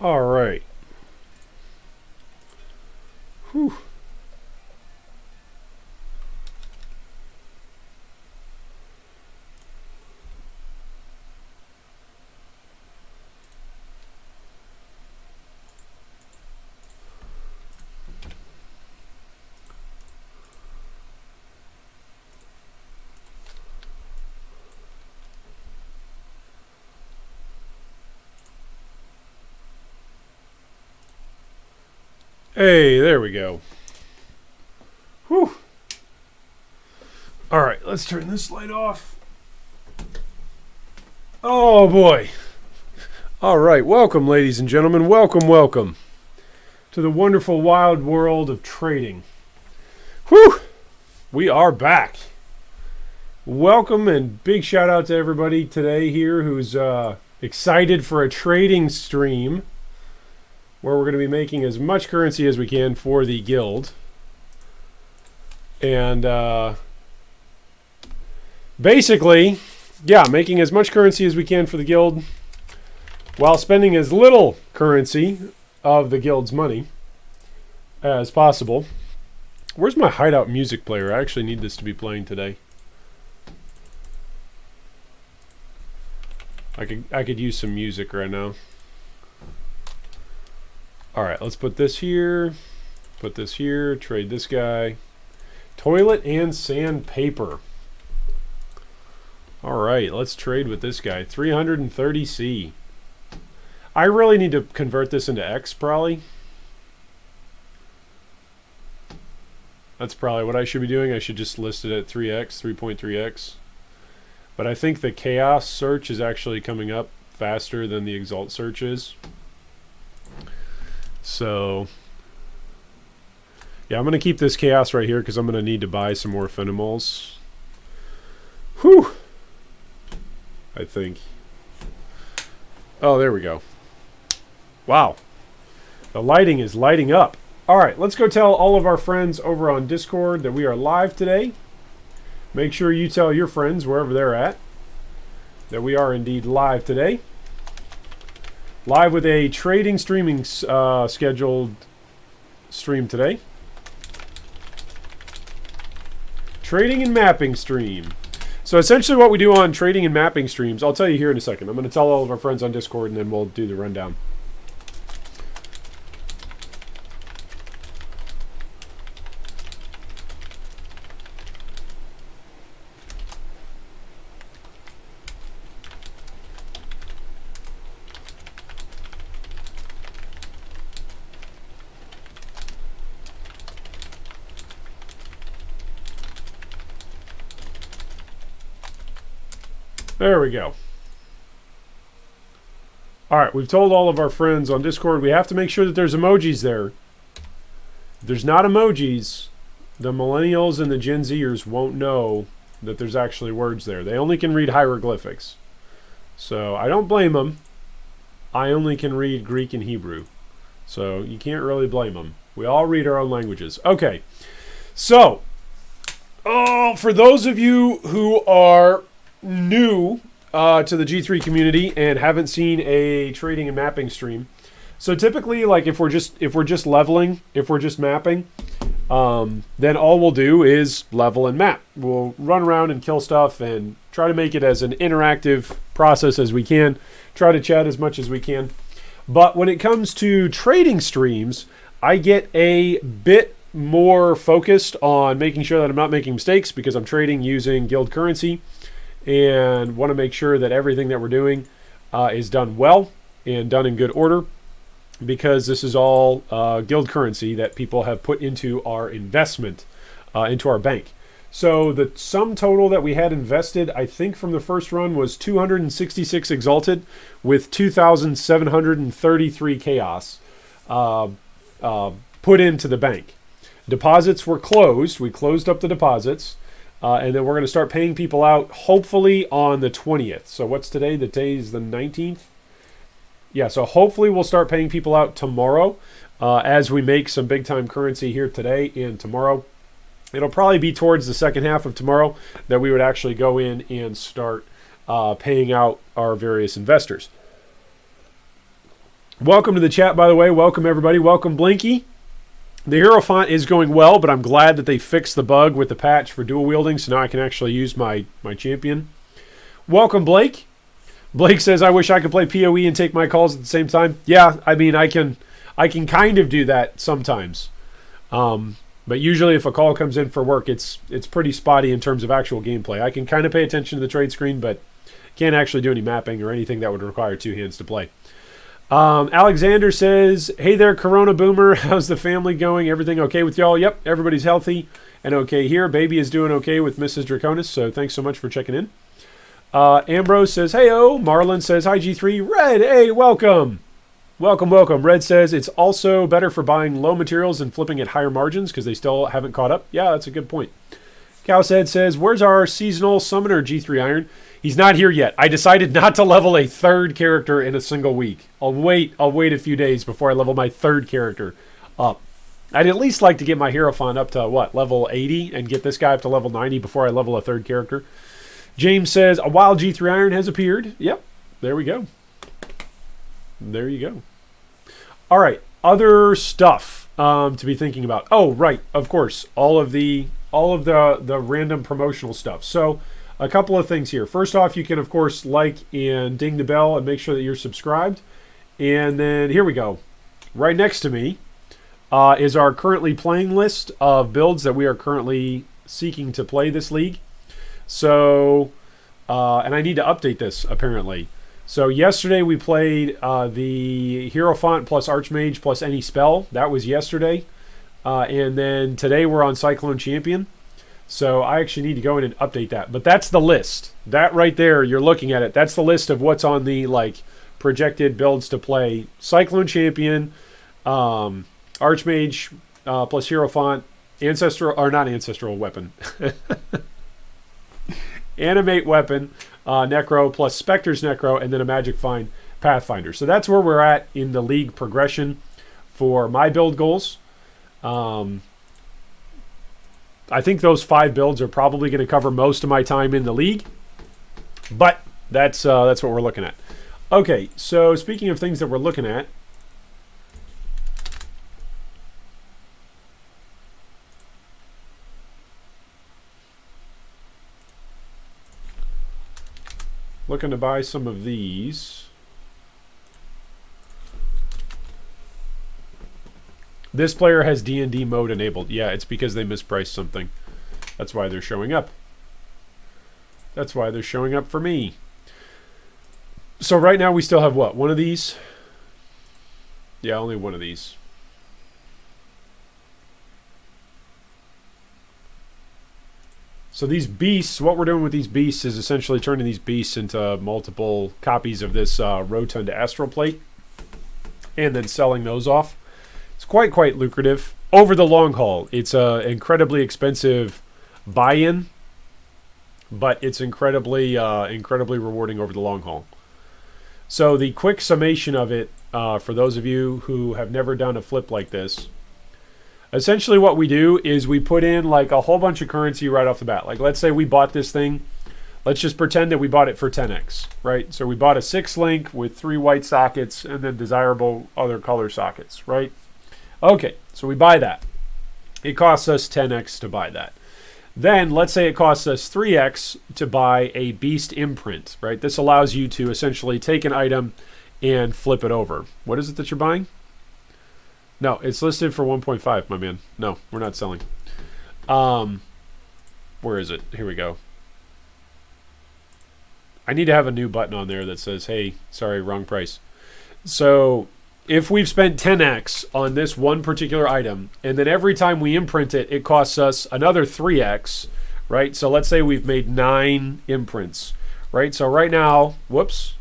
All right. Whew. Hey, there we go. Whew. All right, let's turn this light off. Oh boy. All right, welcome, ladies and gentlemen. Welcome to the wonderful wild world of trading. Whew. We are back. Welcome and big shout out to everybody today here who's excited for a trading stream where we're going to be making as much currency as we can for the guild. And basically, yeah, making as much currency as we can for the guild while spending as little currency of the guild's money as possible. Where's my hideout music player? I actually need this to be playing today. I could use some music right now. All right, let's put this here, trade this guy. Toilet and sandpaper. All right, let's trade with this guy. 330C. I really need to convert this into X, probably. That's probably what I should be doing. I should just list it at 3X, 3.3X. But I think the Chaos search is actually coming up faster than the Exalt search is. So, yeah, I'm going to keep this Chaos right here because I'm going to need to buy some more Phenimols. Whew! I think. Oh, there we go. Wow. The lighting is lighting up. All right, let's go tell all of our friends over on Discord that we are live today. Make sure you tell your friends wherever they're at that we are indeed live today. Live with a trading streaming scheduled stream today. Trading and mapping stream. So essentially what we do on trading and mapping streams, I'll tell you here in a second. I'm going to tell all of our friends on Discord and then we'll do the rundown. There we go. All right, we've told all of our friends on Discord we have to make sure that there's emojis there. If there's not emojis, the millennials and the Gen Zers won't know that there's actually words there. They only can read hieroglyphics. So I don't blame them. I only can read Greek and Hebrew. So you can't really blame them. We all read our own languages. Okay. So, for those of you who are new to the G3 community and haven't seen a trading and mapping stream, so typically, like if we're just leveling, if we're just mapping, then all we'll do is level and map. We'll run around and kill stuff and try to make it as an interactive process as we can. Try to chat as much as we can. But when it comes to trading streams, I get a bit more focused on making sure that I'm not making mistakes because I'm trading using guild currency and want to make sure that everything that we're doing is done well and done in good order, because this is all guild currency that people have put into our investment, into our bank. So the sum total that we had invested, I think from the first run, was 266 Exalted with 2,733 Chaos put into the bank. Deposits were closed. We closed up the deposits. And then we're going to start paying people out hopefully on the 20th. So what's today? The day is the 19th. Yeah, so hopefully we'll start paying people out tomorrow as we make some big time currency here today and tomorrow. It'll probably be towards the second half of tomorrow that we would actually go in and start paying out our various investors. Welcome to the chat, by the way. Welcome, everybody. Welcome, Blinky. The hero font is going well, but I'm glad that they fixed the bug with the patch for dual wielding, so now I can actually use my champion. Welcome, Blake. Blake says, I wish I could play PoE and take my calls at the same time. Yeah, I mean, I can kind of do that sometimes. But usually if a call comes in for work, it's pretty spotty in terms of actual gameplay. I can kind of pay attention to the trade screen, but can't actually do any mapping or anything that would require two hands to play. Alexander says, hey there, Corona Boomer. How's the family going? Everything okay with y'all? Yep, everybody's healthy and okay here. Baby is doing okay with Mrs. Draconis, so thanks so much for checking in. Ambrose says, hey-oh. Marlon says, hi, G3. Red, hey, welcome. Welcome, welcome. Red says, it's also better for buying low materials and flipping at higher margins because they still haven't caught up. Yeah, that's a good point. Cowshead says, where's our seasonal summoner G3 Iron? He's not here yet. I decided not to level a third character in a single week. I'll wait a few days before I level my third character up. I'd at least like to get my hero font up to, level 80 and get this guy up to level 90 before I level a third character. James says, a wild G3 Iron has appeared. Yep, there we go. There you go. All right, other stuff to be thinking about. Oh, right, of course, all of the random promotional stuff. So a couple of things here. First off, you can, of course, like and ding the bell and make sure that you're subscribed. And then here we go. Right next to me is our currently playing list of builds that we are currently seeking to play this league. So, and I need to update this, apparently. So yesterday we played the Hero Font plus Archmage plus any spell. That was yesterday. And then today we're on Cyclone Champion. So I actually need to go in and update that. But that's the list. That right there, you're looking at it. That's the list of what's on the projected builds to play. Cyclone Champion, Archmage plus Hero Font, Ancestral Weapon. Animate Weapon, Necro plus Spectre's Necro, and then a Magic Find Pathfinder. So that's where we're at in the league progression for my build goals. I think those 5 builds are probably going to cover most of my time in the league, but that's what we're looking at. Okay, so speaking of things that we're looking at, looking to buy some of these. This player has D&D mode enabled. Yeah, it's because they mispriced something. That's why they're showing up. That's why they're showing up for me. So right now we still have what? One of these? Yeah, only one of these. So these beasts, what we're doing with these beasts is essentially turning these beasts into multiple copies of this Rotund Astral Plate and then selling those off. It's quite lucrative over the long haul. It's an incredibly expensive buy-in, but it's incredibly rewarding over the long haul. So the quick summation of it, for those of you who have never done a flip like this, essentially what we do is we put in a whole bunch of currency right off the bat. Let's say we bought this thing. Let's just pretend that we bought it for 10x, right? So we bought a 6-link with 3 white sockets and then desirable other color sockets, right? Okay, so we buy that. It costs us 10x to buy that. Then let's say it costs us 3x to buy a beast imprint, right? This allows you to essentially take an item and flip it over. What is it that you're buying? No, it's listed for 1.5, my man. No, we're not selling. Where is it? Here we go. I need to have a new button on there that says, hey, sorry, wrong price. So if we've spent 10x on this one particular item, and then every time we imprint it, it costs us another 3x, right? So let's say we've made 9 imprints, right? So right now, whoops,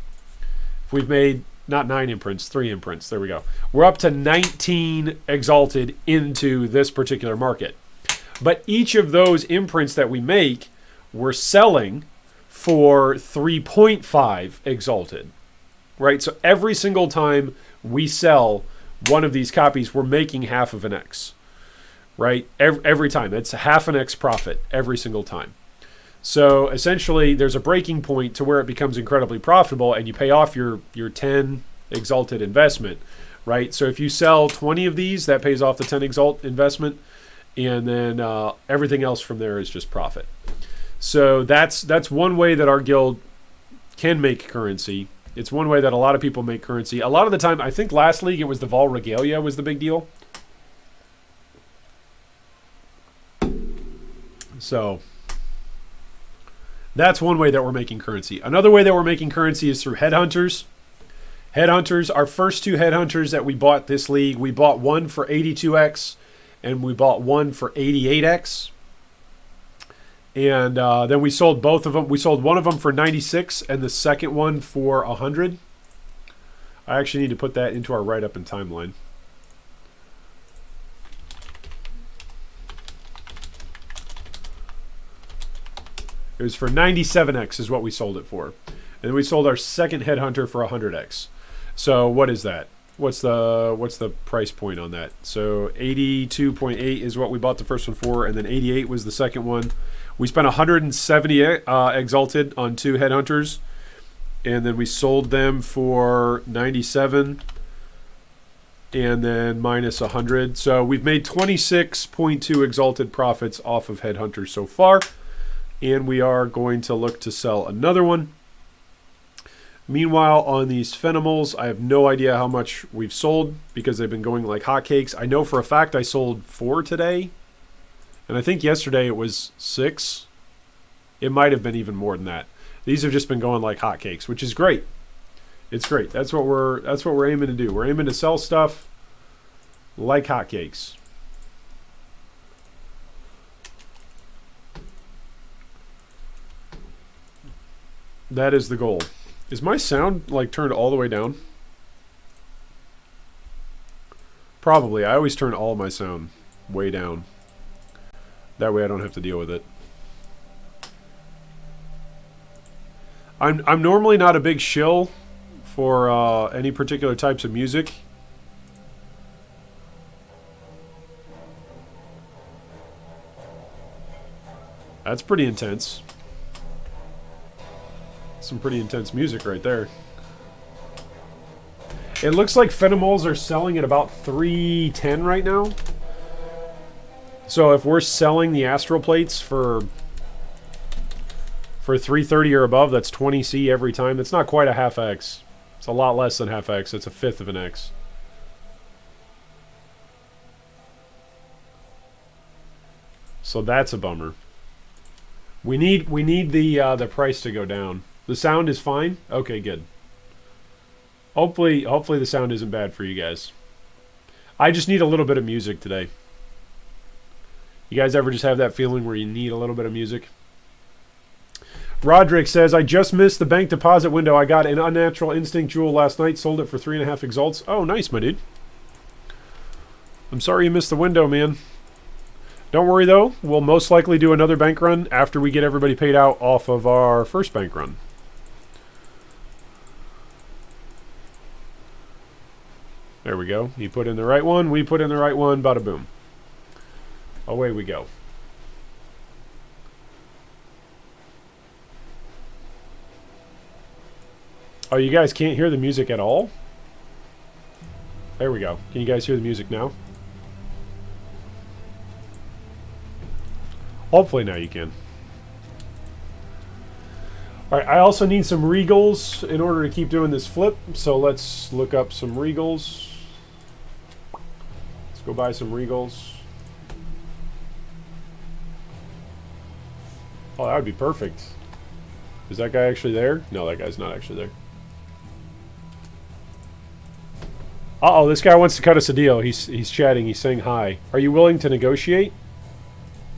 if we've made not 9 imprints, 3 imprints, there we go. We're up to 19 exalted into this particular market. But each of those imprints that we make, we're selling for 3.5 exalted, right? So every single time we sell one of these copies, we're making half of an X, right? Every time. It's half an X profit every single time. So essentially, there's a breaking point to where it becomes incredibly profitable, and you pay off your 10 exalted investment, right? So if you sell 20 of these, that pays off the 10 exalt investment, and then everything else from there is just profit. So that's one way that our guild can make currency. It's one way that a lot of people make currency. A lot of the time, I think last league it was the Vol Regalia was the big deal. So that's one way that we're making currency. Another way that we're making currency is through headhunters. Headhunters, our first 2 headhunters that we bought this league, we bought one for 82x and we bought one for 88x. And then we sold both of them. We sold one of them for 96 and the second one for 100. I actually need to put that into our write-up and timeline. It was for 97x is what we sold it for. And then we sold our second headhunter for 100x. So what is that? What's the price point on that? So 82.8 is what we bought the first one for, and then 88 was the second one. We spent 170 exalted on 2 headhunters, and then we sold them for 97 and then minus 100. So we've made 26.2 exalted profits off of headhunters so far, and we are going to look to sell another one. Meanwhile, on these Phenomals, I have no idea how much we've sold because they've been going like hotcakes. I know for a fact I sold 4 today, and I think yesterday it was 6. It might have been even more than that. These have just been going like hotcakes, which is great. It's great. That's what we're aiming to do. We're aiming to sell stuff like hotcakes. That is the goal. Is my sound like turned all the way down? Probably. I always turn all of my sound way down. That way I don't have to deal with it. I'm normally not a big shill for any particular types of music. That's pretty intense. Some pretty intense music right there. It looks like Phenomals are selling at about 310 right now. So if we're selling the astral plates for 330 or above, that's 20C every time. That's not quite a half X. It's a lot less than half X. It's a fifth of an X. So that's a bummer. We need the price to go down. The sound is fine? Okay, good. Hopefully the sound isn't bad for you guys. I just need a little bit of music today. You guys ever just have that feeling where you need a little bit of music? Roderick says, I just missed the bank deposit window. I got an Unnatural Instinct jewel last night. Sold it for 3.5 exalts. Oh, nice, my dude. I'm sorry you missed the window, man. Don't worry, though. We'll most likely do another bank run after we get everybody paid out off of our first bank run. There we go. He put in the right one. We put in the right one. Bada boom. Away we go. Oh, you guys can't hear the music at all? There we go. Can you guys hear the music now? Hopefully now you can. Alright, I also need some regals in order to keep doing this flip. So let's look up some regals. Let's go buy some regals. Oh, that would be perfect. Is that guy actually there? No, that guy's not actually there. Uh-oh, this guy wants to cut us a deal. He's chatting. He's saying hi. Are you willing to negotiate?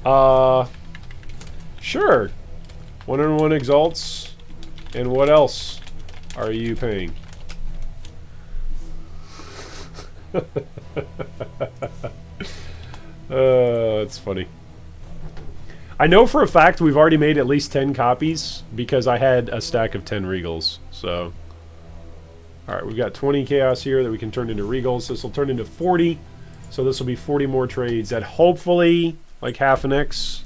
Sure. 101 exalts. And what else are you paying? That's funny. I know for a fact we've already made at least 10 copies because I had a stack of 10 regals. So, alright, we've got 20 chaos here that we can turn into regals. This will turn into 40. So this will be 40 more trades at hopefully like half an X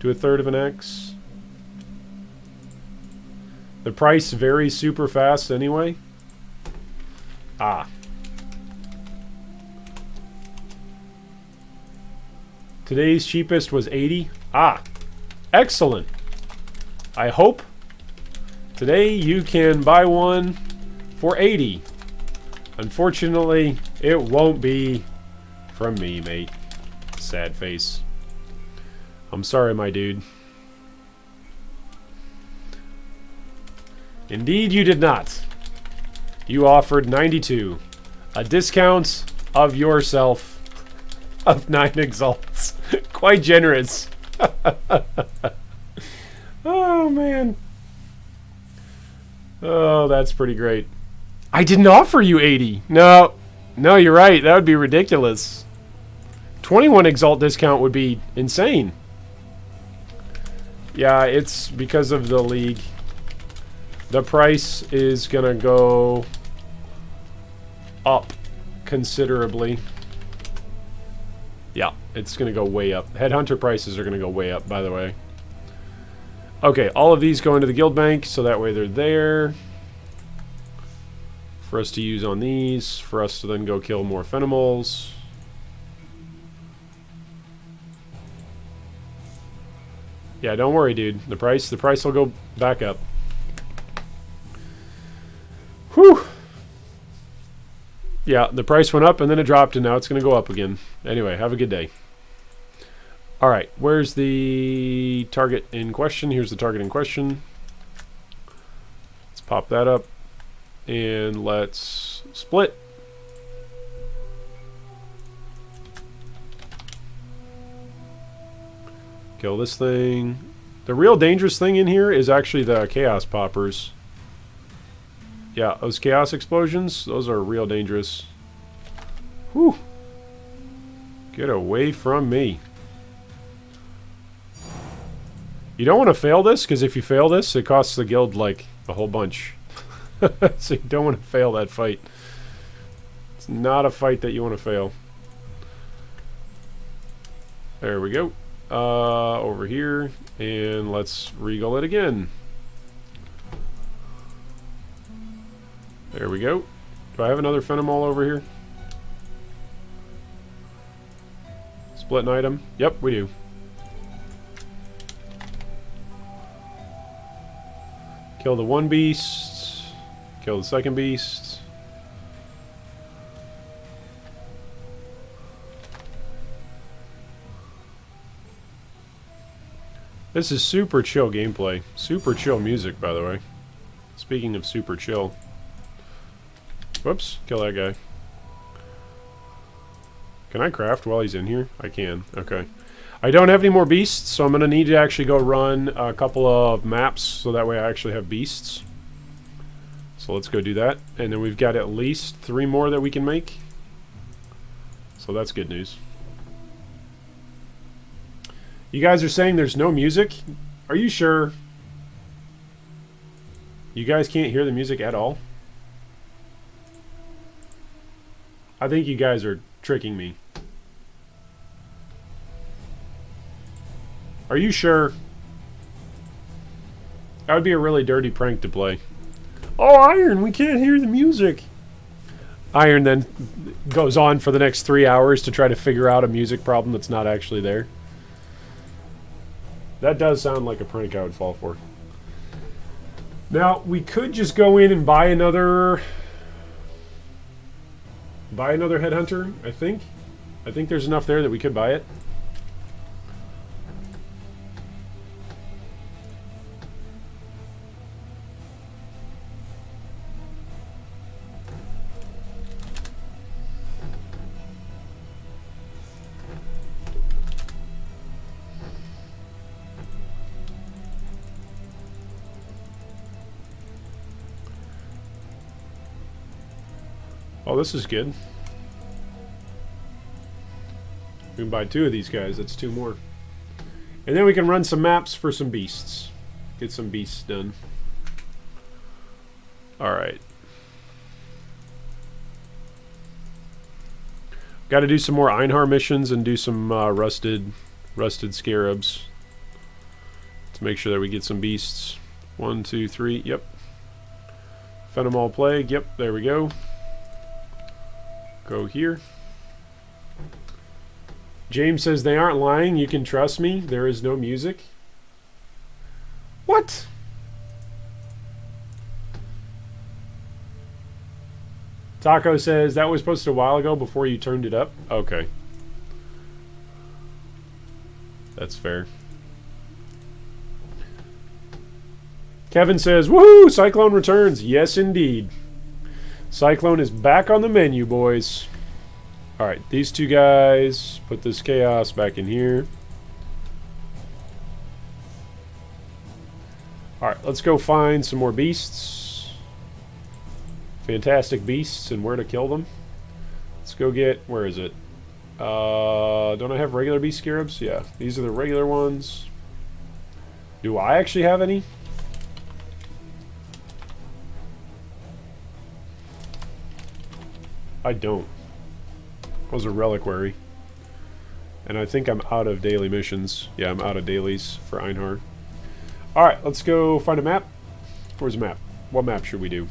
to a third of an X. The price varies super fast anyway. Ah. Today's cheapest was 80. Ah. Excellent. I hope today you can buy one for 80. Unfortunately, it won't be from me, mate. Sad face. I'm sorry, my dude. Indeed, you did not. You offered 92. A discount of yourself of 9 exalts. Quite generous. Oh, man. Oh, that's pretty great. I didn't offer you 80. No. No, you're right. That would be ridiculous. 21 exalt discount would be insane. Yeah, it's because of the league. The price is going to go up considerably. Yeah, it's going to go way up. Headhunter prices are going to go way up, by the way. Okay, all of these go into the guild bank, so that way they're there. For us to use on these, for us to then go kill more Fenimals. Yeah, don't worry, dude. The price will go back up. Whew. Yeah, the price went up and then it dropped and now it's going to go up again. Anyway, have a good day. Alright, where's the target in question? Here's the target in question. Let's pop that up. And let's split. Kill this thing. The real dangerous thing in here is actually the chaos poppers. Yeah, those chaos explosions, those are real dangerous. Whew. Get away from me. You don't want to fail this, because if you fail this, it costs the guild, like, a whole bunch. So you don't want to fail that fight. It's not a fight that you want to fail. There we go. Over here, and let's regal it again. There we go. Do I have another Fenimal over here? Split an item? Yep, we do. Kill the one beast. Kill the second beast. This is super chill gameplay. Super chill music, by the way. Speaking of super chill. Whoops, kill that guy. Can I craft while he's in here? I can, okay. I don't have any more beasts, so I'm going to need to actually go run a couple of maps, so that way I actually have beasts. So let's go do that. And then we've got at least 3 more that we can make. So that's good news. You guys are saying there's no music? Are you sure? You guys can't hear the music at all? I think you guys are tricking me. Are you sure? That would be a really dirty prank to play. Oh, Iron, we can't hear the music. Iron then goes on for the next 3 hours to try to figure out a music problem that's not actually there. That does sound like a prank I would fall for. Now, we could just go in and buy another Headhunter, I think. I think there's enough there that we could buy it. Oh, this is good. We can buy 2 of these guys. That's 2 more. And then we can run some maps for some beasts. Get some beasts done. Alright. Got to do some more Einhar missions and do some rusted scarabs. To make sure that we get some beasts. 1, 2, 3. Yep. Fenimal Plague. Yep, there we go. Go here. James says they aren't lying. You can trust me. There is no music. What? Taco says that was posted a while ago before you turned it up. Okay. That's fair. Kevin says, woohoo! Cyclone returns. Yes, indeed. Cyclone is back on the menu, boys. Alright, these two guys. Put this chaos back in here. Alright, let's go find some more beasts. Fantastic beasts and where to kill them. Let's go get... Where is it? Don't I have regular beast scarabs? Yeah, these are the regular ones. Do I actually have any? I don't. That was a reliquary. And I think I'm out of daily missions. Yeah, I'm out of dailies for Einhar. Alright, let's go find a map. Where's the map? What map should we do?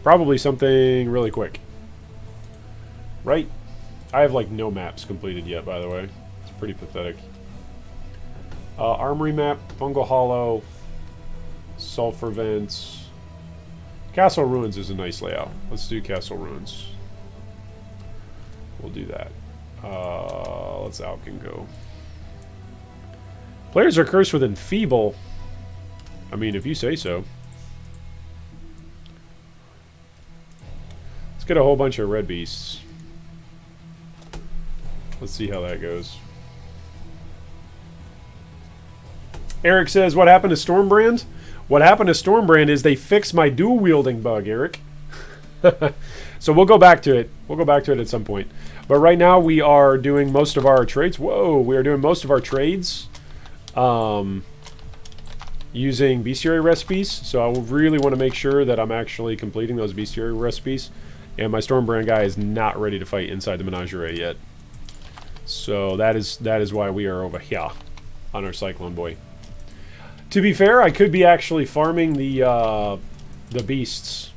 Probably something really quick. Right? I have like no maps completed yet, by the way. It's pretty pathetic. Armory map, Fungal Hollow, Sulfur Vents. Castle Ruins is a nice layout. Let's do Castle Ruins. We'll do that. Let's Alkin go. Players are cursed with Enfeeble. I mean, if you say so. Let's get a whole bunch of red beasts. Let's see how that goes. Eric says, what happened to Stormbrand? What happened to Stormbrand is they fixed my dual-wielding bug, Eric. So we'll go back to it. We'll go back to it at some point. But right now we are doing most of our trades. Whoa, we are doing most of our trades using bestiary recipes. So I really want to make sure that I'm actually completing those bestiary recipes. And my Stormbrand guy is not ready to fight inside the Menagerie yet. So that is why we are over here on our Cyclone boy. To be fair, I could be actually farming the beasts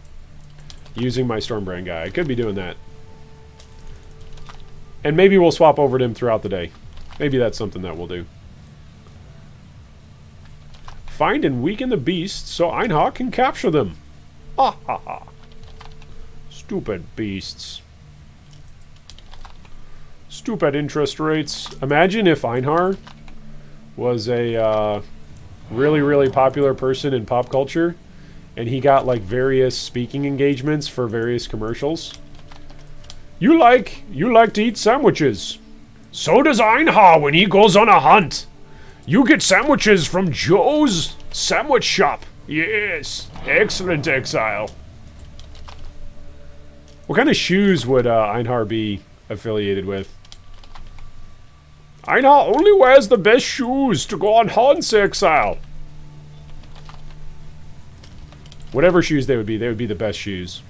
using my Stormbrand guy. I could be doing that. And maybe we'll swap over to him throughout the day. Maybe that's something that we'll do. Find and weaken the beasts so Einhar can capture them. Ha ha ha. Stupid beasts. Stupid interest rates. Imagine if Einhar was a really, really popular person in pop culture and he got like various speaking engagements for various commercials. You like to eat sandwiches. So does Einhar when he goes on a hunt. You get sandwiches from Joe's Sandwich Shop. Yes. Excellent, Exile. What kind of shoes would Einhar be affiliated with? Einhar only wears the best shoes to go on hunts, Exile. Whatever shoes they would be the best shoes.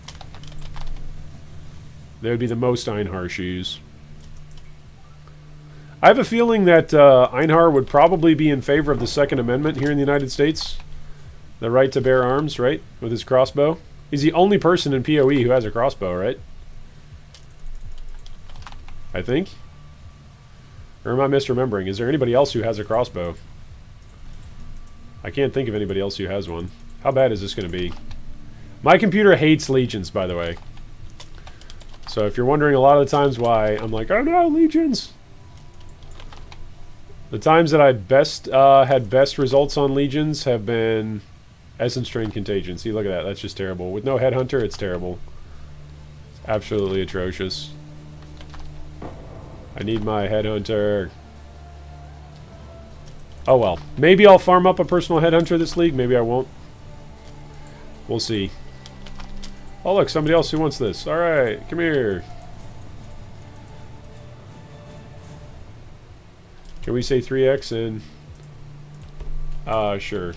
They would be the most Einhar shoes. I have a feeling that Einhar would probably be in favor of the Second Amendment here in the United States. The right to bear arms, right? With his crossbow. He's the only person in PoE who has a crossbow, right? I think. Or am I misremembering? Is there anybody else who has a crossbow? I can't think of anybody else who has one. How bad is this going to be? My computer hates legions, by the way. So if you're wondering a lot of the times why I'm like, oh no, legions. The times that I had best results on legions have been Essence Train Contagion. See, look at that. That's just terrible. With no Headhunter, it's terrible. It's absolutely atrocious. I need my Headhunter. Oh well. Maybe I'll farm up a personal Headhunter this league. Maybe I won't. We'll see. Oh look, somebody else who wants this. Alright, come here. Can we say 3x and... sure.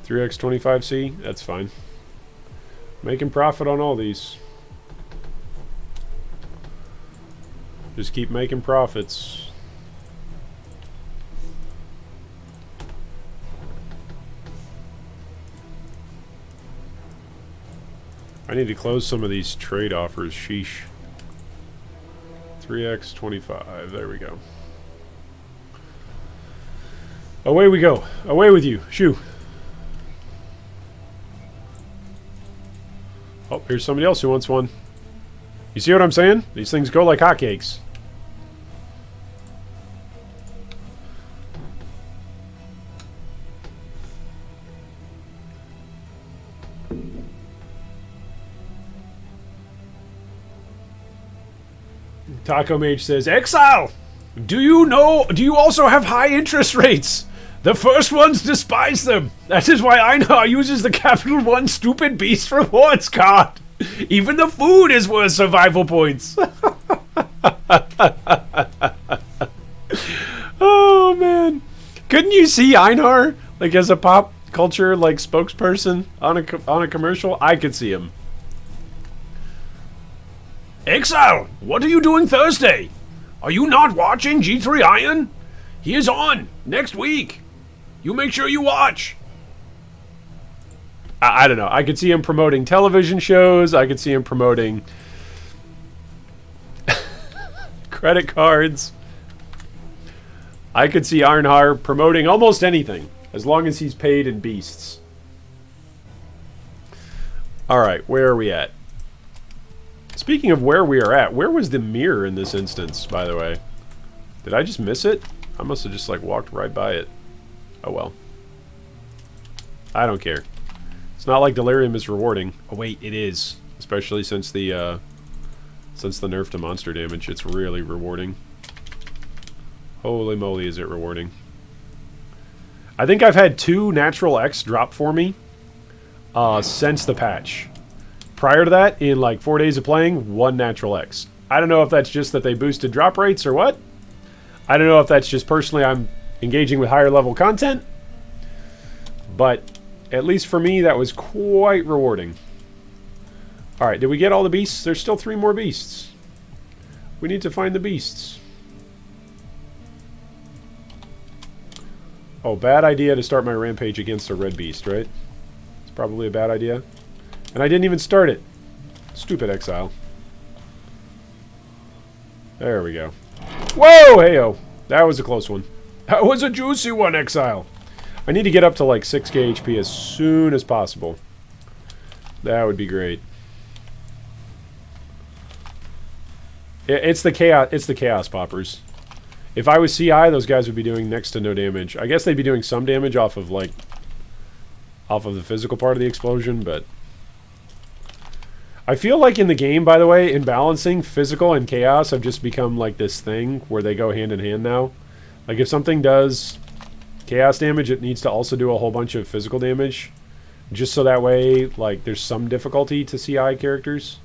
3x 25C? That's fine. Making profit on all these. Just keep making profits. I need to close some of these trade offers. Sheesh. 3x 25. There we go. Away we go. Away with you. Shoo. Oh, here's somebody else who wants one. You see what I'm saying? These things go like hotcakes. Taco Mage says, Exile! Do you also have high interest rates? The first ones despise them. That is why Einar uses the Capital One Stupid Beast Rewards card. Even the food is worth survival points. Oh, man. Couldn't you see Einar, like, as a pop culture, like, spokesperson on a commercial? I could see him. Exile, what are you doing Thursday? Are you not watching G3 Iron? He is on next week. You make sure you watch. I don't know. I could see him promoting television shows. I could see him promoting credit cards. I could see Arnhar promoting almost anything, as long as he's paid in beasts. Alright, where are we at? Speaking of where we are at, where was the mirror in this instance, by the way? Did I just miss it? I must have just, like, walked right by it. Oh, well. I don't care. It's not like Delirium is rewarding. Oh, wait, it is. Especially since the nerf to monster damage. It's really rewarding. Holy moly, is it rewarding. I think I've had 2 natural X drop for me since the patch. Prior to that, in like 4 days of playing, 1 natural X. I don't know if that's just that they boosted drop rates or what. I don't know if that's just personally I'm engaging with higher level content. But at least for me, that was quite rewarding. Alright, did we get all the beasts? There's still 3 more beasts. We need to find the beasts. Oh, bad idea to start my rampage against a red beast, right? It's probably a bad idea. And I didn't even start it. Stupid Exile. There we go. Whoa, heyo. That was a close one. That was a juicy one, Exile. I need to get up to like 6k HP as soon as possible. That would be great. It's the chaos poppers. If I was CI, those guys would be doing next to no damage. I guess they'd be doing some damage off of the physical part of the explosion, but I feel like in the game, by the way, in balancing, physical and chaos have just become like this thing where they go hand in hand now. Like if something does chaos damage, it needs to also do a whole bunch of physical damage. Just so that way, like, there's some difficulty to CI characters.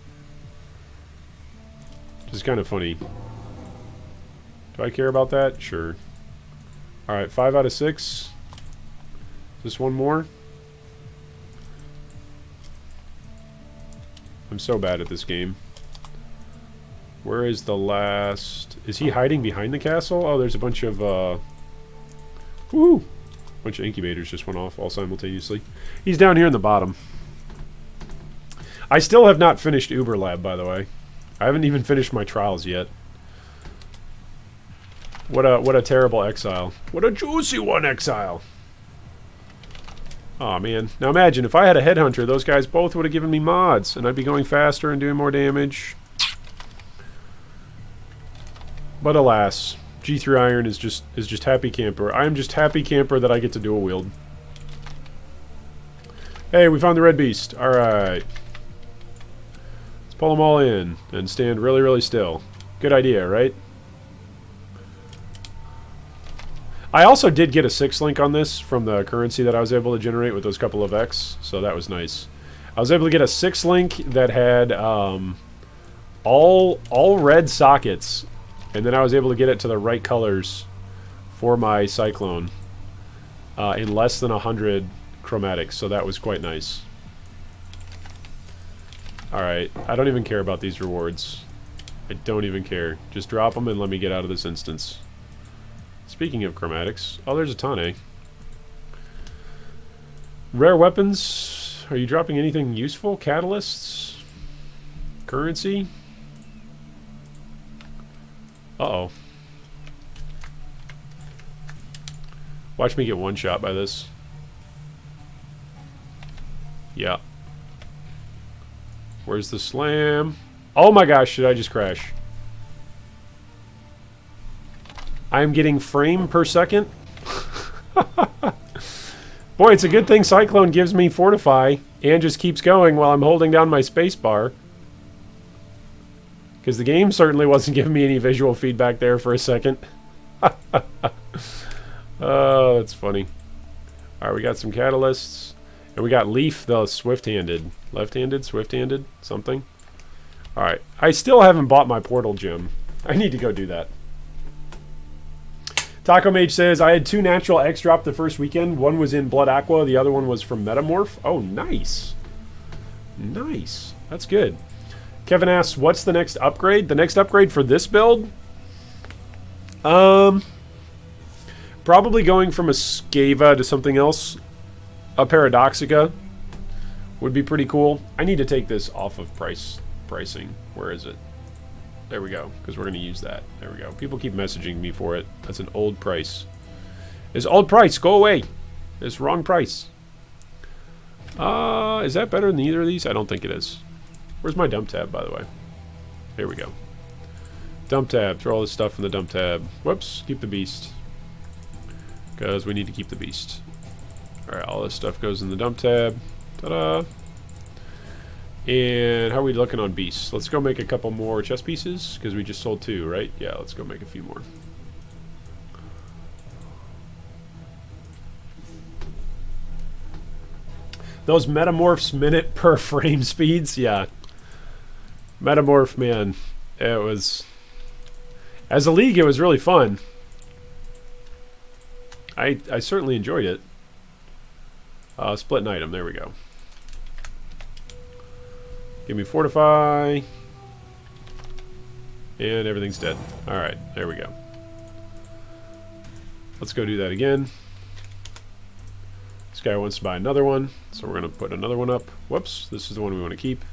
Which is kind of funny. Do I care about that? Sure. Alright, 5 out of 6. Just one more. I'm so bad at this game. Where is the last... Is he hiding behind the castle? Oh, there's a bunch of, Woo! A bunch of incubators just went off all simultaneously. He's down here in the bottom. I still have not finished Uber Lab, by the way. I haven't even finished my trials yet. What a terrible Exile. What a juicy one, Exile! Aw, man. Now imagine, if I had a Headhunter, those guys both would have given me mods, and I'd be going faster and doing more damage. But alas, G3 Iron is just happy camper. I am just happy camper that I get to dual wield. Hey, we found the red beast. Alright. Let's pull them all in and stand really, really still. Good idea, right? I also did get a 6 link on this from the currency that I was able to generate with those couple of X, so that was nice. I was able to get a 6 link that had all red sockets, and then I was able to get it to the right colors for my Cyclone in less than 100 chromatics, so that was quite nice. Alright, I don't even care about these rewards. I don't even care. Just drop them and let me get out of this instance. Speaking of chromatics, oh, there's a Tane. Rare weapons. Are you dropping anything useful? Catalysts? Currency. Uh-oh. Watch me get one shot by this. Yeah. Where's the slam? Oh my gosh, did I just crash? I'm getting frame per second. Boy, it's a good thing Cyclone gives me Fortify and just keeps going while I'm holding down my space bar. Because the game certainly wasn't giving me any visual feedback there for a second. Oh, that's funny. Alright, we got some catalysts. And we got Leaf, the swift-handed. Left-handed, swift-handed, something. Alright, I still haven't bought my portal gem. I need to go do that. Taco Mage says, I had 2 natural X drop the first weekend. One was in Blood Aqua, the other one was from Metamorph. Oh, nice. Nice. That's good. Kevin asks, what's the next upgrade? The next upgrade for this build? Probably going from a Scava to something else. A Paradoxica would be pretty cool. I need to take this off of pricing. Where is it? There we go, because we're going to use that. There we go. People keep messaging me for it. That's an old price. It's old price. Go away. It's wrong price. Is that better than either of these? I don't think it is. Where's my dump tab, by the way? Here we go. Dump tab. Throw all this stuff in the dump tab. Whoops. Keep the beast. Because we need to keep the beast. Alright, all this stuff goes in the dump tab. Ta-da! And how are we looking on beasts? Let's go make a couple more chest pieces, because we just sold 2, right? Yeah, let's go make a few more. Those Metamorphs minute per frame speeds? Yeah. Metamorph, man. It was... As a league, it was really fun. I certainly enjoyed it. Split an item. There we go. Give me Fortify. And everything's dead. Alright, there we go. Let's go do that again. This guy wants to buy another one, so we're going to put another one up. Whoops, this is the one we want to keep.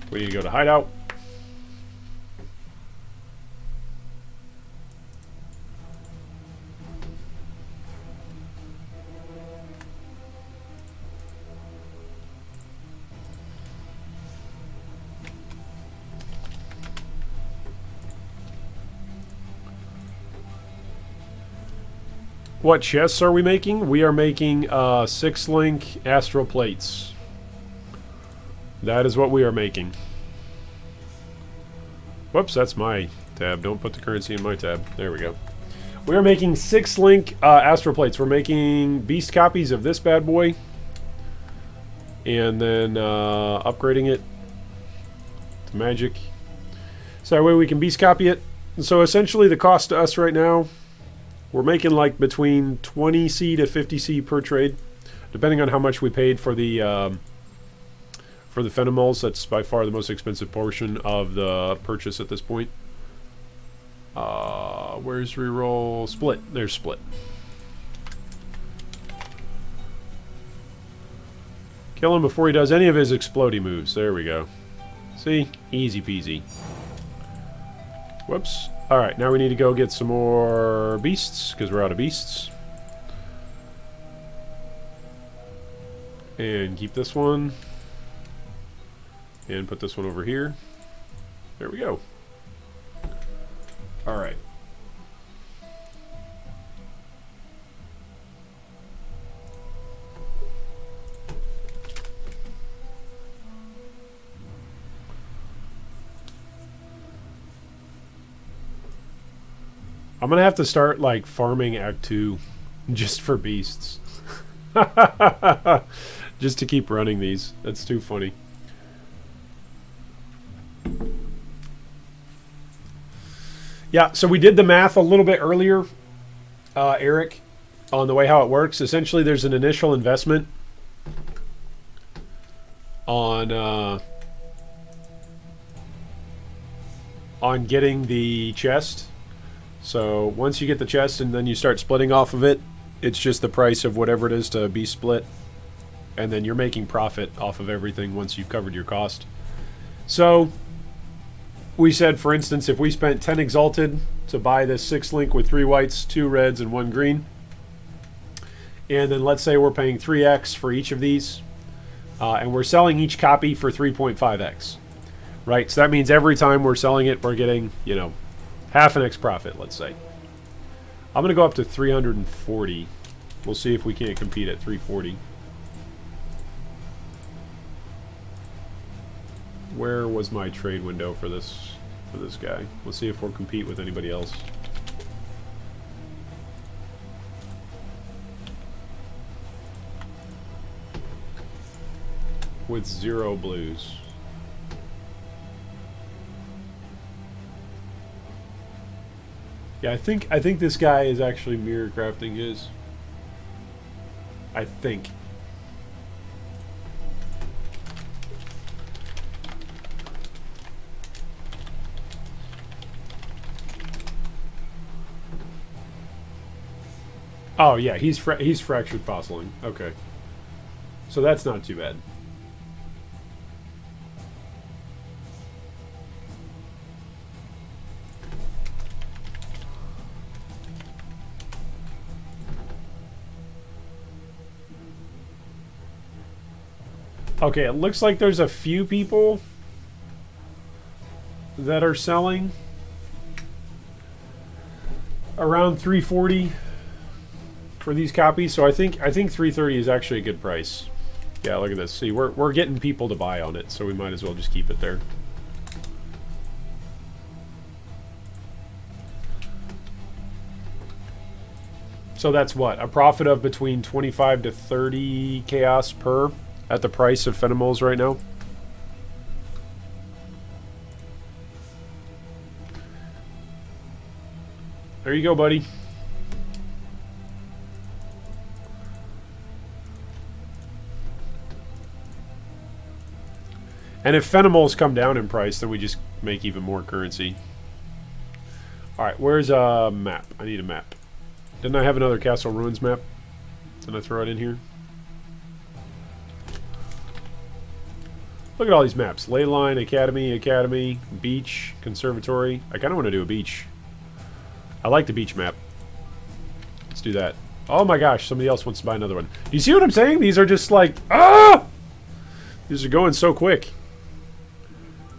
We need to go to hideout. What chests are we making? We are making 6-link astral plates. That is what we are making. Whoops, that's my tab. Don't put the currency in my tab. There we go. We are making 6-link astral plates. We're making beast copies of this bad boy. And then upgrading it to magic. So that way we can beast copy it. And so essentially the cost to us right now, we're making like between 20C to 50C per trade, depending on how much we paid for the Phenomols. That's by far the most expensive portion of the purchase at this point. Where's reroll? Split. There's split. Kill him before he does any of his explodey moves. There we go. See? Easy peasy. Whoops. Alright, now we need to go get some more beasts, because we're out of beasts. And keep this one. And put this one over here. There we go. Alright. I'm gonna have to start like farming Act 2 just for beasts. Just to keep running these. That's too funny. Yeah, so we did the math a little bit earlier, Eric, on the way how it works. Essentially, there's an initial investment on getting the chest. So once you get the chest and then you start splitting off of it, it's just the price of whatever it is to be split and then you're making profit off of everything once you've covered your cost. So we said, for instance, if we spent 10 exalted to buy this 6 link with 3 whites, 2 reds, and 1 green, and then let's say we're paying 3x for each of these, and we're selling each copy for 3.5x, right? So that means every time we're selling it, we're getting, you know, half an x profit, let's say. I'm going to go up to 340. We'll see if we can't compete at 340. Where was my trade window for this guy? Let's see if we'll compete with anybody else. With 0 blues. Yeah, I think this guy is actually mirror crafting his. I think. Oh yeah, he's fractured fossiling. Okay, so that's not too bad. Okay, it looks like there's a few people that are selling around 340 for these copies. So I think 330 is actually a good price. Yeah, look at this. See, we're getting people to buy on it, so we might as well just keep it there. So that's what? A profit of between 25 to 30 chaos per at the price of Phenimols right now. There you go, buddy. And if Phenimols come down in price, then we just make even more currency. Alright, where's a map? I need a map. Didn't I have another Castle Ruins map? Didn't I throw it in here? Look at all these maps. Leyline, Academy, Beach, Conservatory. I kind of want to do a beach. I like the beach map. Let's do that. Oh my gosh, somebody else wants to buy another one. Do you see what I'm saying? These are just like, ah! These are going so quick.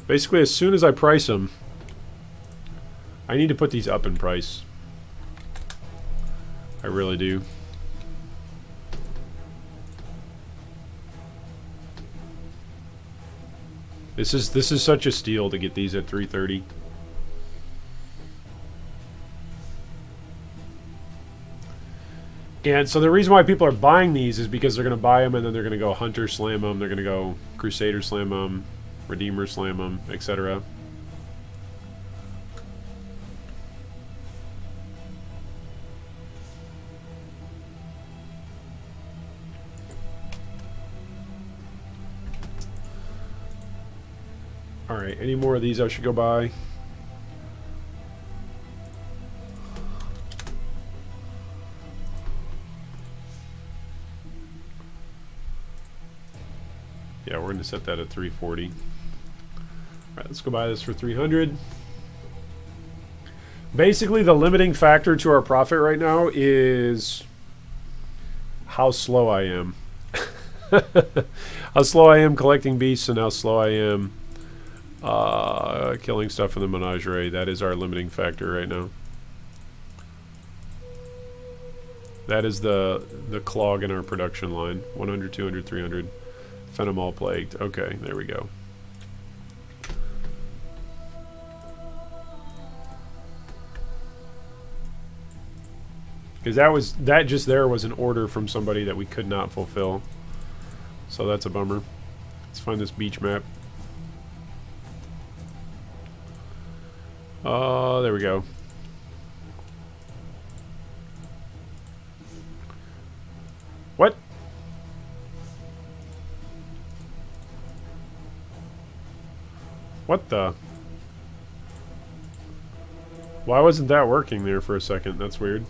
Basically, as soon as I price them, I need to put these up in price. I really do. This is such a steal to get these at 330. And so the reason why people are buying these is because they're going to buy them and then they're going to go Hunter slam them, they're going to go Crusader slam them, Redeemer slam them, etc. Alright, any more of these I should go buy? Yeah, we're going to set that at 340. Alright, let's go buy this for 300. Basically, the limiting factor to our profit right now is how slow I am. How slow I am collecting beasts and how slow I am killing stuff in the menagerie. That is our limiting factor right now. That is the clog in our production line. 100, 200, 300. Phenimol plagued. Okay, there we go. Because that just there was an order from somebody that we could not fulfill. So that's a bummer. Let's find this beach map. There we go. What? What the? Why wasn't that working there for a second? That's weird.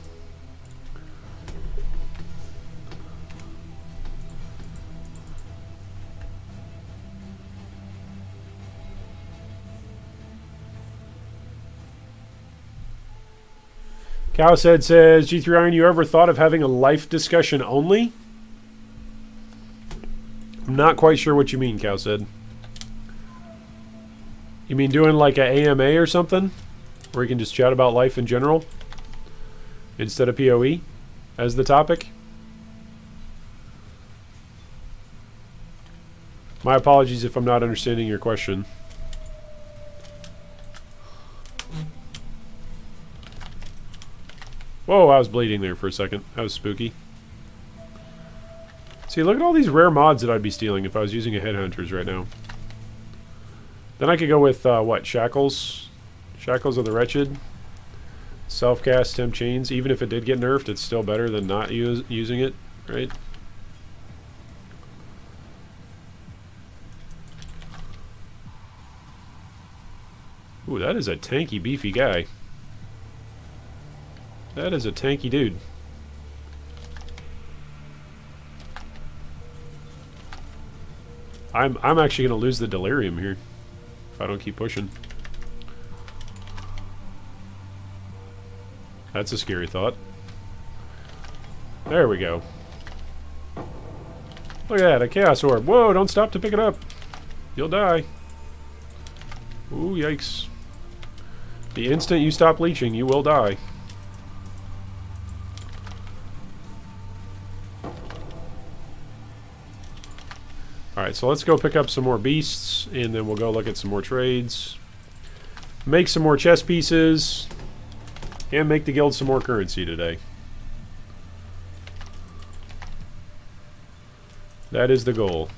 Cowshead says, G3 Iron, you ever thought of having a life discussion only? I'm not quite sure what you mean, Cowshead. You mean doing like a AMA or something? Where you can just chat about life in general? Instead of PoE as the topic? My apologies if I'm not understanding your question. Whoa, I was bleeding there for a second. That was spooky. See, look at all these rare mods that I'd be stealing if I was using a Headhunters right now. Then I could go with, what, Shackles? Shackles of the Wretched. Self-cast Temp Chains. Even if it did get nerfed, it's still better than not using it, right? Ooh, that is a tanky, beefy guy. That is a tanky dude. I'm actually going to lose the delirium here if I don't keep pushing. That's a scary thought. There we go. Look at that, a Chaos Orb. Whoa, don't stop to pick it up. You'll die. Ooh, yikes. The instant you stop leeching, you will die. Alright, so let's go pick up some more beasts, and then we'll go look at some more trades. Make some more chess pieces, and make the guild some more currency today. That is the goal.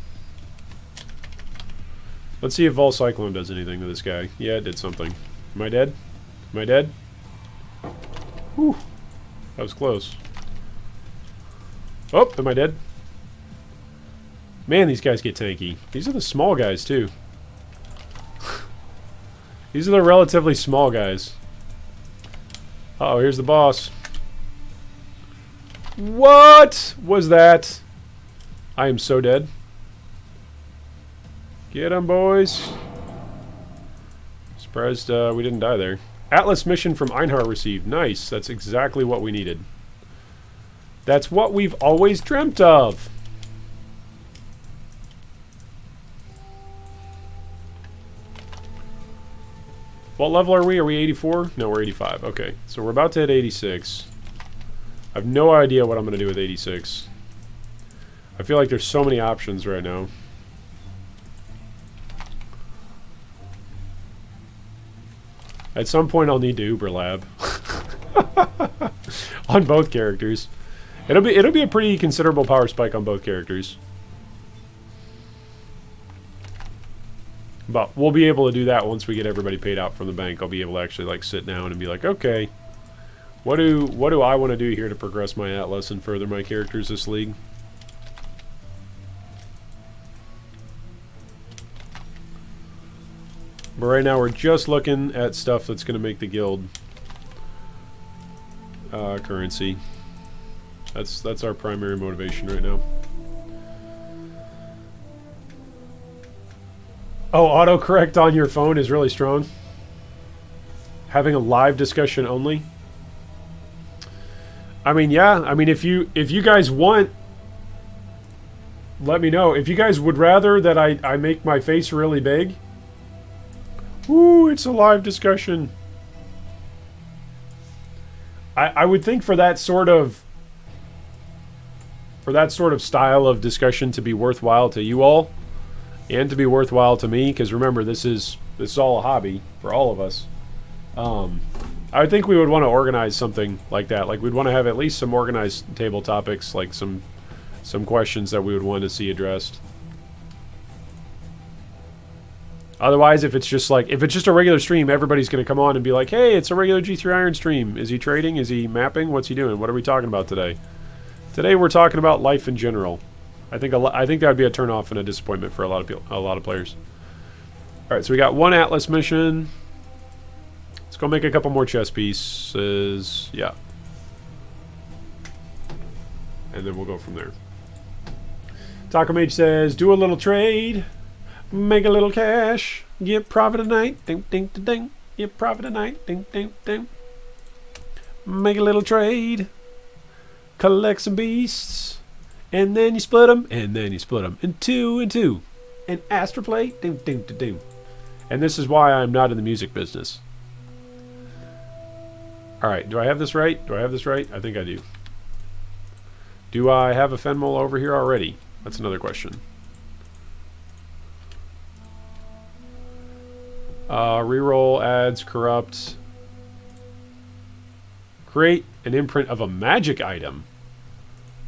Let's see if Vol Cyclone does anything to this guy. Yeah, it did something. Am I dead? Am I dead? Whew. That was close. Oh, am I dead? Man, these guys get tanky. These are the small guys, too. These are the relatively small guys. Uh-oh, here's the boss. What was that? I am so dead. Get them, boys. Surprised we didn't die there. Atlas mission from Einhar received. Nice. That's exactly what we needed. That's what we've always dreamt of. What level are we? Are we 84? No, we're 85. Okay, so we're about to hit 86. I have no idea what I'm going to do with 86. I feel like there's so many options right now. At some point I'll need to Uber Lab. On both characters. It'll be a pretty considerable power spike on both characters. But we'll be able to do that once we get everybody paid out from the bank. I'll be able to actually like sit down and be like, okay, what do I want to do here to progress my Atlas and further my characters this league? But right now we're just looking at stuff that's going to make the guild currency. That's our primary motivation right now. Oh, autocorrect on your phone is really strong. Having a live discussion only. I mean, yeah. I mean, if you guys want, let me know. If you guys would rather that I make my face really big. Ooh, it's a live discussion. I would think for that sort of style of discussion to be worthwhile to you all. And to be worthwhile to me, because remember, this is all a hobby for all of us. I would think we would want to organize something like that. Like we'd want to have at least some organized table topics, like some questions that we would want to see addressed. Otherwise, if it's just a regular stream, everybody's going to come on and be like, "Hey, it's a regular G3 Iron stream. Is he trading? Is he mapping? What's he doing? What are we talking about today?" Today we're talking about life in general. I think that would be a turnoff and a disappointment for a lot of players. All right, so we got one Atlas mission. Let's go make a couple more chess pieces. Yeah, and then we'll go from there. Taco Mage says, "Do a little trade, make a little cash, get profit tonight, ding ding ding ding, get profit tonight, ding ding ding." Make a little trade. Collect some beasts. And then you split them. And then you split them in two and two. And astroplay. Doom, doom, doom, doom. And this is why I'm not in the music business. Alright, do I have this right? Do I have this right? I think I do. Do I have a Fenmol over here already? That's another question. Reroll, adds, corrupt. Create an imprint of a magic item.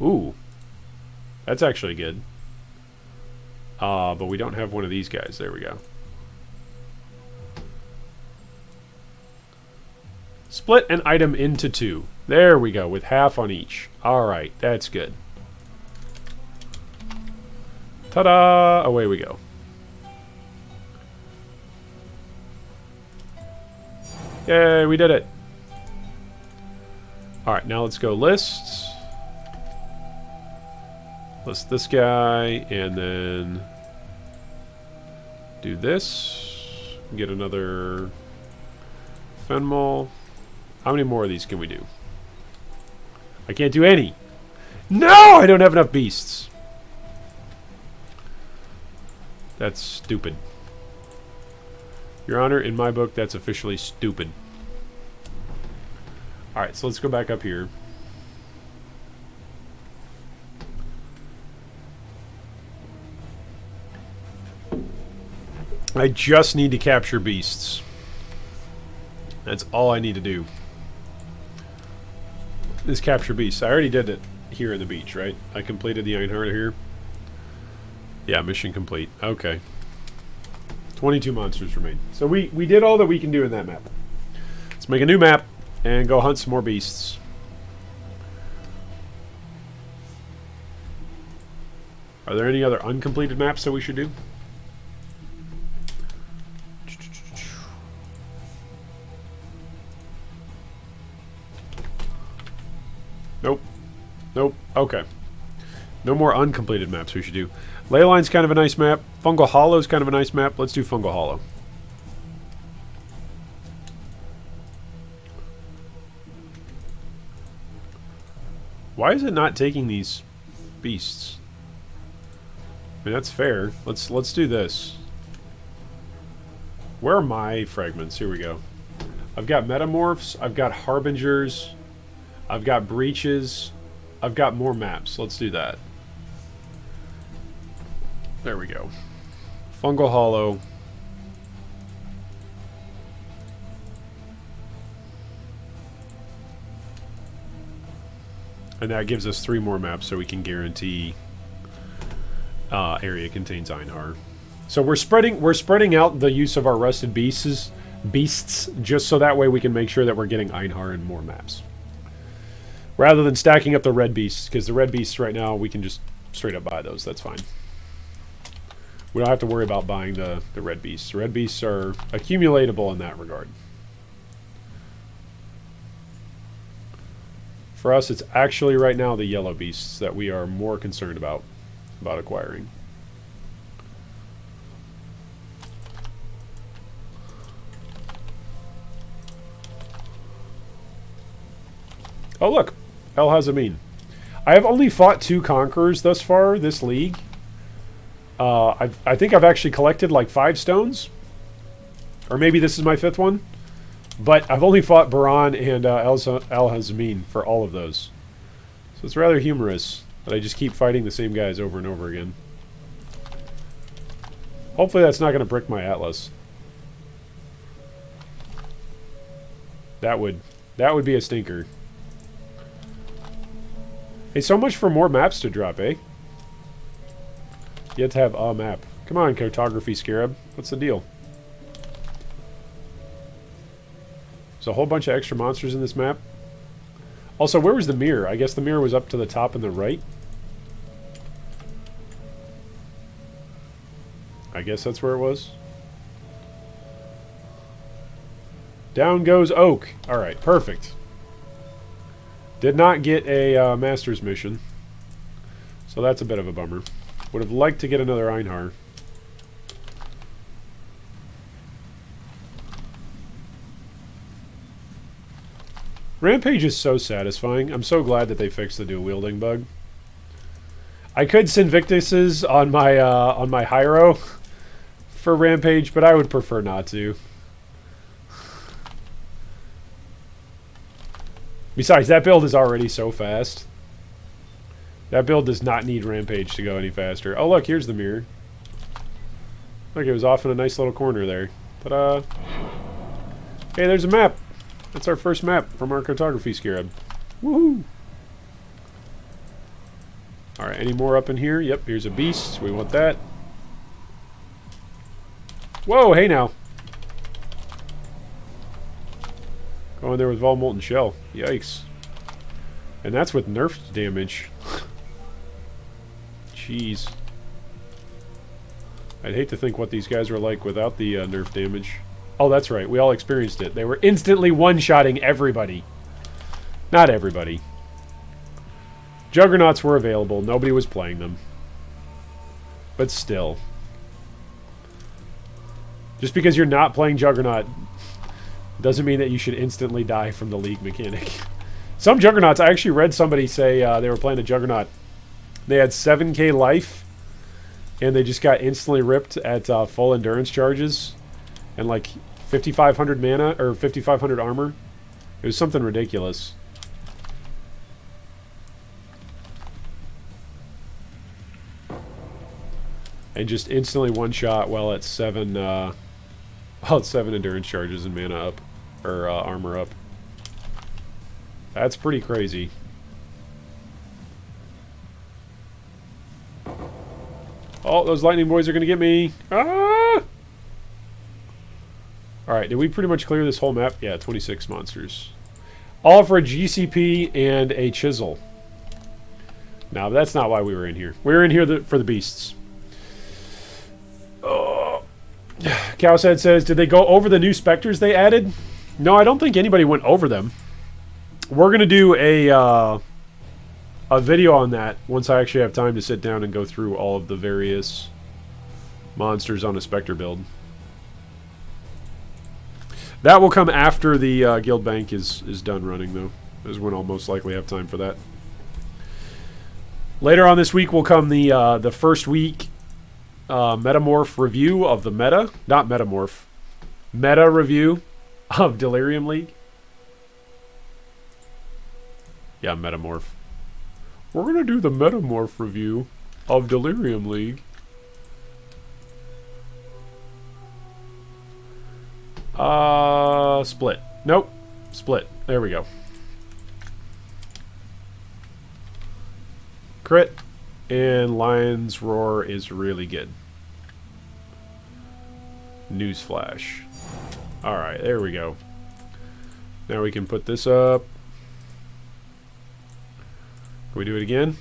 Ooh. That's actually good. But we don't have one of these guys. There we go. Split an item into two. There we go, with half on each. Alright, that's good. Ta-da! Away we go. Yay, we did it. Alright, now let's go lists. List this guy, and then do this. Get another Fenmol. How many more of these can we do? I can't do any. No! I don't have enough beasts. That's stupid. Your Honor, in my book, that's officially stupid. Alright, so let's go back up here. I just need to capture beasts. That's all I need to do. Is capture beasts. I already did it here in the beach, right? I completed the Einhard here. Yeah, mission complete. Okay. 22 monsters remain. So we did all that we can do in that map. Let's make a new map and go hunt some more beasts. Are there any other uncompleted maps that we should do? Nope. Nope. Okay. No more uncompleted maps we should do. Leyline's kind of a nice map. Fungal Hollow's kind of a nice map. Let's do Fungal Hollow. Why is it not taking these beasts? I mean, that's fair. Let's do this. Where are my fragments? Here we go. I've got Metamorphs. I've got Harbingers. I've got Breaches. I've got more maps. Let's do that. There we go. Fungal Hollow. And that gives us 3 more maps, so we can guarantee area contains Einhar. So we're spreading out the use of our rusted beasts just so that way we can make sure that we're getting Einhar in more maps. Rather than stacking up the red beasts, because the red beasts right now, we can just straight up buy those. That's fine. We don't have to worry about buying the red beasts. The red beasts are accumulatable in that regard. For us, it's actually right now the yellow beasts that we are more concerned about acquiring. Oh look, El Hazameen. I have only fought 2 conquerors thus far this league. I think I've actually collected like 5 stones, or maybe this is my 5th one. But I've only fought Baran and El Hazameen for all of those. So it's rather humorous that I just keep fighting the same guys over and over again. Hopefully that's not going to brick my Atlas. That would be a stinker. Hey, so much for more maps to drop, eh? You have to have a map. Come on, Cartography Scarab. What's the deal? There's a whole bunch of extra monsters in this map. Also, where was the mirror? I guess the mirror was up to the top and the right. I guess that's where it was. Down goes Oak. Alright, perfect. Did not get a Master's Mission. So that's a bit of a bummer. Would have liked to get another Einhar. Rampage is so satisfying. I'm so glad that they fixed the dual wielding bug. I could Sinvictuses on my Hyro for Rampage, but I would prefer not to. Besides, that build is already so fast. That build does not need Rampage to go any faster. Oh, look, here's the mirror. Look, it was off in a nice little corner there. Ta-da! Hey, there's a map. That's our first map from our cartography scarab. Woohoo! Alright, any more up in here? Yep, here's a beast. We want that. Whoa, hey now. Going there with Vol Molten Shell. Yikes. And that's with nerfed damage. Jeez. I'd hate to think what these guys were like without the nerf damage. Oh, that's right. We all experienced it. They were instantly one-shotting everybody. Not everybody. Juggernauts were available. Nobody was playing them. But still. Just because you're not playing Juggernaut doesn't mean that you should instantly die from the League mechanic. Some Juggernauts, I actually read somebody say they were playing a Juggernaut. They had 7k life, and they just got instantly ripped at full endurance charges. And like 5,500 mana, or 5,500 armor. It was something ridiculous. And just instantly one shot while at 7 endurance charges and mana up. Or armor up. That's pretty crazy. Oh, those lightning boys are gonna get me. Ah! Alright, did we pretty much clear this whole map? Yeah, 26 monsters. All for a GCP and a chisel. No, that's not why we were in here. We were in here for the beasts. Oh. Cowshead says, did they go over the new specters they added? No, I don't think anybody went over them. We're going to do a video on that once I actually have time to sit down and go through all of the various monsters on a specter build. That will come after the guild bank is done running, though. Is when I'll most likely have time for that. Later on this week will come the first week Metamorph review of the meta. Not Metamorph. Meta review of Delirium League. Yeah, Metamorph. We're going to do the Metamorph review of Delirium League. Split. Nope. Split. There we go. Crit. And Lion's Roar is really good. Newsflash. Alright, there we go. Now we can put this up. Can we do it again?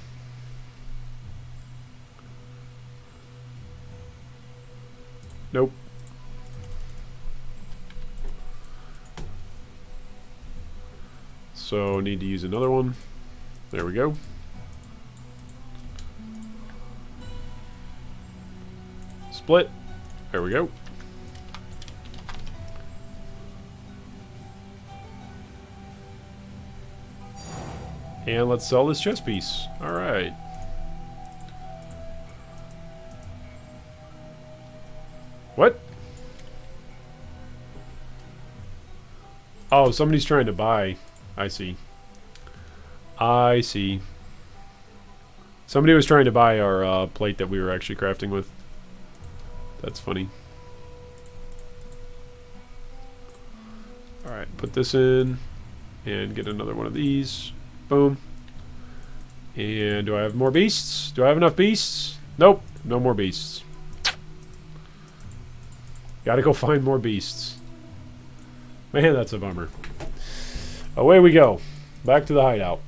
Nope. So need to use another one. There we go. Split. There we go. And let's sell this chess piece. Alright. What? Oh, somebody's trying to buy. I see. I see. Somebody was trying to buy our plate that we were actually crafting with. That's funny. Alright, put this in. And get another one of these. Boom. And do I have more beasts? Do I have enough beasts? Nope. No more beasts. Gotta go find more beasts. Man, that's a bummer. Away we go. Back to the hideout.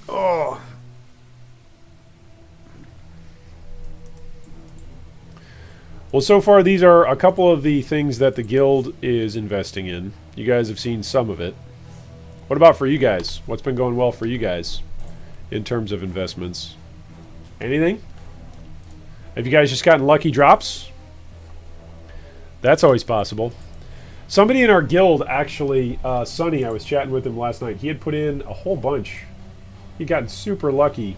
Oh. Well, so far these are a couple of the things that the guild is investing in. You guys have seen some of it. What about for you guys? What's been going well for you guys in terms of investments? Anything? Have you guys just gotten lucky drops? That's always possible. Somebody in our guild, actually, Sonny, I was chatting with him last night. He had put in a whole bunch. He'd gotten super lucky.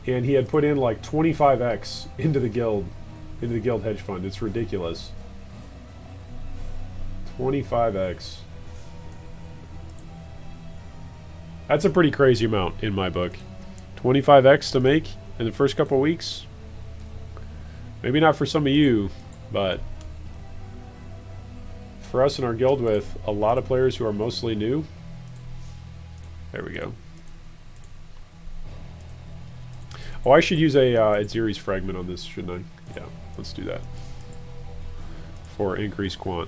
And he had put in like 25x into the guild hedge fund. It's ridiculous. 25x. That's a pretty crazy amount in my book. 25x to make in the first couple of weeks. Maybe not for some of you, but for us in our guild with a lot of players who are mostly new. There we go. Oh, I should use a Adziri's fragment on this, shouldn't I? Yeah, let's do that. For increased quant.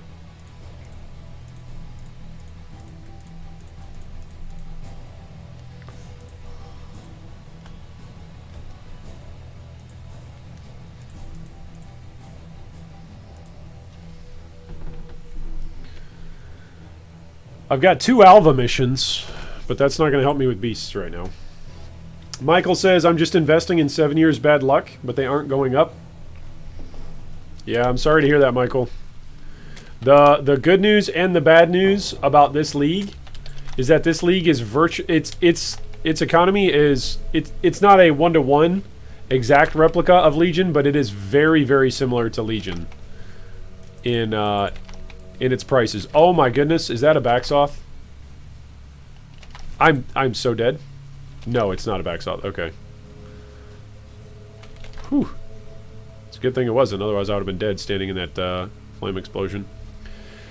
I've got 2 Alva missions, but that's not going to help me with beasts right now. Michael says, I'm just investing in 7 years bad luck, but they aren't going up. Yeah, I'm sorry to hear that, Michael. The good news and the bad news about this league is that this league is its economy is it's not a 1-to-1 exact replica of Legion, but it is very, very similar to Legion in its prices. Oh my goodness, is that a backsoth? I'm so dead. No, it's not a backsoth. Okay. Whew. It's a good thing it wasn't. Otherwise, I would have been dead standing in that flame explosion.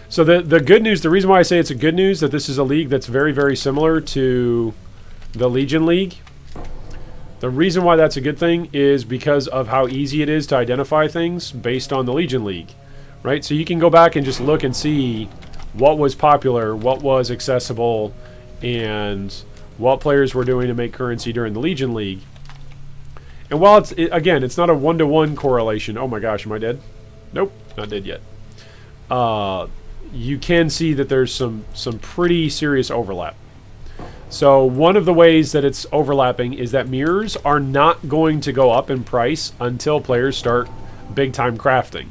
So the good news, the reason why I say it's a good news, that this is a league that's very, very similar to the Legion League. The reason why that's a good thing is because of how easy it is to identify things based on the Legion League. Right? So you can go back and just look and see what was popular, what was accessible, and what players were doing to make currency during the Legion League. And while again, it's not a 1-to-1 correlation. Oh my gosh, am I dead? Nope, not dead yet. You can see that there's some pretty serious overlap. So one of the ways that it's overlapping is that mirrors are not going to go up in price until players start big-time crafting.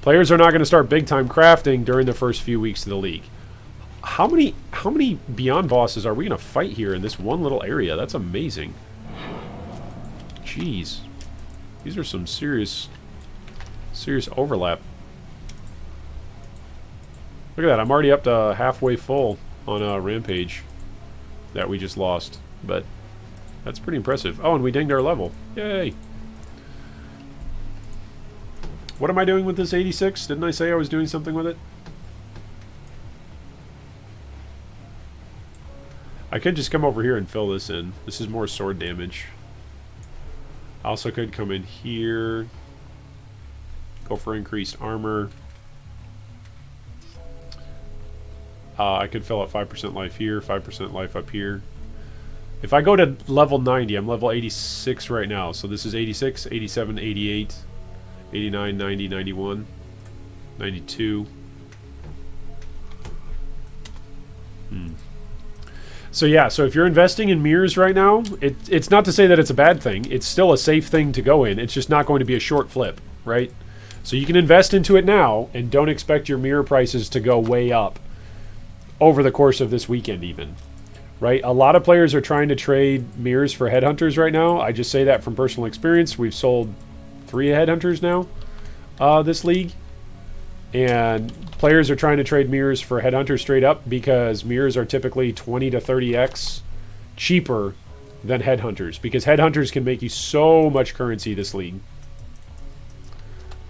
Players are not going to start big-time crafting during the first few weeks of the league. How many Beyond bosses are we going to fight here in this one little area? That's amazing. Jeez. These are some serious overlap. Look at that. I'm already up to halfway full on a Rampage that we just lost. But that's pretty impressive. Oh, and we dinged our level. Yay. What am I doing with this 86? Didn't I say I was doing something with it? I could just come over here and fill this in. This is more sword damage. I also could come in here. Go for increased armor. I could fill up 5% life here, 5% life up here. If I go to level 90, I'm level 86 right now. So this is 86, 87, 88, 89, 90, 91, 92. So yeah, so if you're investing in mirrors right now, it's not to say that it's a bad thing. It's still a safe thing to go in. It's just not going to be a short flip, right? So you can invest into it now and don't expect your mirror prices to go way up over the course of this weekend even, right? A lot of players are trying to trade mirrors for Headhunters right now. I just say that from personal experience. We've sold 3 Headhunters now this league. And players are trying to trade mirrors for Headhunters straight up because mirrors are typically 20 to 30x cheaper than Headhunters, because Headhunters can make you so much currency this league.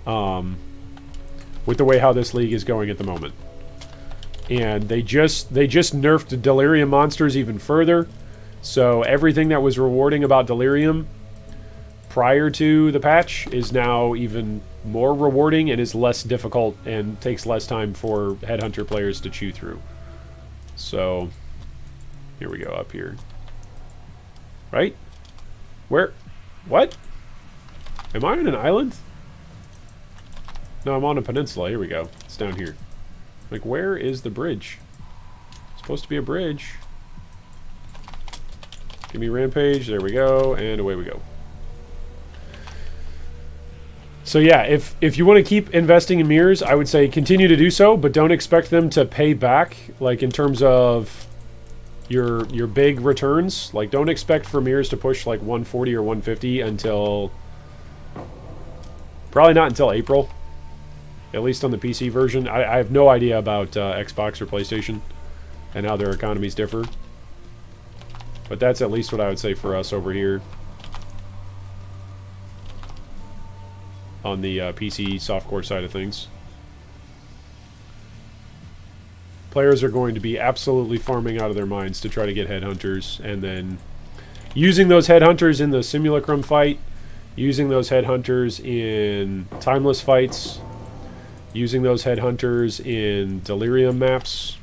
With the way how this league is going at the moment. And they just nerfed Delirium monsters even further. So everything that was rewarding about Delirium prior to the patch is now even more rewarding and is less difficult and takes less time for Headhunter players to chew through. So here we go, up here. Right? Where? What? Am I on an island? No, I'm on a peninsula. Here we go. It's down here. Like, where is the bridge? It's supposed to be a bridge. Give me Rampage. There we go. And away we go. So yeah, if you want to keep investing in mirrors, I would say continue to do so, but don't expect them to pay back, like in terms of your big returns. Like, don't expect for mirrors to push like 140 or 150 until probably not until April, at least on the PC version. I have no idea about Xbox or PlayStation and how their economies differ, but that's at least what I would say for us over here on the PC softcore side of things. Players are going to be absolutely farming out of their minds to try to get Headhunters, and then using those Headhunters in the Simulacrum fight, using those Headhunters in Timeless fights, using those Headhunters in Delirium maps.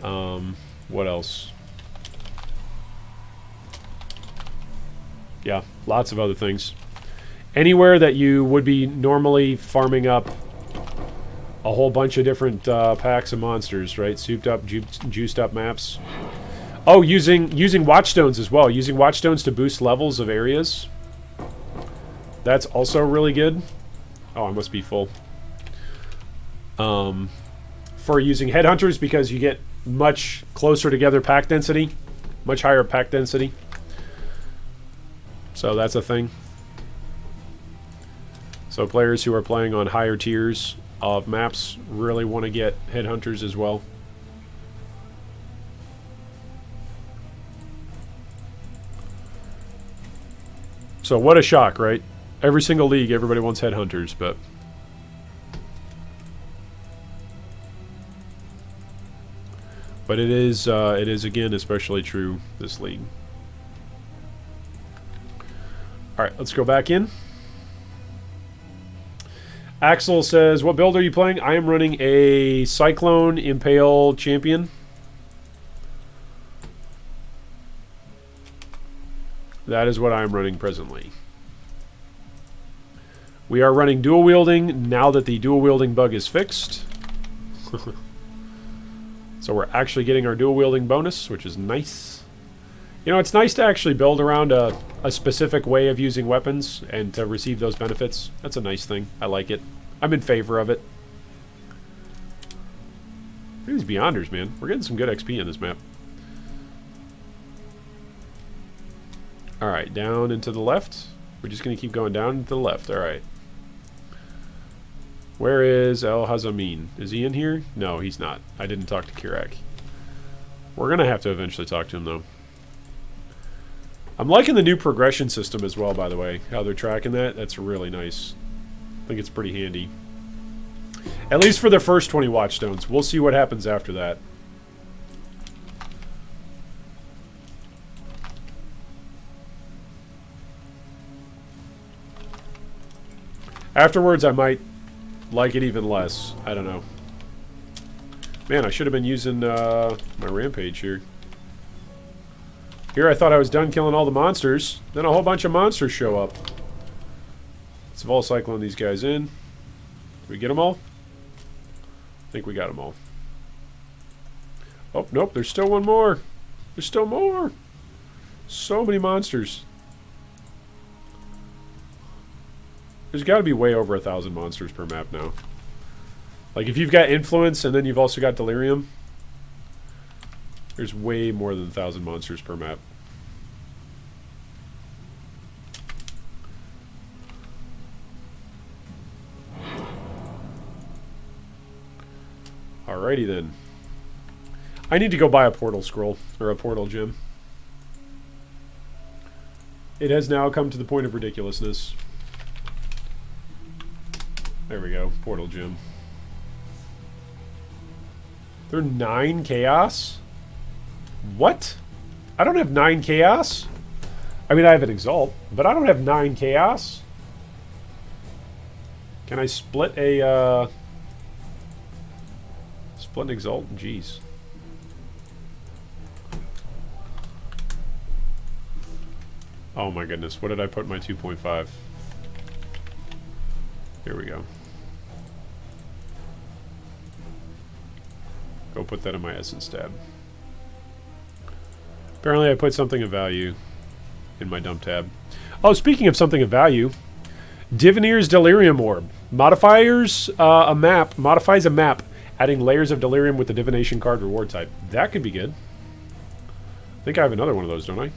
What else? Yeah, lots of other things. Anywhere that you would be normally farming up a whole bunch of different packs of monsters, right? Souped up, juiced up maps. Oh, using watchstones as well. Using watchstones to boost levels of areas. That's also really good. Oh, I must be full. For using Headhunters, because you get much closer together pack density. Much higher pack density. So that's a thing. So players who are playing on higher tiers of maps really want to get Headhunters as well. So what a shock, right? Every single league, everybody wants Headhunters, but it is again especially true this league. All right, let's go back in. Axel says, what build are you playing? I am running a Cyclone Impale Champion. That is what I'm running presently. We are running dual wielding now that the dual wielding bug is fixed. So we're actually getting our dual wielding bonus, which is nice. You know, it's nice to actually build around a specific way of using weapons and to receive those benefits. That's a nice thing. I like it. I'm in favor of it. Look at these Beyonders, man. We're getting some good XP in this map. Alright, down and to the left. We're just going to keep going down and to the left. Alright. Where is El Hazamin? Is he in here? No, he's not. I didn't talk to Kirak. We're going to have to eventually talk to him, though. I'm liking the new progression system as well, by the way. How they're tracking that. That's really nice. I think it's pretty handy. At least for the first 20 Watchstones. We'll see what happens after that. Afterwards, I might like it even less. I don't know. Man, I should have been using my Rampage here. Here I thought I was done killing all the monsters. Then a whole bunch of monsters show up. Let's Vol Cyclone these guys in. Did we get them all? I think we got them all. Oh, nope, there's still one more. There's still more. So many monsters. There's got to be way over 1,000 monsters per map now. Like, if you've got Influence and then you've also got Delirium, there's way more than 1,000 monsters per map. Alrighty then. I need to go buy a portal scroll, or a portal gem. It has now come to the point of ridiculousness. There we go, portal gem. They're 9 chaos? What? I don't have 9 chaos? I mean, I have an exalt, but I don't have 9 chaos. Can I split a, split an exalt? Jeez. Oh my goodness, what did I put my 2.5? Here we go. Go put that in my essence tab. Apparently I put something of value in my dump tab. Oh, speaking of something of value, Divineer's Delirium Orb. Modifies a map, adding layers of Delirium with the Divination card reward type. That could be good. I think I have another one of those, don't I?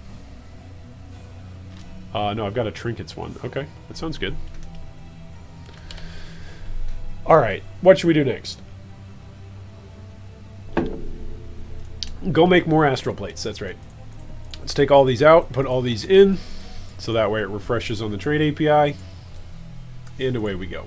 No, I've got a Trinkets one. Okay, that sounds good. Alright, what should we do next? Go make more Astral Plates, that's right. Let's take all these out, put all these in, so that way it refreshes on the trade API. And away we go.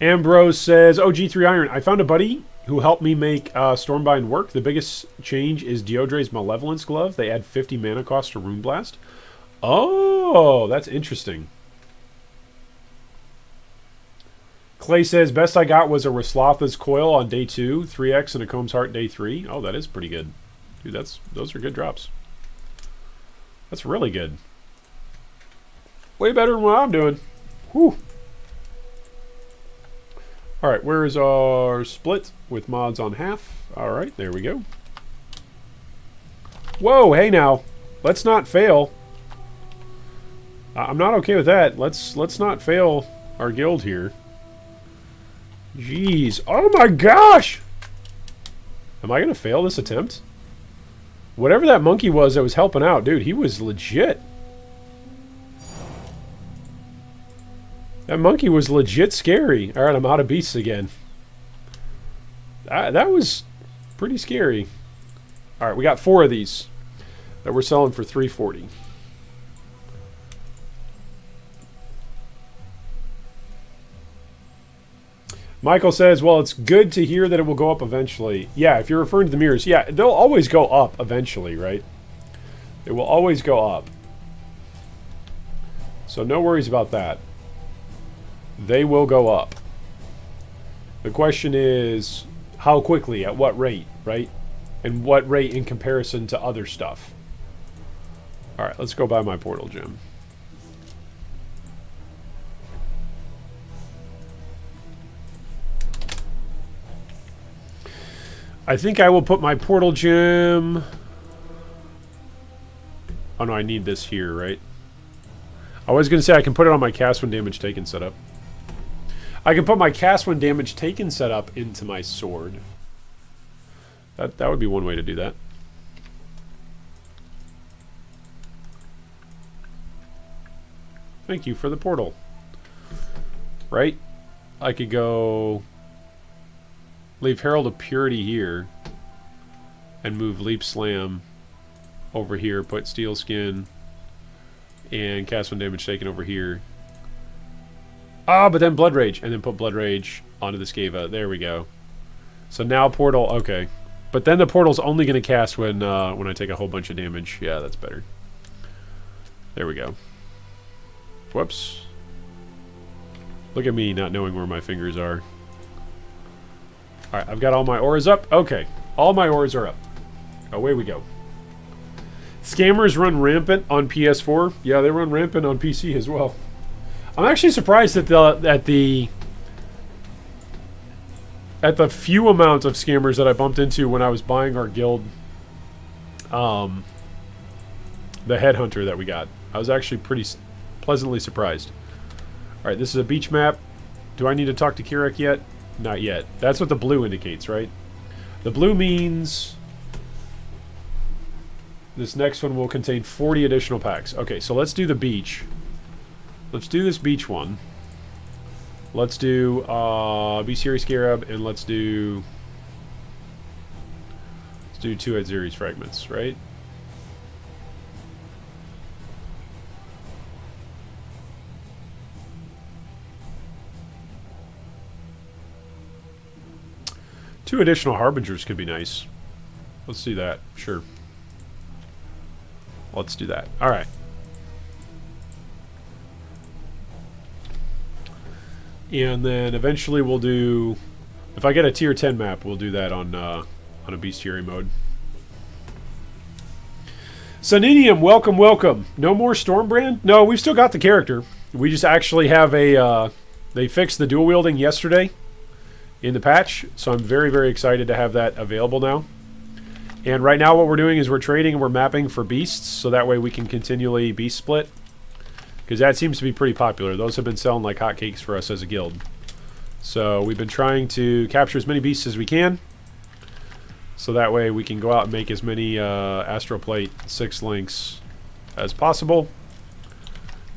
Ambrose says, oh, G3 Iron, I found a buddy who helped me make Stormbind work. The biggest change is Diodre's Malevolence Glove. They add 50 mana cost to Rune Blast. Oh, that's interesting. Clay says, best I got was a Raslotha's Coil on day 2, 3x, and a Comb's Heart day 3. Oh, that is pretty good. Dude, those are good drops. That's really good. Way better than what I'm doing. Whew. Alright, where is our split with mods on half? Alright, there we go. Whoa, hey now. Let's not fail. I'm not okay with that. Let's not fail our guild here. Jeez. Oh my gosh! Am I going to fail this attempt? Whatever that monkey was that was helping out, dude, he was legit. That monkey was legit scary. Alright, I'm out of beasts again. That was pretty scary. Alright, we got 4 of these that we're selling for $340. Michael says, well, it's good to hear that it will go up eventually. Yeah, if you're referring to the mirrors, yeah, they'll always go up eventually, right? It will always go up. So no worries about that. They will go up. The question is, how quickly, at what rate, right? And what rate in comparison to other stuff. Alright, let's go buy my portal gem. I think I will put my portal gem... Oh no, I need this here, right? I was going to say I can put it on my cast when damage taken setup. I can put my cast when damage taken setup into my sword. That would be one way to do that. Thank you for the portal. Right? I could go... leave Herald of Purity here. And move Leap Slam over here. Put Steel Skin. And cast when damage taken over here. Ah, but then Blood Rage. And then put Blood Rage onto the Skava. There we go. So now portal... okay. But then the portal's only going to cast when I take a whole bunch of damage. Yeah, that's better. There we go. Whoops. Look at me not knowing where my fingers are. Alright, I've got all my auras up. Okay. All my auras are up. Away we go. Scammers run rampant on PS4. Yeah, they run rampant on PC as well. I'm actually surprised at the few amount of scammers that I bumped into when I was buying our guild, the Headhunter that we got. I was actually pretty pleasantly surprised. Alright, this is a beach map. Do I need to talk to Kirek yet? Not yet. That's what the blue indicates, right? The blue means this next one will contain 40 additional packs. Okay, so let's do the beach. Let's do this beach one. Let's do Bestiary Scarab, and let's do 2 Edziri's Fragments, right? Two additional Harbingers could be nice. Let's do that. Sure. Let's do that. Alright. And then eventually we'll do... if I get a tier 10 map, we'll do that on a bestiary mode. Suninium, welcome, welcome. No more Stormbrand? No, we've still got the character. We just actually have a... they fixed the dual wielding yesterday in the patch, so I'm very, very excited to have that available now. And right now what we're doing is we're trading and we're mapping for beasts, so that way we can continually beast split because that seems to be pretty popular. Those have been selling like hotcakes for us as a guild. So we've been trying to capture as many beasts as we can, so that way we can go out and make as many Astroplate 6 links as possible,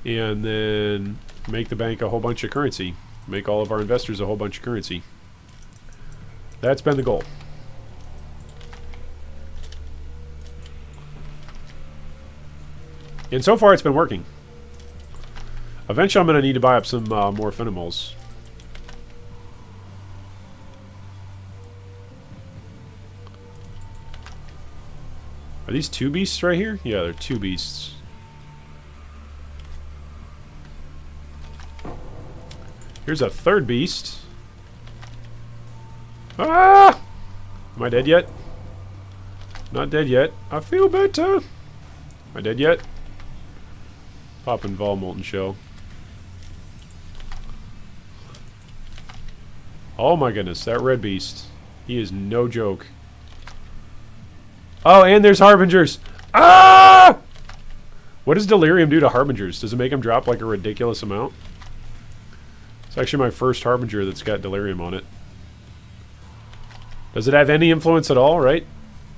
and then make the bank a whole bunch of currency. Make all of our investors a whole bunch of currency. That's been the goal. And so far it's been working. Eventually I'm going to need to buy up some more Phenimals. Are these 2 beasts right here? Yeah, they're 2 beasts. Here's a 3rd beast. Ah! Am I dead yet? Not dead yet. I feel better. Am I dead yet? Popping Vol Molten Shell. Oh my goodness, that red beast. He is no joke. Oh, and there's Harbingers. Ah! What does Delirium do to Harbingers? Does it make them drop like a ridiculous amount? It's actually my first Harbinger that's got Delirium on it. Does it have any influence at all, right?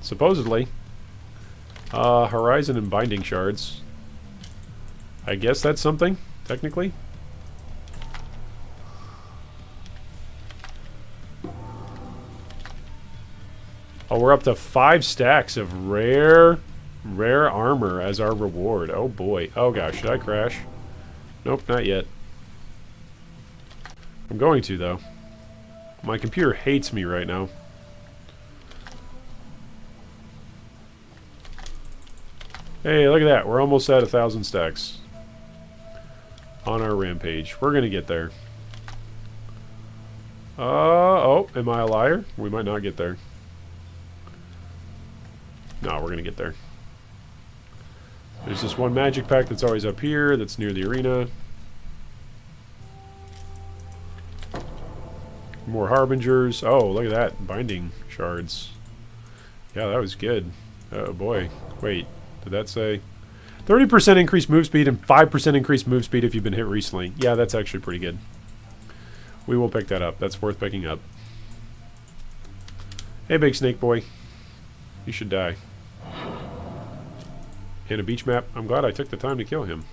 Supposedly. Horizon and Binding Shards. I guess that's something, technically. Oh, we're up to 5 stacks of rare armor as our reward. Oh boy. Oh gosh, should I crash? Nope, not yet. I'm going to, though. My computer hates me right now. Hey, look at that. We're almost at 1,000 stacks on our rampage. We're going to get there. Oh, am I a liar? We might not get there. No, we're going to get there. There's this one magic pack that's always up here that's near the arena. More Harbingers. Oh, look at that. Binding Shards. Yeah, that was good. Oh boy. Wait, did that say 30% increased move speed and 5% increased move speed if you've been hit recently? Yeah, that's actually pretty good. We will pick that up. That's worth picking up. Hey, big snake boy. You should die. And a beach map. I'm glad I took the time to kill him.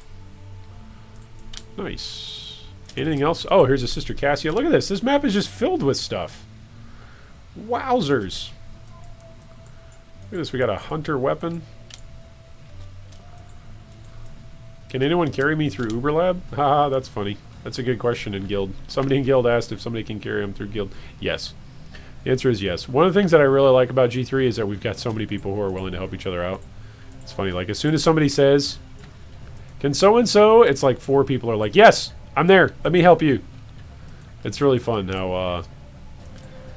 Nice. Anything else? Oh, here's a Sister Cassia. Look at this. This map is just filled with stuff. Wowzers. Look at this. We got a hunter weapon. Can anyone carry me through Uberlab? Haha, that's funny. That's a good question in Guild. Somebody in Guild asked if somebody can carry them through Guild. Yes. The answer is yes. One of the things that I really like about G3 is that we've got so many people who are willing to help each other out. It's funny, like as soon as somebody says, can so-and-so, it's like 4 people are like, yes, I'm there, let me help you. It's really fun how,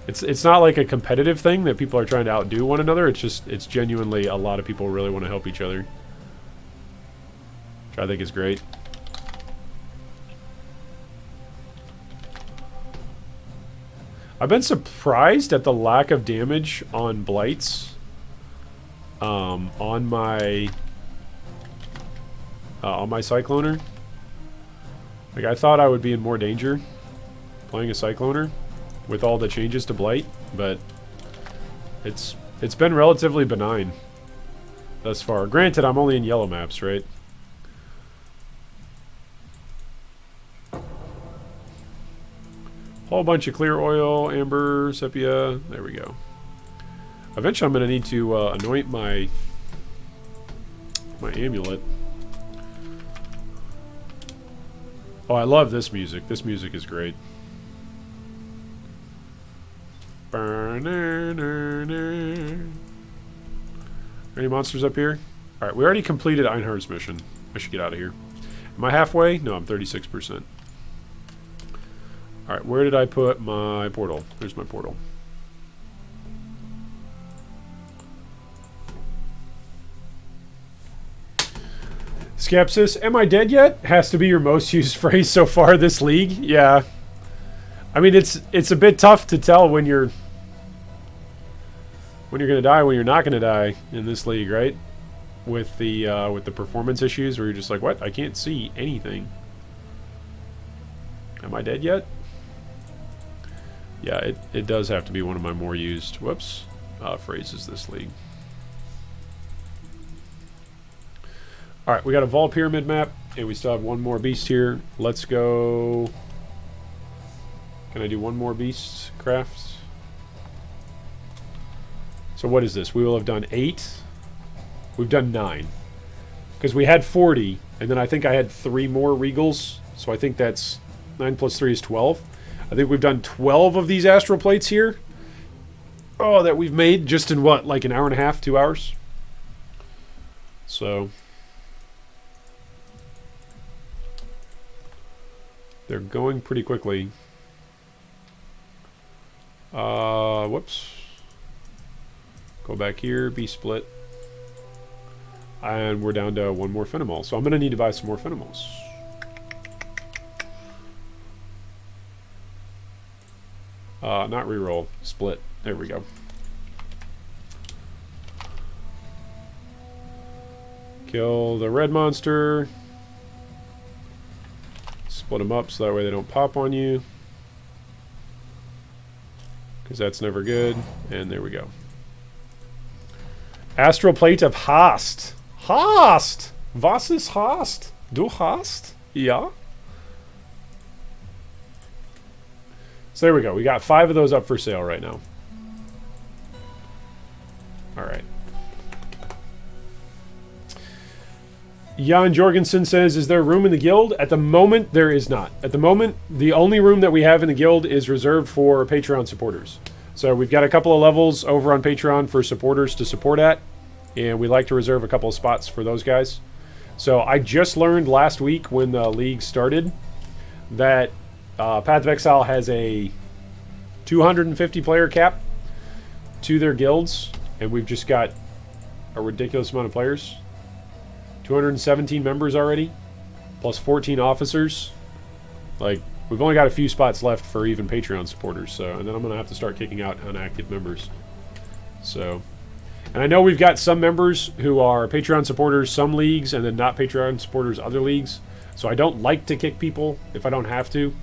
it's not like a competitive thing that people are trying to outdo one another, it's genuinely a lot of people really want to help each other. Which I think is great. I've been surprised at the lack of damage on blights. On my Cycloner. Like, I thought I would be in more danger playing a Cycloner with all the changes to blight, but it's been relatively benign thus far. Granted, I'm only in yellow maps, right? Whole bunch of clear oil, amber, sepia. There we go. Eventually, I'm going to need to anoint my amulet. Oh, I love this music. This music is great. Any monsters up here? Alright, we already completed Einhard's mission. I should get out of here. Am I halfway? No, I'm 36%. Alright, where did I put my portal? There's my portal. Skepsis, am I dead yet? Has to be your most used phrase so far this league. Yeah. I mean, it's a bit tough to tell when you're going to die, when you're not going to die in this league, right? with the performance issues where you're just like, what? I can't see anything. Am I dead yet? Yeah, it does have to be one of my more used, whoops, phrases this league. Alright, we got a Vol Pyramid map, and we still have one more beast here. Let's go... Can I do one more beast craft? So what is this? We will have done 8. We've done 9. Because we had 40, and then I think I had 3 more regals. So I think that's 9 plus 3 is 12. I think we've done 12 of these astral plates here. Oh, that we've made just in what, like an hour and a half, 2 hours? So... they're going pretty quickly. Whoops. Go back here, be split. And we're down to 1 more Phenomol. So I'm going to need to buy some more Phenomols. Not reroll, split. There we go. Kill the red monster. Split them up so that way they don't pop on you. Because that's never good. And there we go. Astral Plate of Hast. Hast! Was ist Hast? Du hast? Ja? So there we go. We got 5 of those up for sale right now. Alright. Jan Jorgensen says, is there room in the guild? At the moment, there is not. At the moment, the only room that we have in the guild is reserved for Patreon supporters. So we've got a couple of levels over on Patreon for supporters to support at, and we like to reserve a couple of spots for those guys. So I just learned last week when the league started that Path of Exile has a 250 player cap to their guilds, and we've just got a ridiculous amount of players. 217 members already, plus 14 officers. Like, we've only got a few spots left for even Patreon supporters, so, and then I'm going to have to start kicking out unactive members. So, and I know we've got some members who are Patreon supporters some leagues, and then not Patreon supporters other leagues. So I don't like to kick people if I don't have to.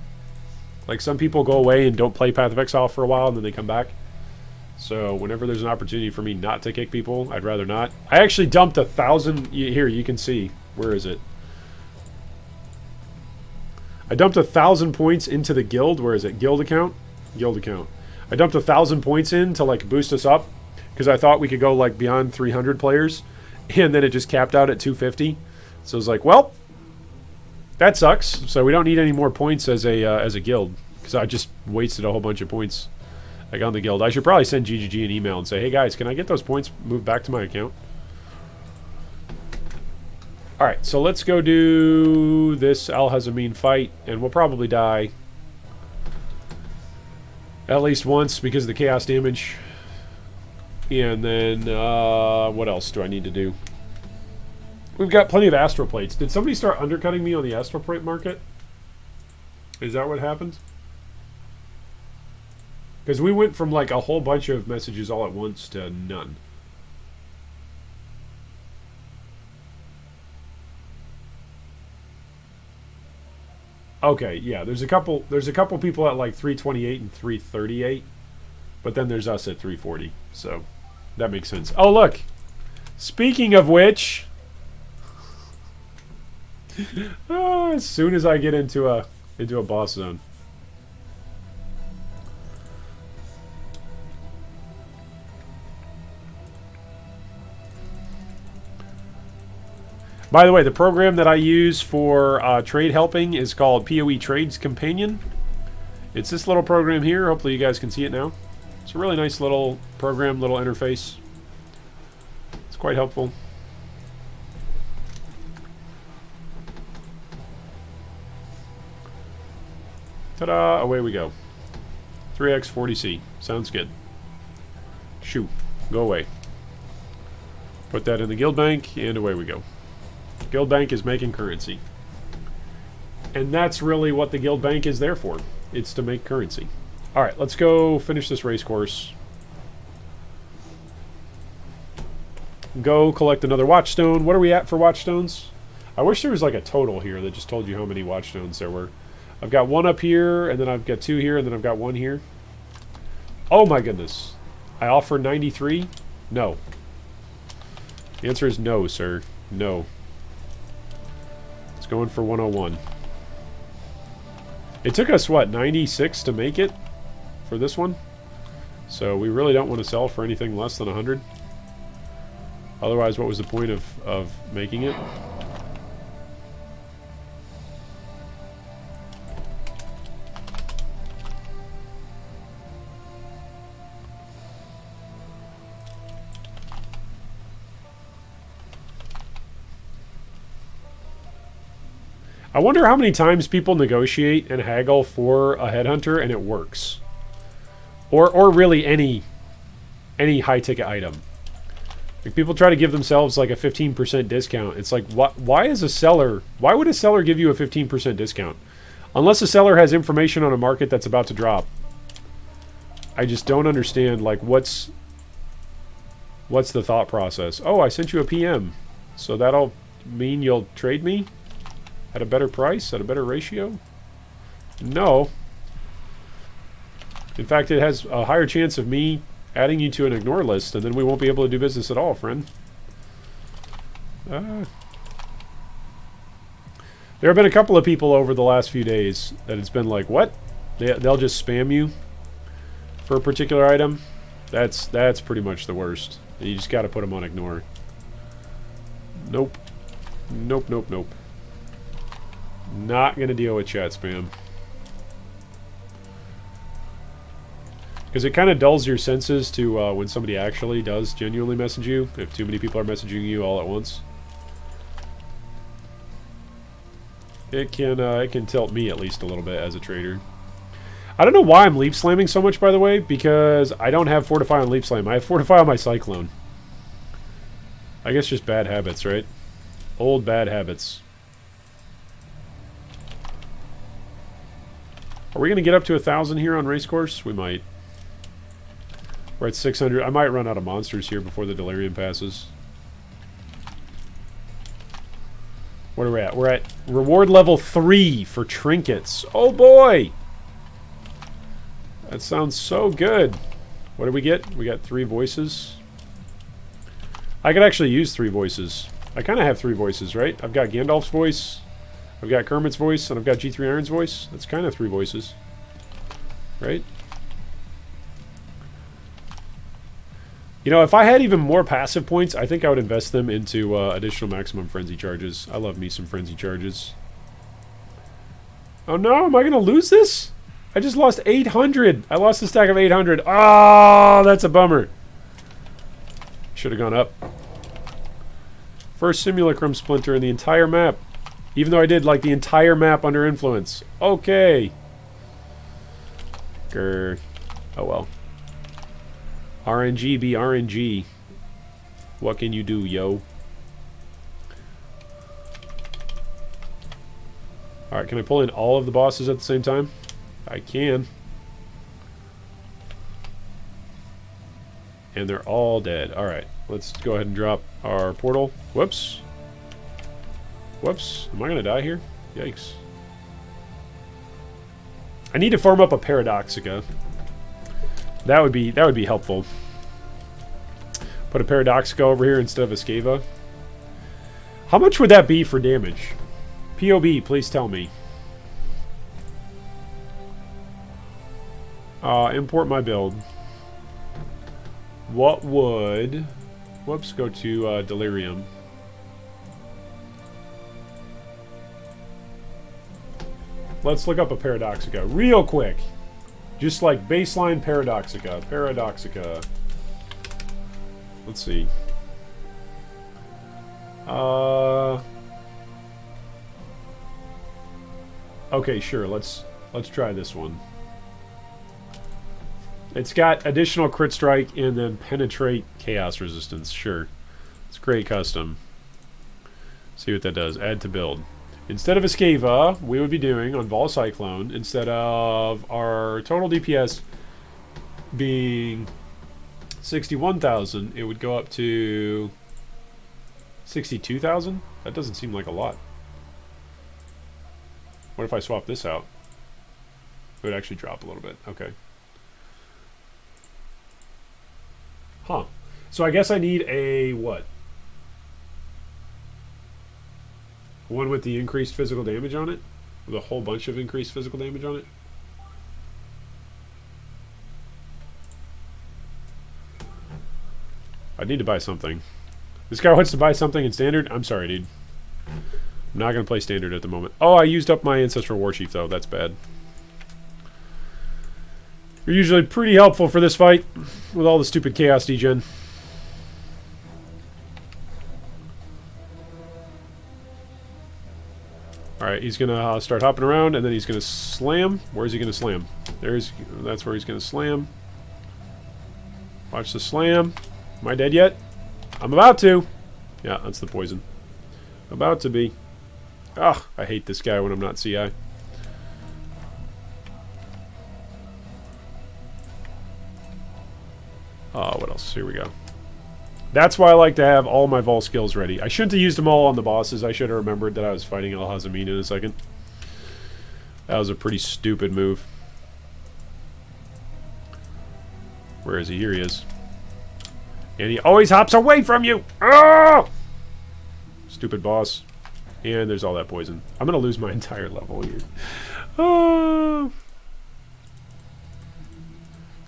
Like, some people go away and don't play Path of Exile for a while, and then they come back. So whenever there's an opportunity for me not to kick people, I'd rather not. I actually dumped 1,000... Here, you can see. Where is it? I dumped 1,000 points into the guild. Where is it? Guild account? Guild account. I dumped 1,000 points in to, like, boost us up. Because I thought we could go, like, beyond 300 players. And then it just capped out at 250. So I was like, well, that sucks. So we don't need any more points as a guild. Because I just wasted a whole bunch of points. Like on the guild. I should probably send GGG an email and say, hey guys, can I get those points moved back to my account? Alright, so let's go do this Al-Hazameen fight, and we'll probably die at least once because of the chaos damage. And then, what else do I need to do? We've got plenty of astral plates. Did somebody start undercutting me on the astral plate market? Is that what happened? Because we went from like a whole bunch of messages all at once to none. Okay, yeah, there's a couple people at like 328 and 338, but then there's us at 340. So that makes sense. Oh, look. Speaking of which, as soon as I get into a boss zone. By the way, the program that I use for trade helping is called PoE Trades Companion. It's this little program here. Hopefully you guys can see it now. It's a really nice little program, little interface. It's quite helpful. Ta-da! Away we go. 3x 40C. Sounds good. Shoot. Go away. Put that in the guild bank, and away we go. Guild Bank is making currency. And that's really what the Guild Bank is there for. It's to make currency. Alright, let's go finish this race course. go collect another watchstone. What are we at for watchstones? I wish there was like a total here that just told you how many watchstones there were. I've got one up here, and then I've got two here, and then I've got one here. Oh my goodness. I offer 93? No. The answer is no, sir. No. It's going for 101. It took us, what, 96 to make it for this one? So we really don't want to sell for anything less than 100. Otherwise, what was the point of making it? I wonder how many times people negotiate and haggle for a Headhunter and it works. Or really any high-ticket item. Like people try to give themselves like a 15% discount. It's like, why would a seller give you a 15% discount? Unless a seller has information on a market that's about to drop. I just don't understand, like, what's the thought process? Oh, I sent you a PM. So that'll mean you'll trade me? At a better price? At a better ratio? No. In fact, it has a higher chance of me adding you to an ignore list, and then we won't be able to do business at all, friend. There have been a couple of people over the last few days that it's been like, what? They'll just spam you for a particular item? That's pretty much the worst. You just got to put them on ignore. Nope. Nope, nope, nope. Not going to deal with chat spam. Because it kind of dulls your senses to when somebody actually does genuinely message you, if too many people are messaging you all at once. It can tilt me at least a little bit as a trader. I don't know why I'm leap slamming so much, by the way, because I don't have Fortify on leap slam. I have Fortify on my Cyclone. I guess just bad habits, right? Old bad habits. Are we going to get up to 1,000 here on Racecourse? We might. We're at 600. I might run out of monsters here before the Delirium passes. What are we at? We're at reward level 3 for trinkets. Oh boy! That sounds so good. What did we get? We got 3 voices. I could actually use 3 voices. I kind of have 3 voices, right? I've got Gandalf's voice. I've got Kermit's voice, and I've got G3 Iron's voice. That's kind of 3 voices. Right? You know, if I had even more passive points, I think I would invest them into additional maximum frenzy charges. I love me some frenzy charges. Oh no, am I going to lose this? I just lost 800. I lost a stack of 800. Oh, that's a bummer. Should have gone up. First simulacrum splinter in the entire map. Even though I did like the entire map under influence. Okay. Grr. Oh well. RNG be RNG. What can you do, yo? Alright, can I pull in all of the bosses at the same time? I can. And they're all dead. Alright, let's go ahead and drop our portal. Whoops. Whoops. Am I going to die here? Yikes. I need to farm up a Paradoxica. That would be helpful. Put a Paradoxica over here instead of a Scava. How much would that be for damage? POB, please tell me. Import my build. What would... Whoops, go to Delirium. Let's look up a Paradoxica real quick. Just like baseline Paradoxica. Paradoxica. Let's see. Okay, sure. Let's try this one. It's got additional crit strike and then penetrate chaos resistance. Sure. It's great custom. See what that does. Add to build. Instead of a Scava, we would be doing on Vol Cyclone, instead of our total DPS being 61,000, it would go up to 62,000? That doesn't seem like a lot. What if I swap this out? It would actually drop a little bit. Okay. Huh. So I guess I need a what? One with the increased physical damage on it? With a whole bunch of increased physical damage on it? I need to buy something. This guy wants to buy something in standard? I'm sorry, dude. I'm not going to play standard at the moment. Oh, I used up my Ancestral Warchief, though. That's bad. You're usually pretty helpful for this fight with all the stupid Chaos degen. Alright, he's going to start hopping around, and then he's going to slam. Where's he going to slam? That's where he's going to slam. Watch the slam. Am I dead yet? I'm about to. Yeah, that's the poison. About to be. Ugh, I hate this guy when I'm not CI. Oh, what else? Here we go. That's why I like to have all my Vol skills ready. I shouldn't have used them all on the bosses. I should have remembered that I was fighting Al-Hazamin in a second. That was a pretty stupid move. Where is he? Here he is. And he always hops away from you! Oh! Stupid boss. And there's all that poison. I'm going to lose my entire level here. Oh!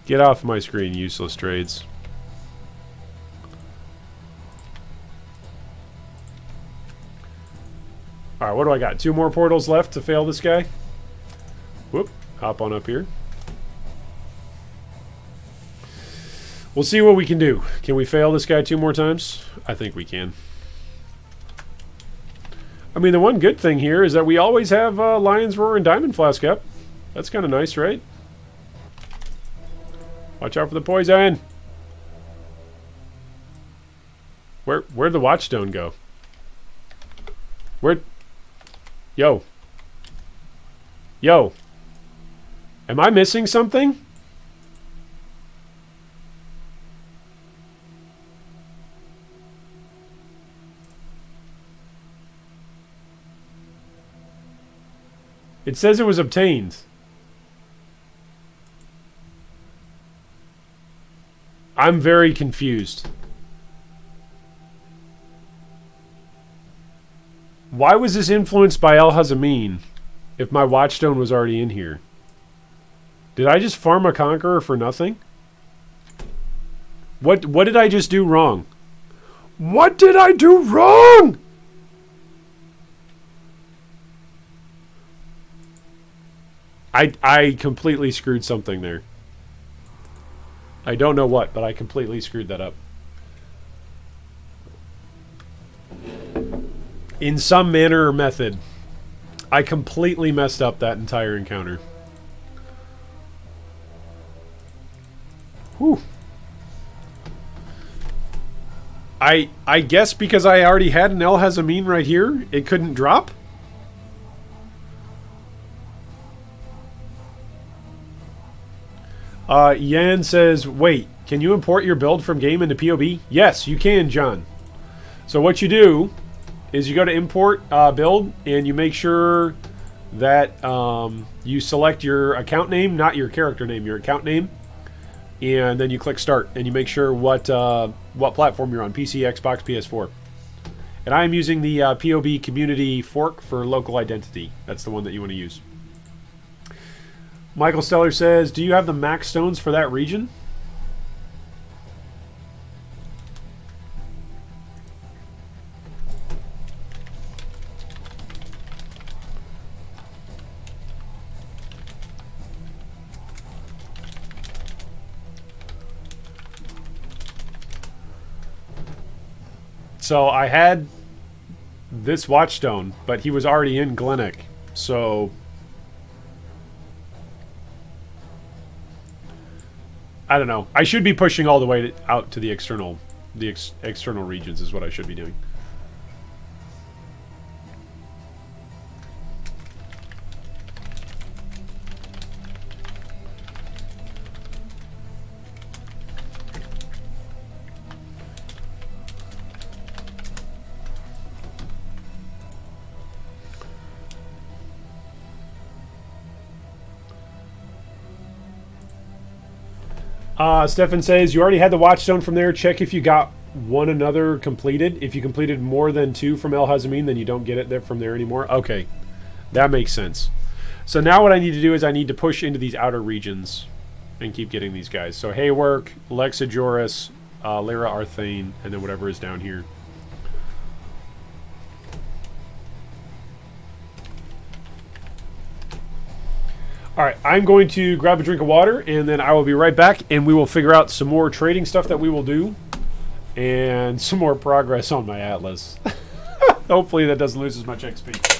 Get off my screen, useless trades. Alright, what do I got? 2 more portals left to fail this guy. Whoop. Hop on up here. We'll see what we can do. Can we fail this guy 2 more times? I think we can. I mean, the one good thing here is that we always have Lion's Roar and Diamond Flask up. That's kind of nice, right? Watch out for the poison. Where'd the Watchstone go? Yo. Yo. Am I missing something? It says it was obtained. I'm very confused. Why was this influenced by Al-Hazamin if my Watchstone was already in here? Did I just farm a Conqueror for nothing? What did I just do wrong? What did I do wrong? I completely screwed something there. I don't know what, but I completely screwed that up. In some manner or method, I completely messed up that entire encounter. Whew. I guess because I already had an Al-Hazamin right here, it couldn't drop? Yan says, wait, can you import your build from game into POB? Yes, you can, John. So what you do is you go to import build, and you make sure that you select your account name, not your character name, your account name. And then you click start, and you make sure what platform you're on, PC, Xbox, PS4. And I am using the POB community fork for local identity. That's the one that you want to use. Michael Steller says, do you have the max stones for that region? So I had this Watchstone, but he was already in Glennick, so I don't know. I should be pushing all the way out to the external regions is what I should be doing. Stefan says, you already had the Watchstone from there. Check if you got one another completed. If you completed more than 2 from El Hazamin, then you don't get it there from there anymore. Okay, that makes sense. So now what I need to do is I need to push into these outer regions and keep getting these guys. So Haywork, Lexajoris, Lyra Arthane, and then whatever is down here. Alright, I'm going to grab a drink of water, and then I will be right back, and we will figure out some more trading stuff that we will do, and some more progress on my Atlas. Hopefully that doesn't lose as much XP.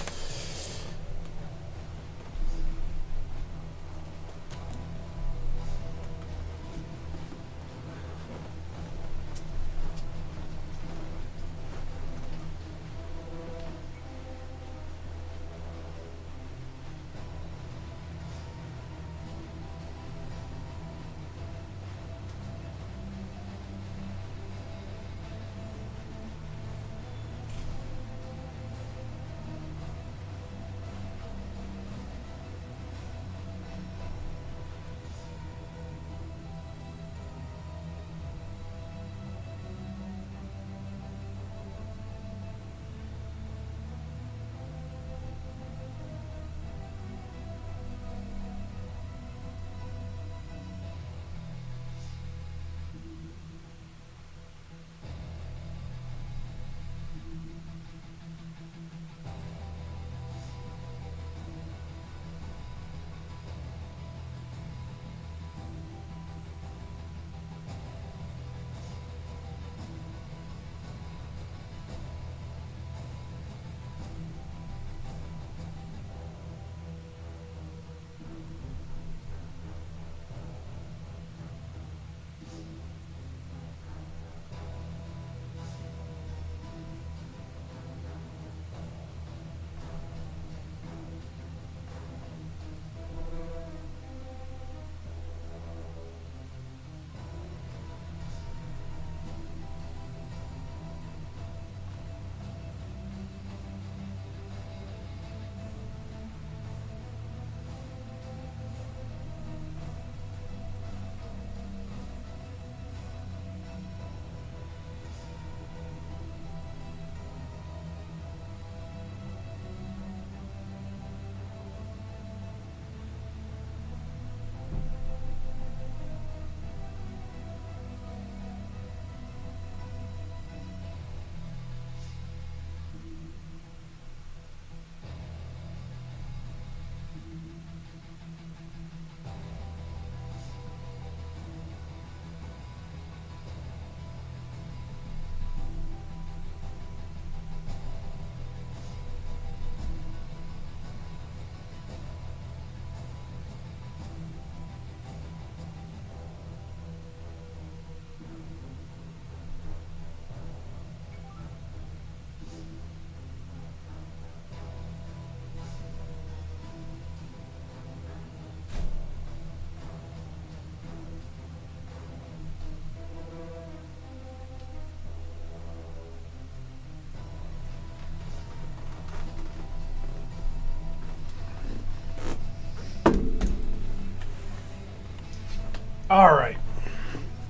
Alright.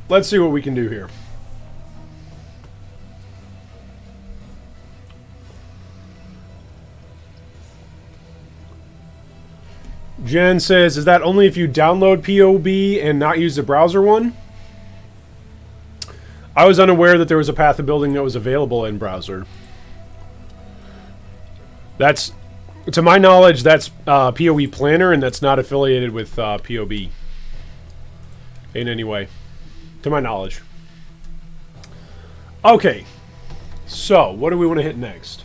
Let's see what we can do here. Jen says, is that only if you download POB and not use the browser one? I was unaware that there was a path of building that was available in browser. That's, to my knowledge, that's POE Planner, and that's not affiliated with POB in any way, to my knowledge. Okay, so what do we want to hit next?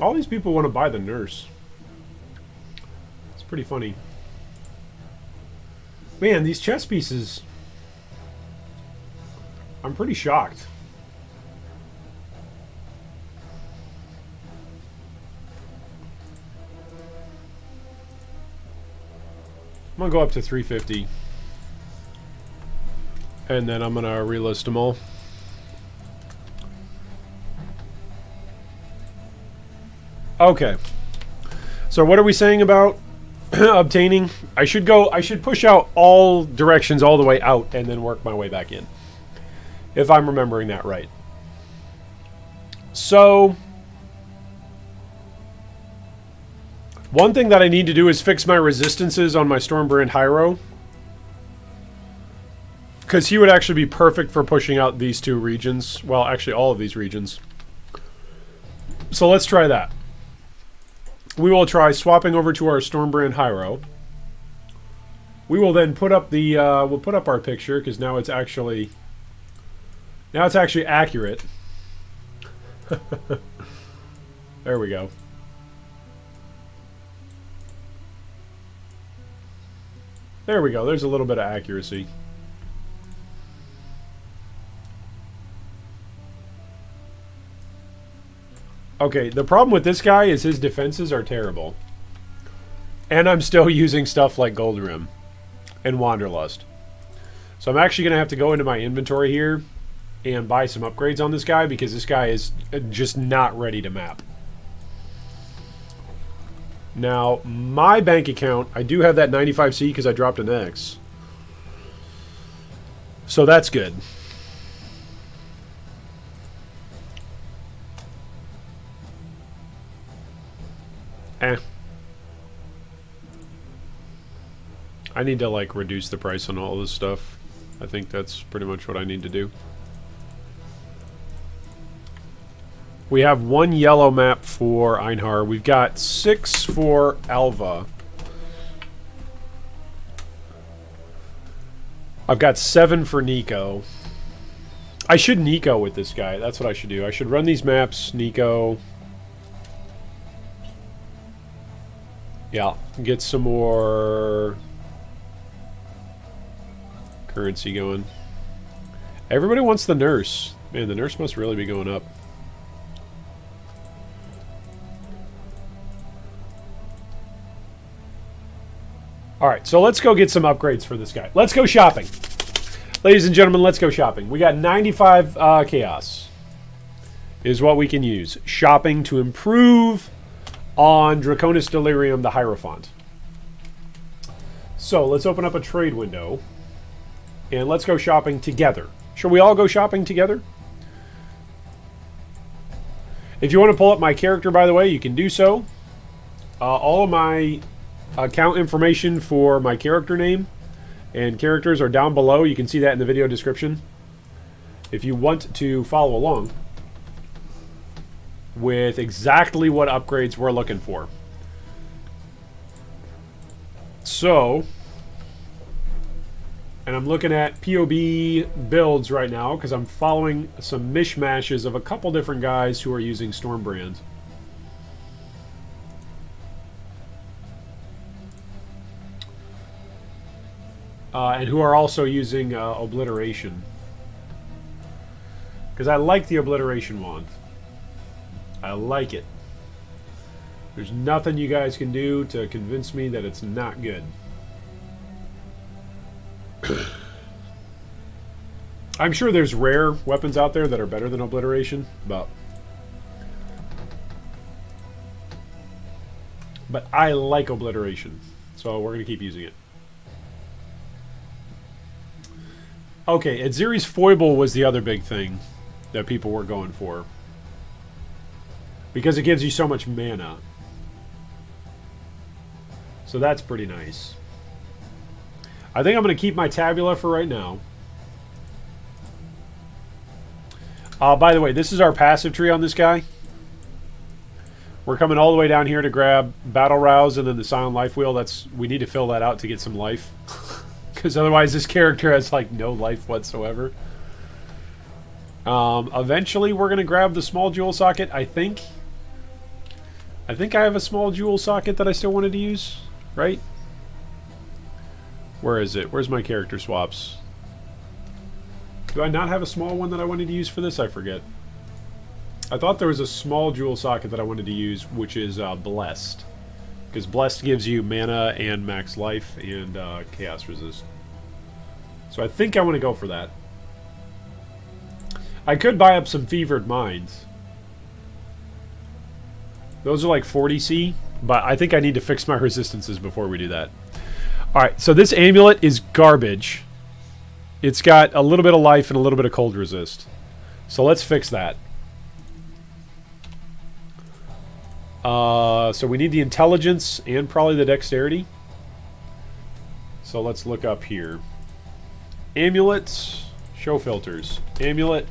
All these people want to buy the nurse. It's pretty funny. Man, these chess pieces, I'm pretty shocked. I'm going to go up to 350. And then I'm going to relist them all. Okay. So what are we saying about obtaining? I should push out all directions all the way out and then work my way back in. If I'm remembering that right. So one thing that I need to do is fix my resistances on my Stormbrand Hyro. Because he would actually be perfect for pushing out these two regions. Well, actually all of these regions. So let's try that. We will try swapping over to our Stormbrand Hyro. We will then put up the we'll put up our picture because now it's actually accurate. There we go. There we go. There's a little bit of accuracy. Okay, the problem with this guy is his defenses are terrible. And I'm still using stuff like Gold Rim and Wanderlust. So I'm actually going to have to go into my inventory here and buy some upgrades on this guy because this guy is just not ready to map. Now, my bank account, I do have that 95C because I dropped an X. So that's good. I need to like reduce the price on all this stuff. I think that's pretty much what I need to do. We have one yellow map for Einhar. We've got 6 for Alva. I've got 7 for Nico. I should Nico with this guy. That's what I should do. I should run these maps, Nico. Yeah, get some more currency going. Everybody wants the nurse. Man, the nurse must really be going up. Alright, so let's go get some upgrades for this guy. Let's go shopping. Ladies and gentlemen, let's go shopping. We got 95 chaos is what we can use. Shopping to improve on Draconis Delirium, the Hierophant. So let's open up a trade window and let's go shopping together. Shall we all go shopping together? If you want to pull up my character, by the way, you can do so. All of my account information for my character name and characters are down below. You can see that in the video description if you want to follow along with exactly what upgrades we're looking for. So, and I'm looking at POB builds right now because I'm following some mishmashes of a couple different guys who are using Stormbrand. And who are also using Obliteration. Because I like the Obliteration wand. I like it. There's nothing you guys can do to convince me that it's not good. I'm sure there's rare weapons out there that are better than Obliteration, but I like Obliteration, so we're going to keep using it. Okay, Adziri's Foible was the other big thing that people were going for. Because it gives you so much mana. So that's pretty nice. I think I'm going to keep my Tabula for right now. By the way, this is our passive tree on this guy. We're coming all the way down here to grab Battle Rouse and then the Silent Life Wheel. We need to fill that out to get some life. Because otherwise this character has like no life whatsoever. Eventually we're going to grab the small jewel socket, I think. I think I have a small jewel socket that I still wanted to use, right? Where is it? Where's my character swaps? Do I not have a small one that I wanted to use for this? I forget. I thought there was a small jewel socket that I wanted to use, which is Blessed. Because Blessed gives you mana and max life and chaos resist. So I think I want to go for that. I could buy up some Fevered Minds. Those are like 40C, but I think I need to fix my resistances before we do that. Alright, so this amulet is garbage. It's got a little bit of life and a little bit of cold resist. So let's fix that. So we need the intelligence and probably the dexterity. So let's look up here. Amulets. Show filters. Amulet.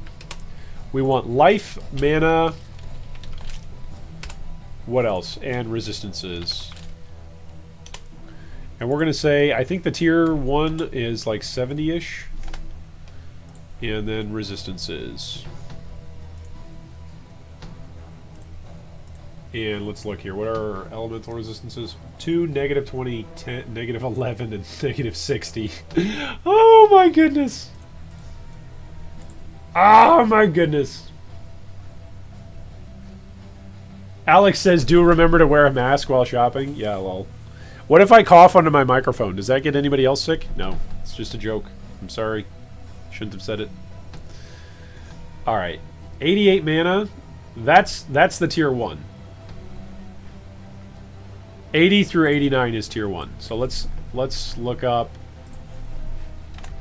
We want life, mana. What else? And resistances. And we're going to say, I think the tier 1 is like 70-ish. And then resistances. And let's look here. What are our elemental resistances? 2, -20, 10, -11, and -60. Oh my goodness. Oh my goodness. Alex says, do remember to wear a mask while shopping? Yeah, lol. What if I cough onto my microphone? Does that get anybody else sick? No. It's just a joke. I'm sorry. Shouldn't have said it. Alright. 88 mana. That's the tier 1. 80 through 89 is tier 1. So let's look up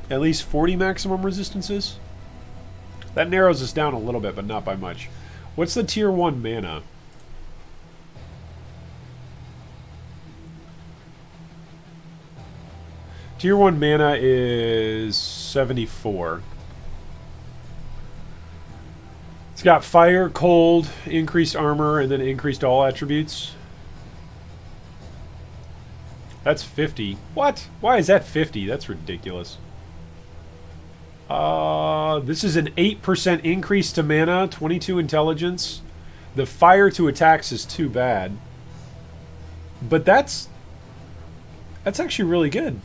at least 40 maximum resistances. That narrows us down a little bit, but not by much. What's the tier 1 mana? Tier 1 mana is 74. It's got fire, cold, increased armor, and then increased all attributes. That's 50. What? Why is that 50? That's ridiculous. This is an 8% increase to mana, 22 intelligence. The fire to attacks is too bad. But that's actually really good.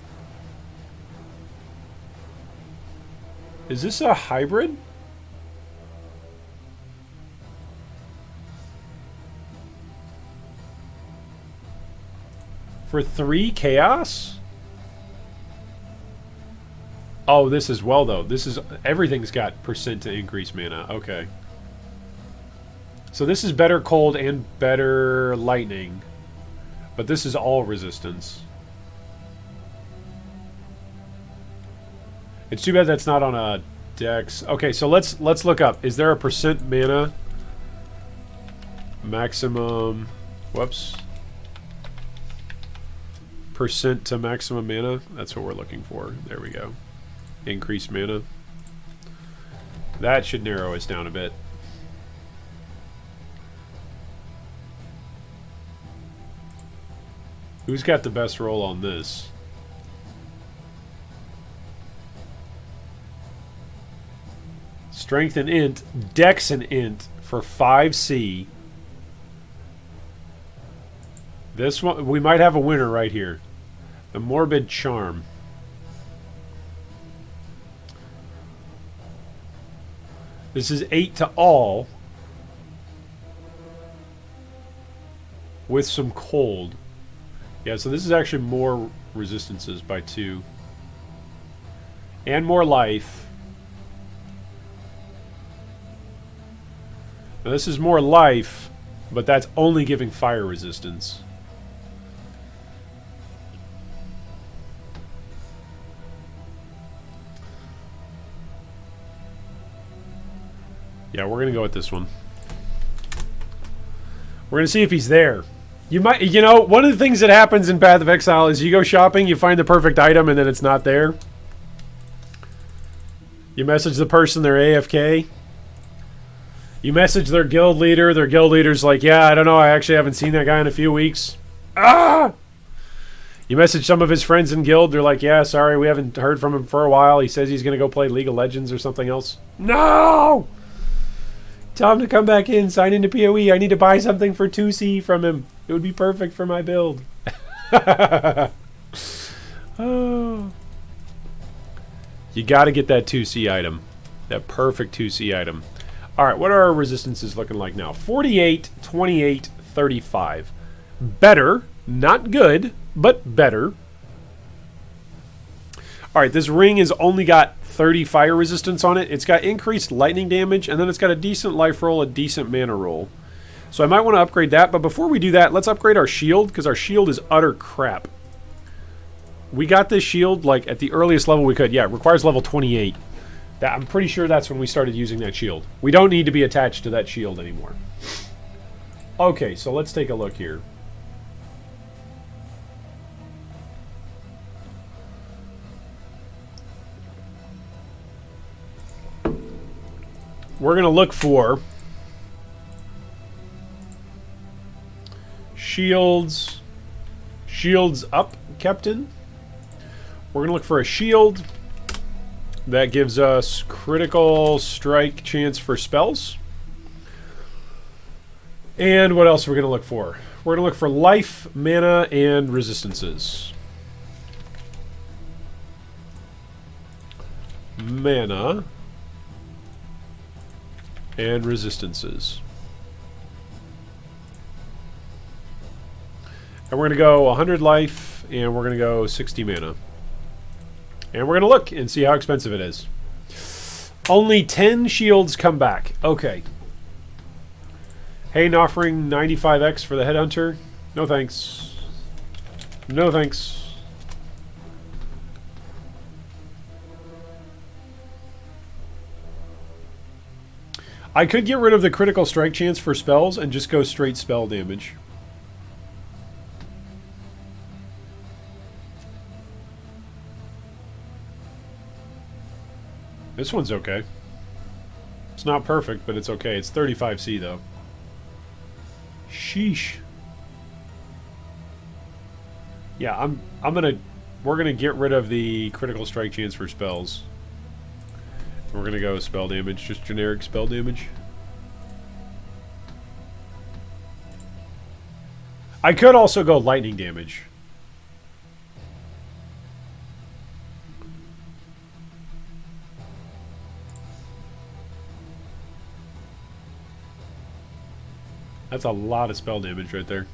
Is this a hybrid? For 3 chaos? Oh, this as well, though. This is... Everything's got percent to increase mana. Okay. So this is better cold and better lightning. But this is all resistance. It's too bad that's not on a dex. Okay, so let's look up. Is there a percent mana? Maximum... Whoops. Percent to maximum mana? That's what we're looking for. There we go. Increased mana. That should narrow us down a bit. Who's got the best roll on this? Strength and int, dex and int for 5C. This one, we might have a winner right here. The Morbid Charm. This is 8 to all. With some cold. Yeah, so this is actually more resistances by 2. And more life. Now this is more life, but that's only giving fire resistance. Yeah, we're gonna go with this one. We're gonna see if he's there. You might, you know, one of the things that happens in Path of Exile is you go shopping, you find the perfect item, and then it's not there. You message the person, they're AFK. You message their guild leader's like, yeah, I don't know, I actually haven't seen that guy in a few weeks. Ah! You message some of his friends in guild, they're like, yeah, sorry, we haven't heard from him for a while. He says he's gonna go play League of Legends or something else. No! Tell him to come back in, sign into PoE. I need to buy something for 2C from him. It would be perfect for my build. Oh. You got to get that 2C item. That perfect 2C item. Alright, what are our resistances looking like now? 48, 28, 35. Better. Not good, but better. Alright, this ring has only got 30 fire resistance on it. It's got increased lightning damage, and then it's got a decent life roll, a decent mana roll. So I might want to upgrade that, but before we do that, let's upgrade our shield, because our shield is utter crap. We got this shield, like, at the earliest level we could. Yeah, it requires level 28. I'm pretty sure that's when we started using that shield. We don't need to be attached to that shield anymore. Okay, so let's take a look here. We're going to look for shields up, Captain. We're going to look for a shield that gives us critical strike chance for spells. And what else are we going to look for? We're going to look for life, mana, and resistances. Mana and resistances. And we're going to go 100 life, and we're going to go 60 mana. And we're going to look and see how expensive it is. Only 10 shields come back. Okay. Hayden offering 95x for the Headhunter. No thanks. No thanks. I could get rid of the critical strike chance for spells and just go straight spell damage. This one's okay. It's not perfect, but it's okay. It's 35C though. Sheesh. Yeah, we're gonna get rid of the critical strike chance for spells. We're gonna go spell damage, just generic spell damage. I could also go lightning damage. That's a lot of spell damage right there.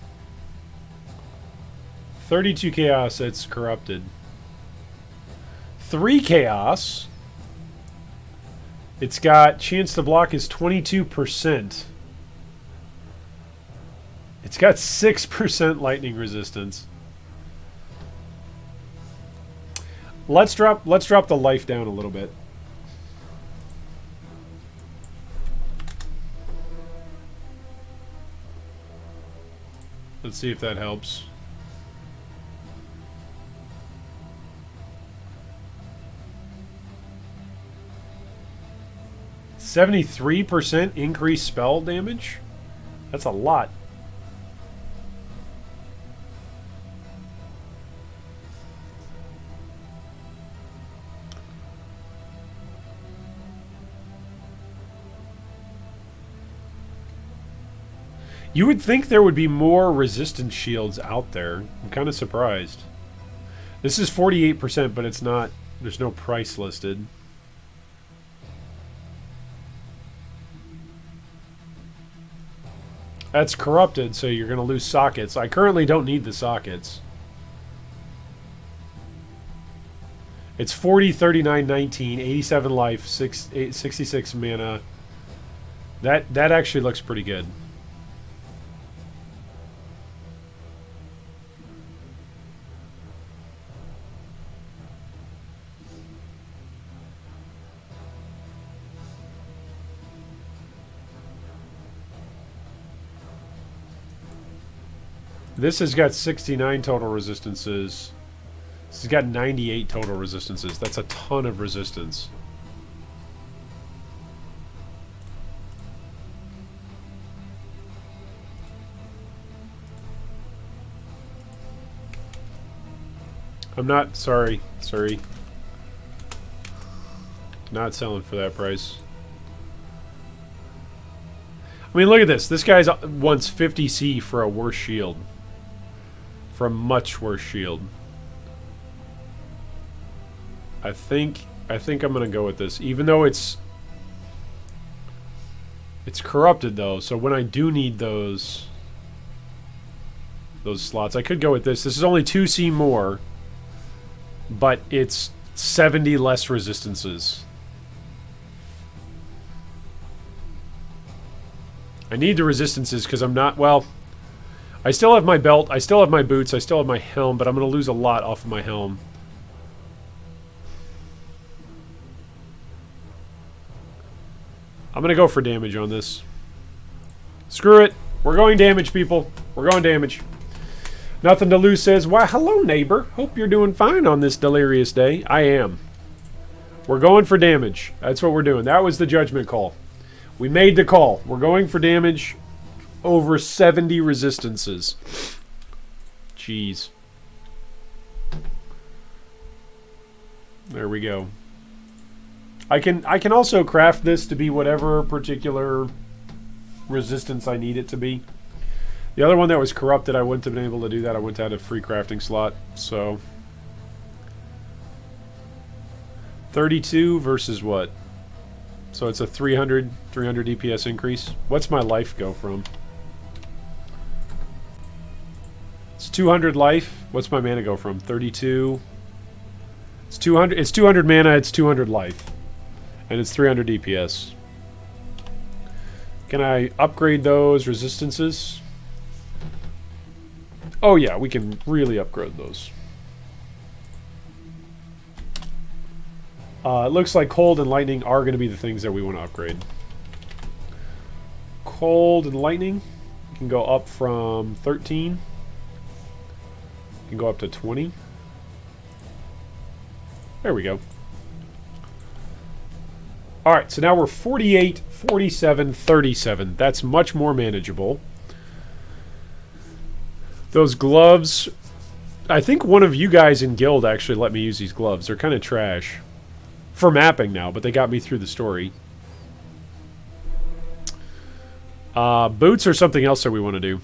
32 chaos, it's corrupted. 3 chaos. It's got chance to block is 22%. It's got 6% lightning resistance. Let's drop the life down a little bit. Let's see if that helps. %73% increased spell damage? That's a lot. You would think there would be more resistance shields out there. I'm kind of surprised. This is 48%, but it's not. There's no price listed. That's corrupted, so you're going to lose sockets. I currently don't need the sockets. It's 40, 39, 19, 87 life, 66 mana. That actually looks pretty good. This has got 69 total resistances. This has got 98 total resistances. That's a ton of resistance. I'm not, sorry. Not selling for that price. I mean, look at this. This guy wants 50C for a worse shield. For a much worse shield. I think I'm gonna go with this, even though it's corrupted though. So when I do need those slots, I could go with this. This is only 2C more, but it's 70 less resistances. I need the resistances because I'm not... Well, I still have my belt. I still have my boots. I still have my helm, but I'm going to lose a lot off of my helm. I'm going to go for damage on this. Screw it. We're going damage, people. We're going damage. Nothing to lose says, why, hello, neighbor. Hope you're doing fine on this delirious day. I am. We're going for damage. That's what we're doing. That was the judgment call. We made the call. We're going for damage over 70 resistances. Jeez. There we go. I can also craft this to be whatever particular resistance I need it to be. The other one that was corrupted, I wouldn't have been able to do that. I wouldn't have had a free crafting slot. So 32 versus what? So it's a 300 DPS increase. What's my life go from? It's 200 life. What's my mana go from? 32. It's 200. It's 200 mana. It's 200 life, and it's 300 DPS. Can I upgrade those resistances? Oh yeah, we can really upgrade those. It looks like cold and lightning are going to be the things that we want to upgrade. Cold and lightning can go up from 13. Can go up to 20. There we go. Alright, so now we're 48, 47, 37. That's much more manageable. Those gloves... I think one of you guys in guild actually let me use these gloves. They're kind of trash. For mapping now, but they got me through the story. Boots or something else that we want to do.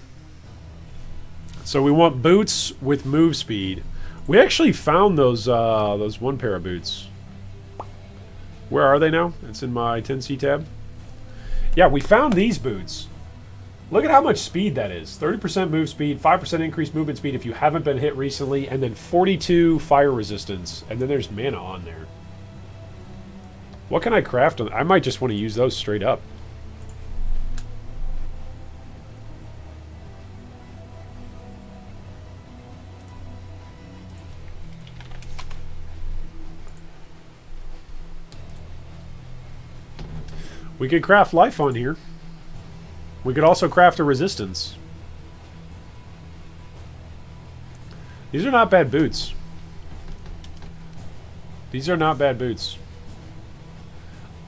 So we want boots with move speed. We actually found those one pair of boots. Where are they now? It's in my 10C tab. Yeah, we found these boots. Look at how much speed that is. 30% move speed, 5% increased movement speed if you haven't been hit recently, and then 42 fire resistance. And then there's mana on there. What can I craft? I might just want to use those straight up. We could craft life on here. We could also craft a resistance. These are not bad boots. These are not bad boots.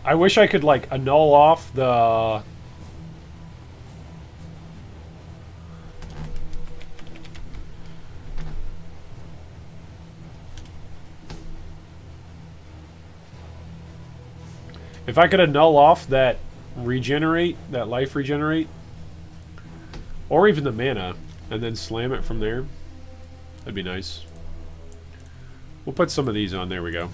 I wish I could, like, annul off the... If I could annul off that regenerate, that life regenerate, or even the mana, and then slam it from there, that'd be nice. We'll put some of these on. There we go.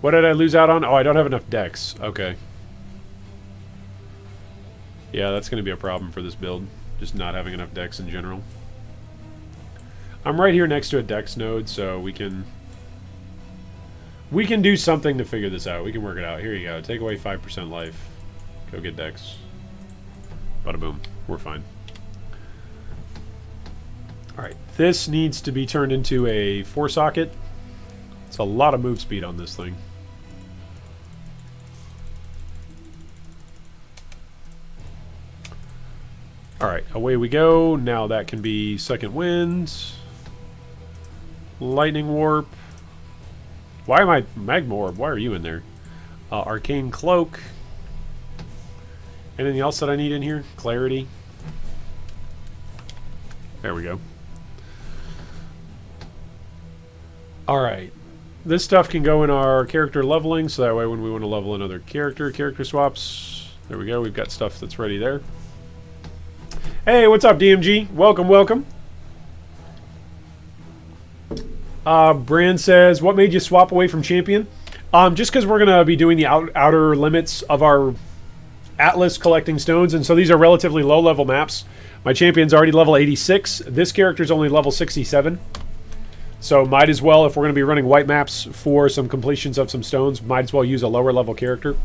What did I lose out on? Oh, I don't have enough dex. Okay. Yeah, that's going to be a problem for this build. Just not having enough dex in general. I'm right here next to a dex node, so we can do something to figure this out. We can work it out. Here you go. Take away 5% life. Go get dex. Bada boom. We're fine. Alright. This needs to be turned into a 4-socket. It's a lot of move speed on this thing. Alright, away we go. Now that can be second wind. Lightning warp. Why am I... Magma orb, why are you in there? Arcane cloak. Anything else that I need in here? Clarity. There we go. Alright. This stuff can go in our character leveling, so that way when we want to level another character swaps. There we go, we've got stuff that's ready there. Hey, what's up, DMG? Welcome, welcome. Brand says, what made you swap away from Champion? Just because we're going to be doing the outer limits of our Atlas collecting stones, and so these are relatively low-level maps. My Champion's already level 86. This character's only level 67. So might as well, if we're going to be running white maps for some completions of some stones, might as well use a lower-level character.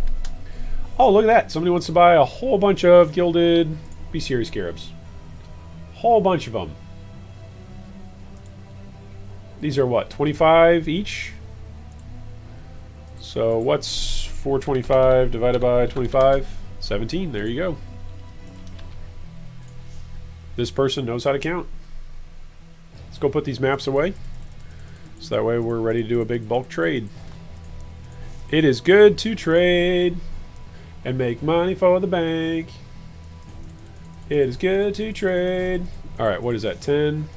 Oh, look at that. Somebody wants to buy a whole bunch of gilded B-Series Scarabs. Whole bunch of them. These are what, 25 each? So what's 425 divided by 25? 17. There you go. This person knows how to count. Let's go put these maps away. So that way we're ready to do a big bulk trade. It is good to trade and make money for the bank. It is good to trade. Alright, what is that? 10.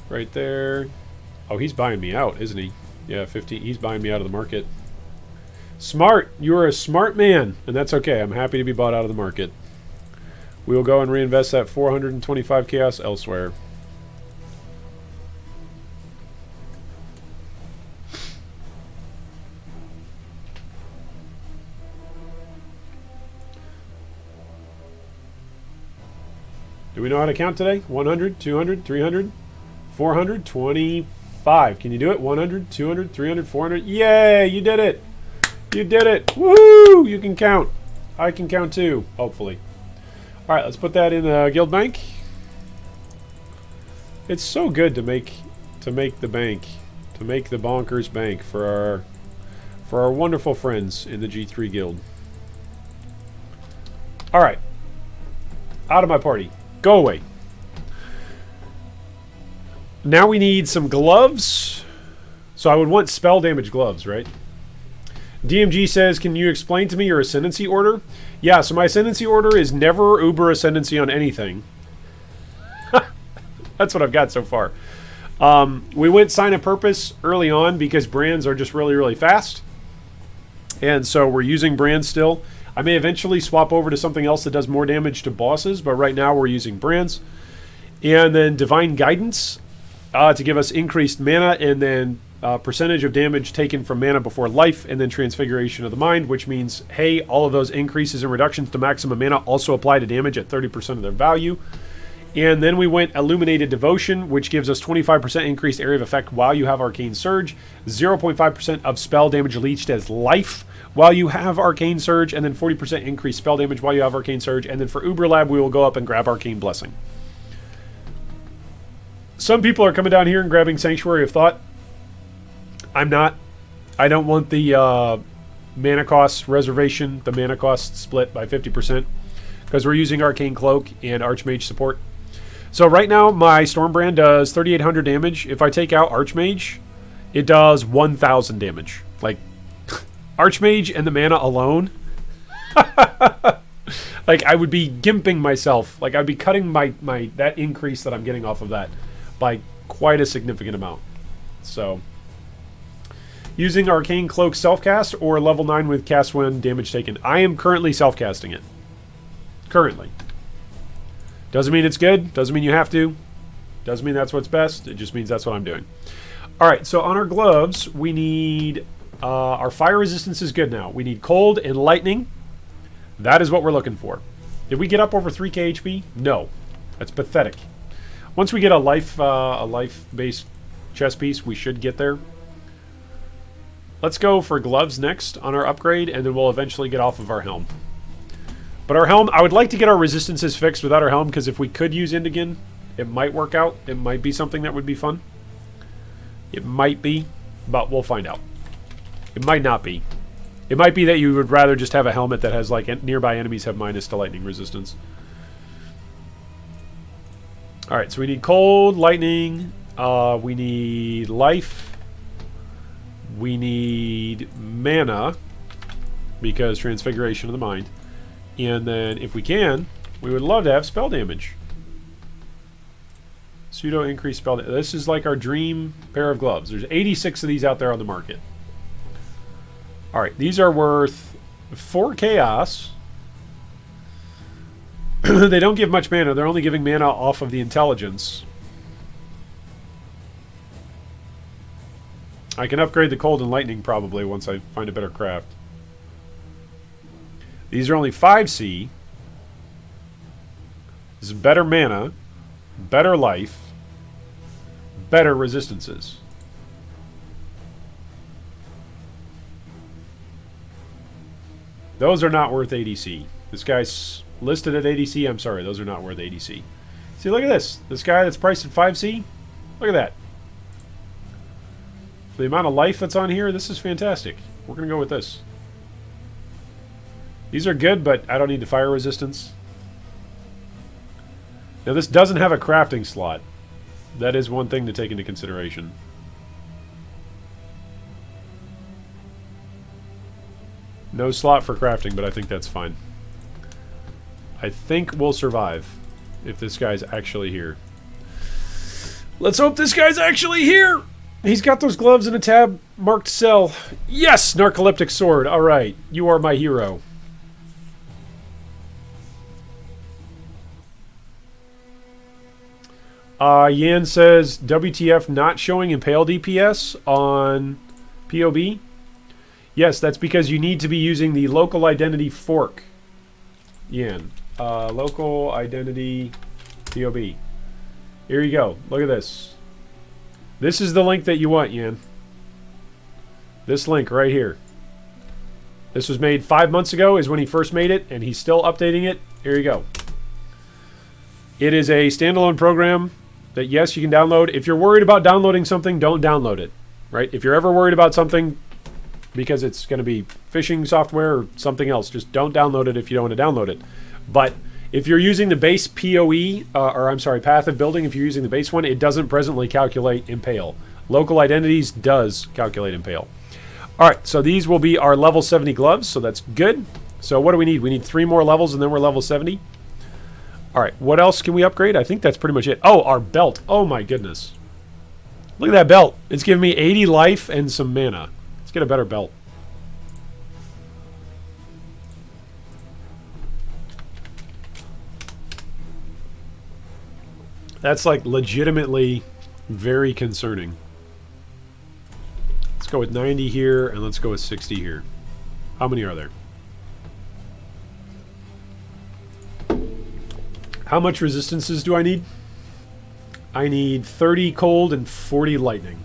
Right there. Oh, he's buying me out, isn't he? Yeah, 15. He's buying me out of the market. Smart. You're a smart man. And that's okay. I'm happy to be bought out of the market. We will go and reinvest that 425 chaos elsewhere. Do we know how to count today? 100, 200, 300, 400, 25. Can you do it? 100, 200, 300, 400. Yay, you did it. You did it. Woo! You can count. I can count too, hopefully. All right, let's put that in the guild bank. It's so good to make the bank, to make the bonkers bank for our wonderful friends in the G3 guild. All right. Out of my party. Go away. Now we need some gloves. So I would want spell damage gloves, right? DMG says, can you explain to me your ascendancy order? Yeah, so my ascendancy order is never uber ascendancy on anything. That's what I've got so far. We went sign of purpose early on because brands are just really, really fast. And so we're using brands still. I may eventually swap over to something else that does more damage to bosses, but right now we're using brands. And then Divine Guidance to give us increased mana, and then percentage of damage taken from mana before life, and then Transfiguration of the Mind, which means, hey, all of those increases and reductions to maximum mana also apply to damage at 30% of their value. And then we went Illuminated Devotion, which gives us 25% increased area of effect while you have Arcane Surge, 0.5% of spell damage leached as life while you have Arcane Surge, and then 40% increased spell damage while you have Arcane Surge. And then for Uber Lab, we will go up and grab Arcane Blessing. Some people are coming down here and grabbing Sanctuary of Thought. I'm not. I don't want the mana cost reservation, the mana cost split by 50%, because we're using Arcane Cloak and Archmage support. So right now, my Stormbrand does 3,800 damage. If I take out Archmage, it does 1,000 damage. Like, Archmage and the mana alone. Like, I would be gimping myself. Like, I'd be cutting my that increase that I'm getting off of that by quite a significant amount. So, using Arcane Cloak self-cast or level 9 with cast when damage taken. I am currently self-casting it. Currently. Doesn't mean it's good. Doesn't mean you have to. Doesn't mean that's what's best. It just means that's what I'm doing. Alright, so on our gloves, we need... our fire resistance is good now. We need cold and lightning. That is what we're looking for. Did we get up over 3k HP? No. That's pathetic. Once we get a life-based chest piece, we should get there. Let's go for gloves next on our upgrade, and then we'll eventually get off of our helm. But our helm, I would like to get our resistances fixed without our helm, because if we could use Endgame, it might work out. It might be something that would be fun. It might be, but we'll find out. It might not be. It might be that you would rather just have a helmet that has, like, nearby enemies have minus to lightning resistance. Alright, so we need cold, lightning, we need life, we need mana, because Transfiguration of the Mind. And then, if we can, we would love to have spell damage. Pseudo increased spell damage. This is like our dream pair of gloves. There's 86 of these out there on the market. Alright, these are worth 4 chaos. They don't give much mana. They're only giving mana off of the intelligence. I can upgrade the cold and lightning probably once I find a better craft. These are only 5C. This is better mana, better life, better resistances. Those are not worth ADC. This guy's listed at ADC. I'm sorry, those are not worth ADC. See, look at this. This guy that's priced at 5C. Look at that. The amount of life that's on here, this is fantastic. We're going to go with this. These are good, but I don't need the fire resistance. Now, this doesn't have a crafting slot. That is one thing to take into consideration. No slot for crafting, but I think that's fine. I think we'll survive if this guy's actually here. Let's hope this guy's actually here! He's got those gloves in a tab marked sell. Yes! Narcoleptic sword. Alright. You are my hero. Yan says, WTF not showing Impale DPS on POB? Yes, that's because you need to be using the local identity fork. Yan. Local identity POB. Here you go. Look at this. This is the link that you want, Yan. This link right here. This was made 5 months ago is when he first made it, and he's still updating it. Here you go. It is a standalone program that, yes, you can download. If you're worried about downloading something, don't download it. Right? If you're ever worried about something because it's going to be phishing software or something else, just don't download it if you don't want to download it. But if you're using the base PoE, Path of Building, if you're using the base one, it doesn't presently calculate Impale. Local Identities does calculate Impale. All right, so these will be our level 70 gloves, so that's good. So what do we need? We need 3 more levels, and then we're level 70. All right, what else can we upgrade? I think that's pretty much it. Oh, our belt. Oh, my goodness. Look at that belt. It's giving me 80 life and some mana. Let's get a better belt. That's like legitimately very concerning. Let's go with 90 here, and let's go with 60 here. How many are there? How much resistances do I need? I need 30 cold and 40 lightning.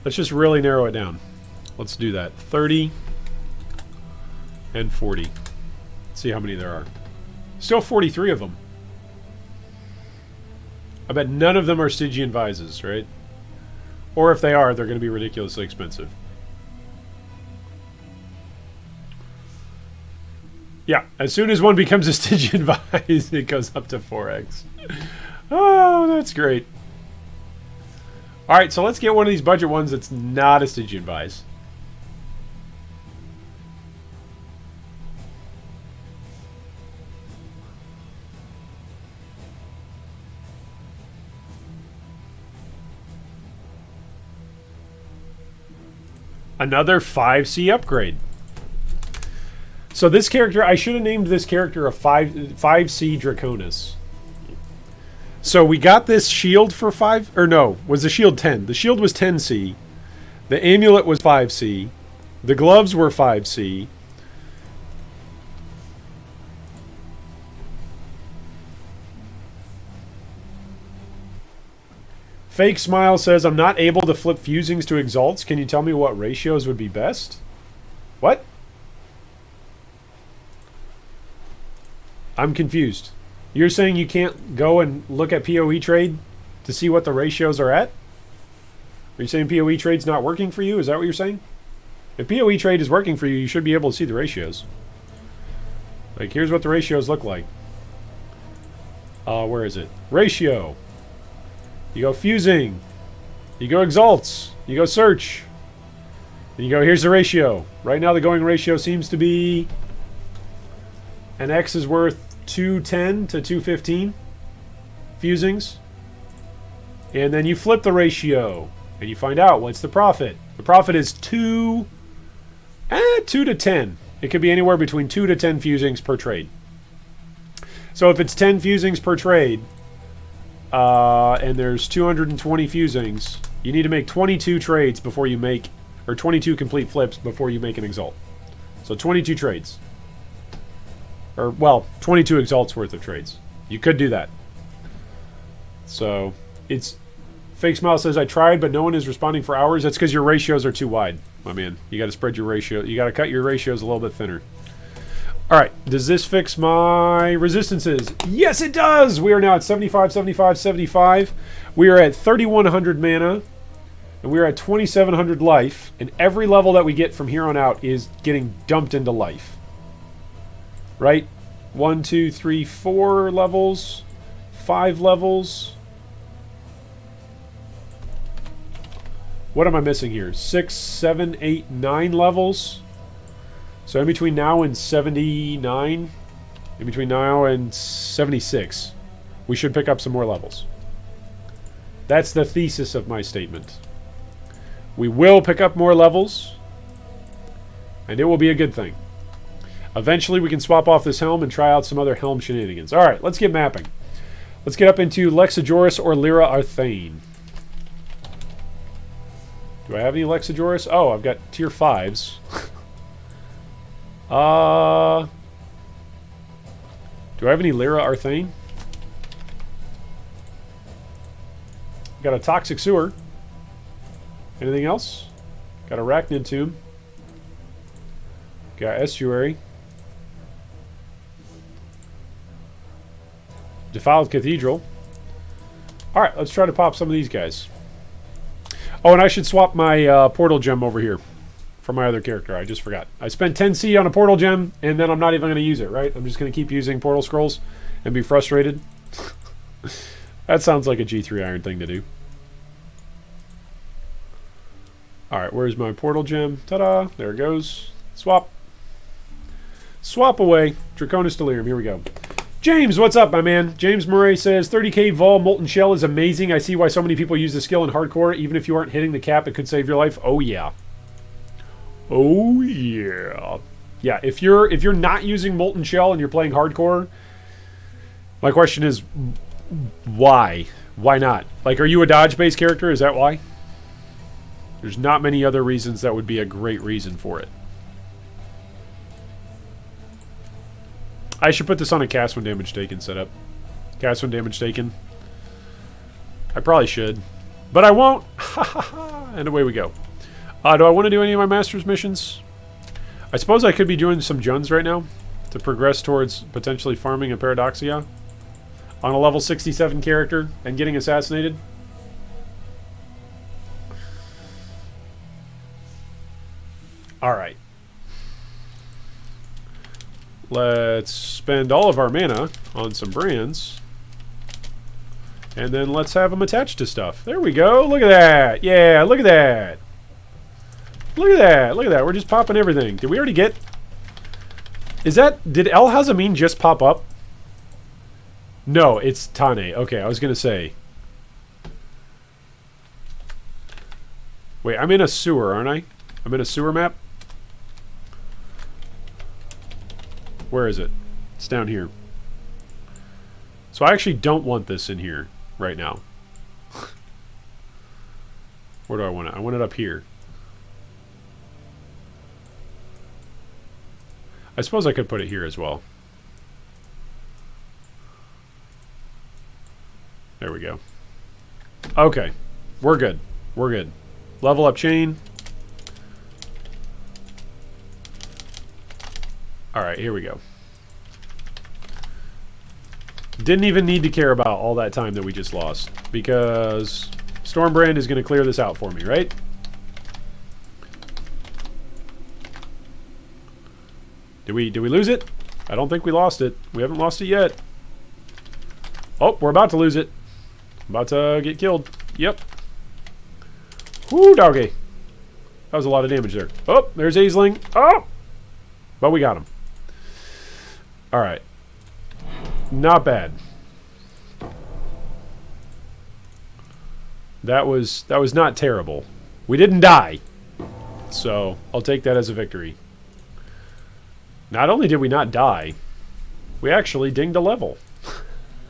Let's just really narrow it down. Let's do that. 30 and 40. Let's see how many there are. Still 43 of them. I bet none of them are Stygian Vises, right? Or if they are, they're going to be ridiculously expensive. Yeah, as soon as one becomes a Stygian Vise, it goes up to 4x. Oh, that's great. Alright, so let's get one of these budget ones that's not a Stygian Vise. Another 5C upgrade. So this character, I should have named this character a 5C Draconis. So we got this shield for 5, or no, was the shield 10? The shield was 10C. The amulet was 5C. The gloves were 5C. Fake Smile says, I'm not able to flip fusings to exalts. Can you tell me what ratios would be best? What? I'm confused. You're saying you can't go and look at PoE trade to see what the ratios are at? Are you saying PoE trade's not working for you? Is that what you're saying? If PoE trade is working for you, you should be able to see the ratios. Like, here's what the ratios look like. Where is it? Ratio. You go fusing. You go exalts. You go search. And you go, here's the ratio. Right now the going ratio seems to be an X is worth 210 to 215 fusings. And then you flip the ratio and you find out what's the profit. The profit is 2 to 10. It could be anywhere between 2 to 10 fusings per trade. So if it's 10 fusings per trade, and there's 220 fusings, you need to make 22 trades before you make, or 22 complete flips before you make an exalt. So 22 trades. Or, well, 22 exalts worth of trades. You could do that. So, it's Fake Smile says, I tried, but no one is responding for hours. That's because your ratios are too wide, my man. You got to spread your ratio. You got to cut your ratios a little bit thinner. All right. Does this fix my resistances? Yes, it does. We are now at 75, 75, 75. We are at 3,100 mana, and we are at 2,700 life. And every level that we get from here on out is getting dumped into life. Right? 1, 2, 3, 4 levels. 5 levels. What am I missing here? 6, 7, 8, 9 levels. So in between now and 79, in between now and 76, we should pick up some more levels. That's the thesis of my statement. We will pick up more levels, and it will be a good thing. Eventually we can swap off this helm and try out some other helm shenanigans. Alright, let's get mapping. Let's get up into Lexajoris or Lyra Arthane. Do I have any Lexajoris? Oh, I've got tier 5s. Do I have any Lyra Arthane? Got a Toxic Sewer. Anything else? Got Arachnid Tomb. Got Estuary. Defiled Cathedral. Alright, let's try to pop some of these guys. Oh, and I should swap my portal gem over here for my other character. I just forgot. I spent 10C on a portal gem, and then I'm not even going to use it, right? I'm just going to keep using portal scrolls and be frustrated. That sounds like a G3 Iron thing to do. Alright, where's my portal gem? Ta-da! There it goes. Swap. Swap away. Draconis Delirium. Here we go. James, what's up, my man? James Murray says, 30k Vol Molten Shell is amazing. I see why so many people use the skill in hardcore. Even if you aren't hitting the cap, it could save your life. Oh, yeah. Oh, yeah. Yeah, if you're not using Molten Shell and you're playing hardcore, my question is, why? Why not? Like, are you a dodge-based character? Is that why? There's not many other reasons that would be a great reason for it. I should put this on a cast when damage taken setup. Cast when damage taken. I probably should. But I won't. And away we go. Do I want to do any of my master's missions? I suppose I could be doing some Juns right now to progress towards potentially farming a Paradoxia on a level 67 character and getting assassinated. Alright. Let's spend all of our mana on some brands. And then let's have them attached to stuff. There we go. Look at that. Yeah, look at that. Look at that. Look at that. We're just popping everything. Did we already get... Is that... Did El Hazameen just pop up? No, it's Tane. Okay, I was going to say. Wait, I'm in a sewer, aren't I? I'm in a sewer map? Where is it? It's down here. So I actually don't want this in here right now. Where do I want it? I want it up here. I suppose I could put it here as well. There we go. Okay. We're good. We're good. Level up chain. Alright, here we go. Didn't even need to care about all that time that we just lost, because Stormbrand is going to clear this out for me, right? Did we lose it? I don't think we lost it. We haven't lost it yet. Oh, we're about to lose it. About to get killed. Yep. Whoo, doggy. That was a lot of damage there. Oh, there's Aisling. Oh! But we got him. Alright. Not bad. That was not terrible. We didn't die. So, I'll take that as a victory. Not only did we not die, we actually dinged a level.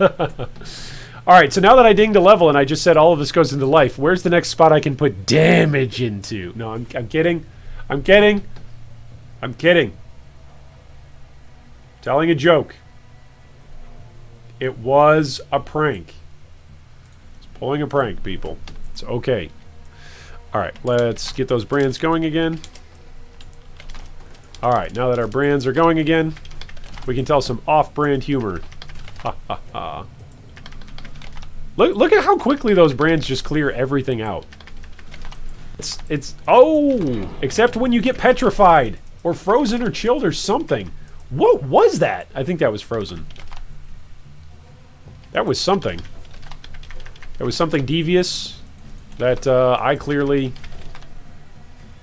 Alright, so now that I dinged a level and I just said all of this goes into life, where's the next spot I can put damage into? No, I'm kidding. I'm kidding. I'm kidding. Telling a joke. It was a prank. It's pulling a prank, people. It's okay. All right, let's get those brands going again. All right, now that our brands are going again, we can tell some off-brand humor. Ha ha ha. Look at how quickly those brands just clear everything out. Oh, except when you get petrified or frozen or chilled or something. What was that? I think that was frozen. That was something. That was something devious that I clearly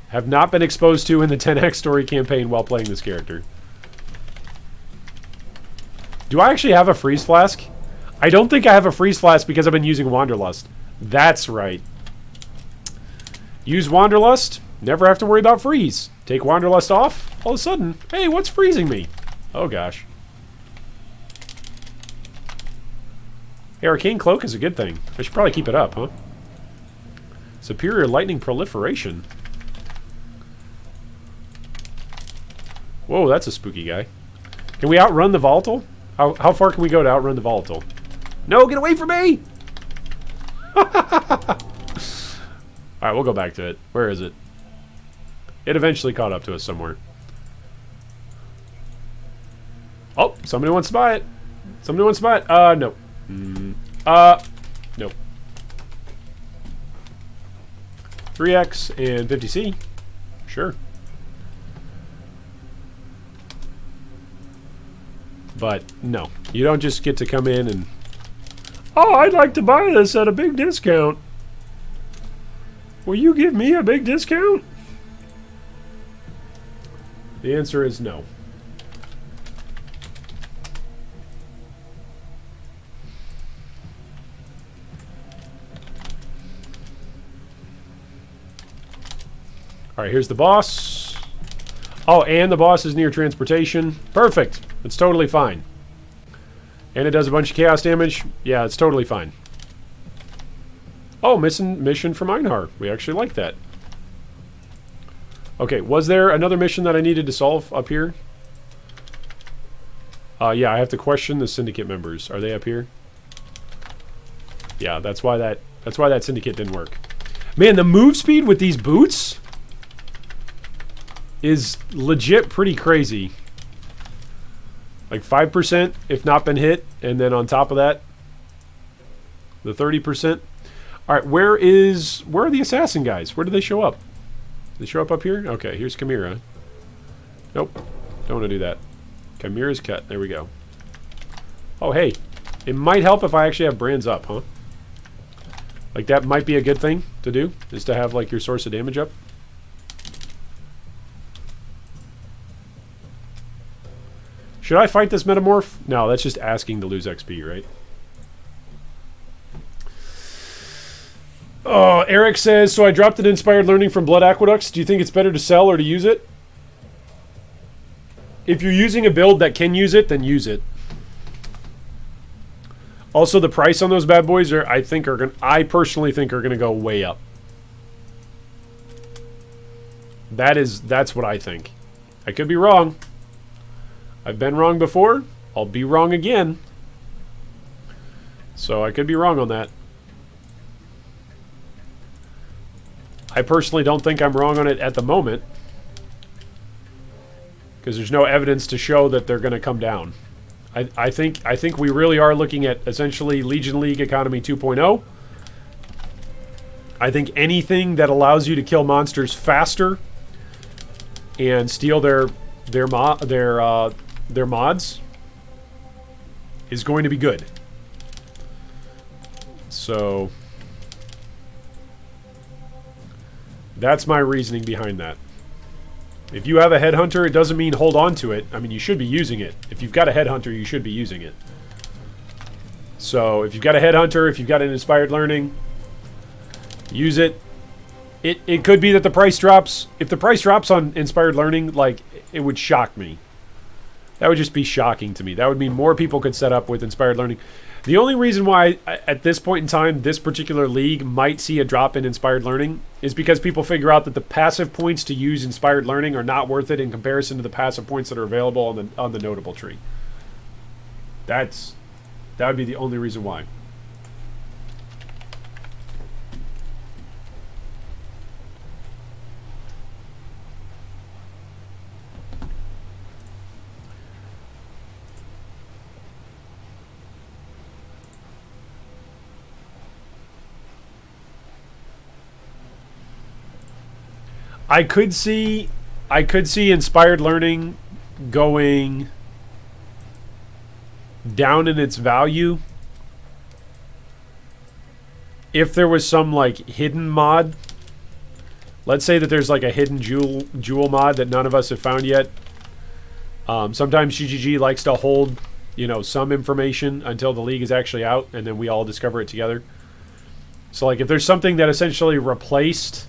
have not been exposed to in the 10x story campaign while playing this character. Do I actually have a freeze flask? I don't think I have a freeze flask because I've been using Wanderlust. That's right. Use Wanderlust, never have to worry about freeze. Take Wanderlust off, all of a sudden, hey, what's freezing me? Oh gosh. Hey, Arcane Cloak is a good thing. I should probably keep it up, huh? Superior Lightning Proliferation. Whoa, that's a spooky guy. Can we outrun the Volatile? How far can we go to outrun the Volatile? No, get away from me! Alright, we'll go back to it. Where is it? It eventually caught up to us somewhere. Oh, somebody wants to buy it. Somebody wants to buy it. No. Nope. 3X and 50C. Sure. But, no. You don't just get to come in and... Oh, I'd like to buy this at a big discount. Will you give me a big discount? The answer is no. Alright, here's the boss. Oh, and the boss is near transportation. Perfect. It's totally fine. And it does a bunch of chaos damage. Yeah, it's totally fine. Oh, mission from Einhar. We actually like that. Okay, was there another mission that I needed to solve up here? Yeah, I have to question the syndicate members. Are they up here? Yeah, that's why that syndicate didn't work. Man, the move speed with these boots is legit pretty crazy. Like 5% if not been hit, and then on top of that, the 30%. All right, where are the assassin guys? Where do they show up? They show up here? Okay, here's Chimera. Nope, don't want to do that. Chimera's cut. There we go. Oh, hey, it might help if I actually have brands up, huh? Like that might be a good thing to do, is to have like your source of damage up. Should I fight this metamorph? No, that's just asking to lose XP, right? Oh, Eric says, so I dropped an Inspired Learning from Blood Aqueducts. Do you think it's better to sell or to use it? If you're using a build that can use it, then use it. Also, the price on those bad boys are, I personally think are gonna go way up. That's what I think. I could be wrong. I've been wrong before. I'll be wrong again. So I could be wrong on that. I personally don't think I'm wrong on it at the moment, because there's no evidence to show that they're going to come down. I think we really are looking at essentially Legion League Economy 2.0. I think anything that allows you to kill monsters faster and steal their mods is going to be good. So that's my reasoning behind that. If you have a Headhunter, it doesn't mean hold on to it. I mean, you should be using it. If you've got a Headhunter, you should be using it. So if you've got a Headhunter, if you've got an Inspired Learning, use it. It could be that the price drops. If the price drops on Inspired Learning, like, it would shock me. That would just be shocking to me. That would mean more people could set up with Inspired Learning. The only reason why, at this point in time, this particular league might see a drop in Inspired Learning is because people figure out that the passive points to use Inspired Learning are not worth it in comparison to the passive points that are available on the notable tree. That would be the only reason why. I could see inspired learning going down in its value if there was some like hidden mod. Let's say that there's like a hidden jewel mod that none of us have found yet. Sometimes GGG likes to hold, you know, some information until the league is actually out, and then we all discover it together. So like if there's something that essentially replaced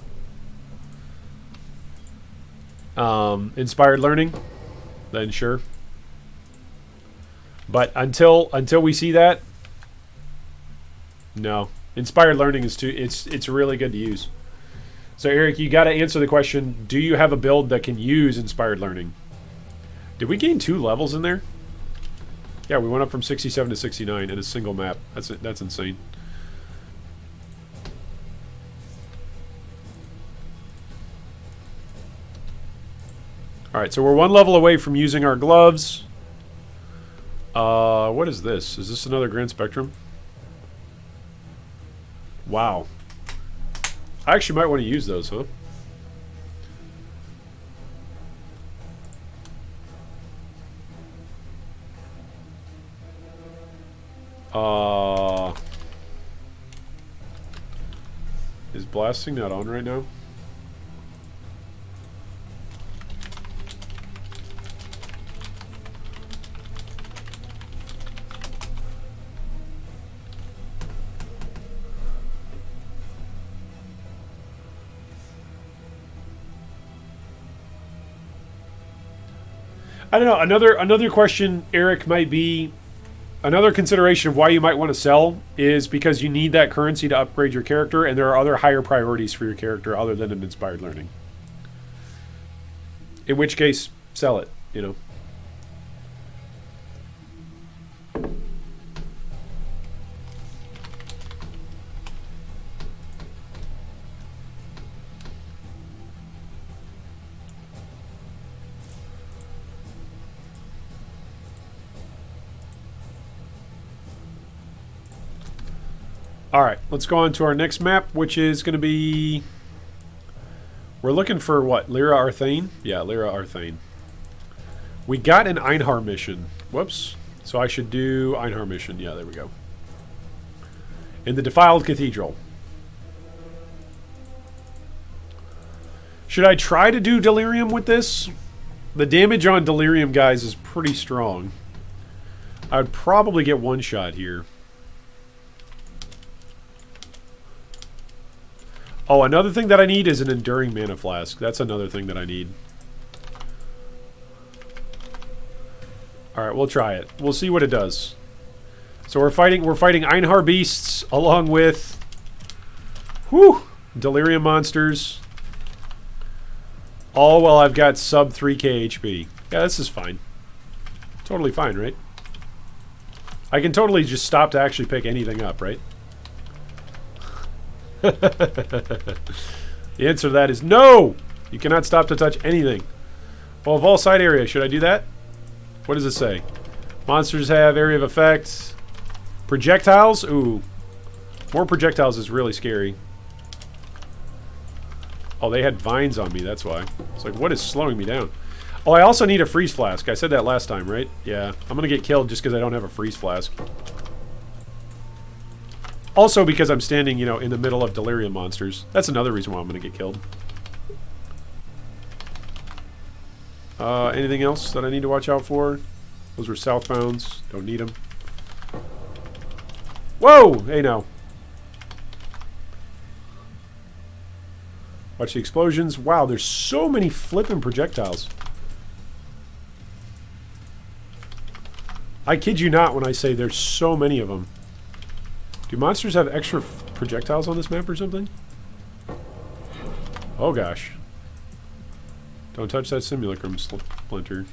inspired learning, then sure. But until we see that, no. Inspired learning is it's really good to use. So Eric, you got to answer the question, do you have a build that can use inspired learning? Did we gain 2 levels in there? Yeah, we went up from 67 to 69 in a single map. That's insane. All right, so we're 1 level away from using our gloves. What is this? Is this another Grand Spectrum? Wow. I actually might want to use those, huh? Is blasting not on right now? I don't know. Another question, Eric, might be another consideration of why you might want to sell is because you need that currency to upgrade your character, and there are other higher priorities for your character other than an inspired learning. In which case, sell it, you know. Alright, let's go on to our next map, which is going to be... We're looking for what? Lyra Arthane? Yeah, Lyra Arthane. We got an Einhar mission. Whoops. So I should do Einhar mission. Yeah, there we go. In the Defiled Cathedral. Should I try to do Delirium with this? The damage on Delirium, guys, is pretty strong. I would probably get one shot here. Oh, another thing that I need is an Enduring Mana Flask. That's another thing that I need. Alright, we'll try it. We'll see what it does. So we're fighting Einhar beasts along with Delirium monsters. All while I've got sub 3k HP. Yeah, this is fine. Totally fine, right? I can totally just stop to actually pick anything up, right? The answer to that is no! You cannot stop to touch anything. Well, all side area. Should I do that? What does it say? Monsters have area of effect. Projectiles? Ooh. More projectiles is really scary. Oh, they had vines on me. That's why. It's like, what is slowing me down? Oh, I also need a freeze flask. I said that last time, right? Yeah. I'm going to get killed just because I don't have a freeze flask. Also because I'm standing, you know, in the middle of Delirium monsters. That's another reason why I'm going to get killed. Anything else that I need to watch out for? Those were southbounds. Don't need them. Whoa! Hey, now. Watch the explosions. Wow, there's so many flipping projectiles. I kid you not when I say there's so many of them. Do monsters have extra projectiles on this map or something? Oh gosh. Don't touch that simulacrum, Splinter.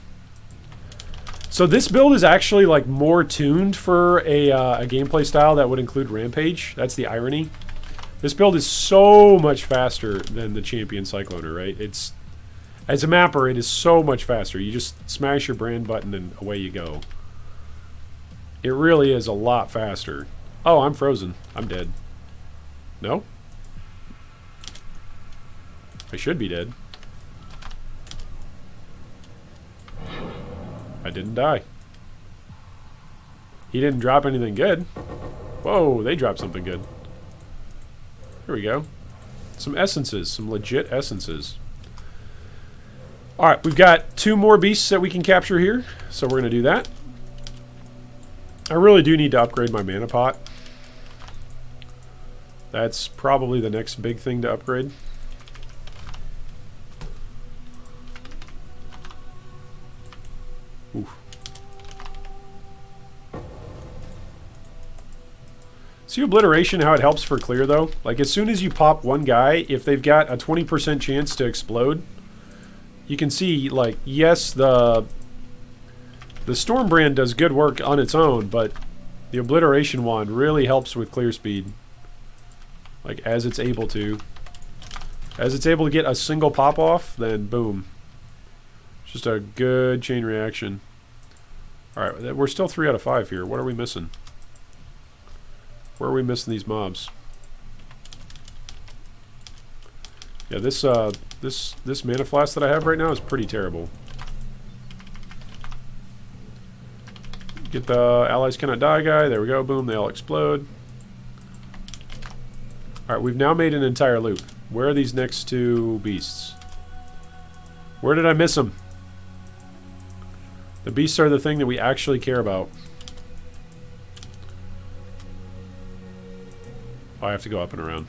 So this build is actually like more tuned for a gameplay style that would include Rampage. That's the irony. This build is so much faster than the Champion Cycloner, right? It's, as a mapper, it is so much faster. You just smash your brand button and away you go. It really is a lot faster. Oh, I'm frozen. I'm dead. No? I should be dead. I didn't die. He didn't drop anything good. Whoa, they dropped something good. Here we go. Some essences, some legit essences. Alright, we've got 2 more beasts that we can capture here, so we're going to do that. I really do need to upgrade my mana pot. That's probably the next big thing to upgrade. Oof. See obliteration, how it helps for clear, though? Like, as soon as you pop one guy, if they've got a 20% chance to explode, you can see, like, yes, the Stormbrand does good work on its own, but the obliteration wand really helps with clear speed. Like, as it's able to. As it's able to get a single pop off, then boom. Just a good chain reaction. Alright, we're still 3 out of 5 here. What are we missing? Where are we missing these mobs? Yeah, this mana flask that I have right now is pretty terrible. Get the allies cannot die guy. There we go. Boom, they all explode. Alright, we've now made an entire loop. Where are these next 2 beasts? Where did I miss them? The beasts are the thing that we actually care about. Oh, I have to go up and around.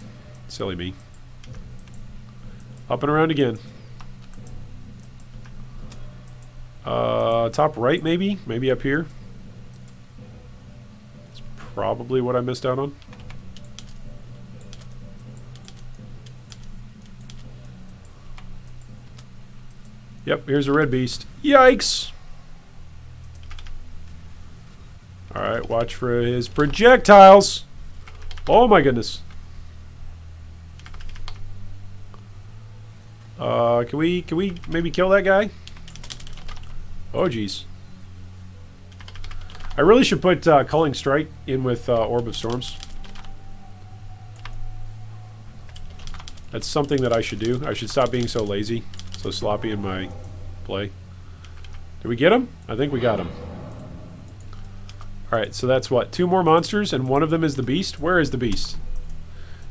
Silly me. Up and around again. Top right, maybe? Maybe up here? That's probably what I missed out on. Yep, here's a red beast. Yikes! Alright, watch for his projectiles! Oh my goodness. Can we maybe kill that guy? Oh geez. I really should put Culling Strike in with Orb of Storms. That's something that I should do. I should stop being so lazy, so sloppy in my play. Did we get him? I think we got him. Alright, so that's what? 2 more monsters, and one of them is the beast? Where is the beast?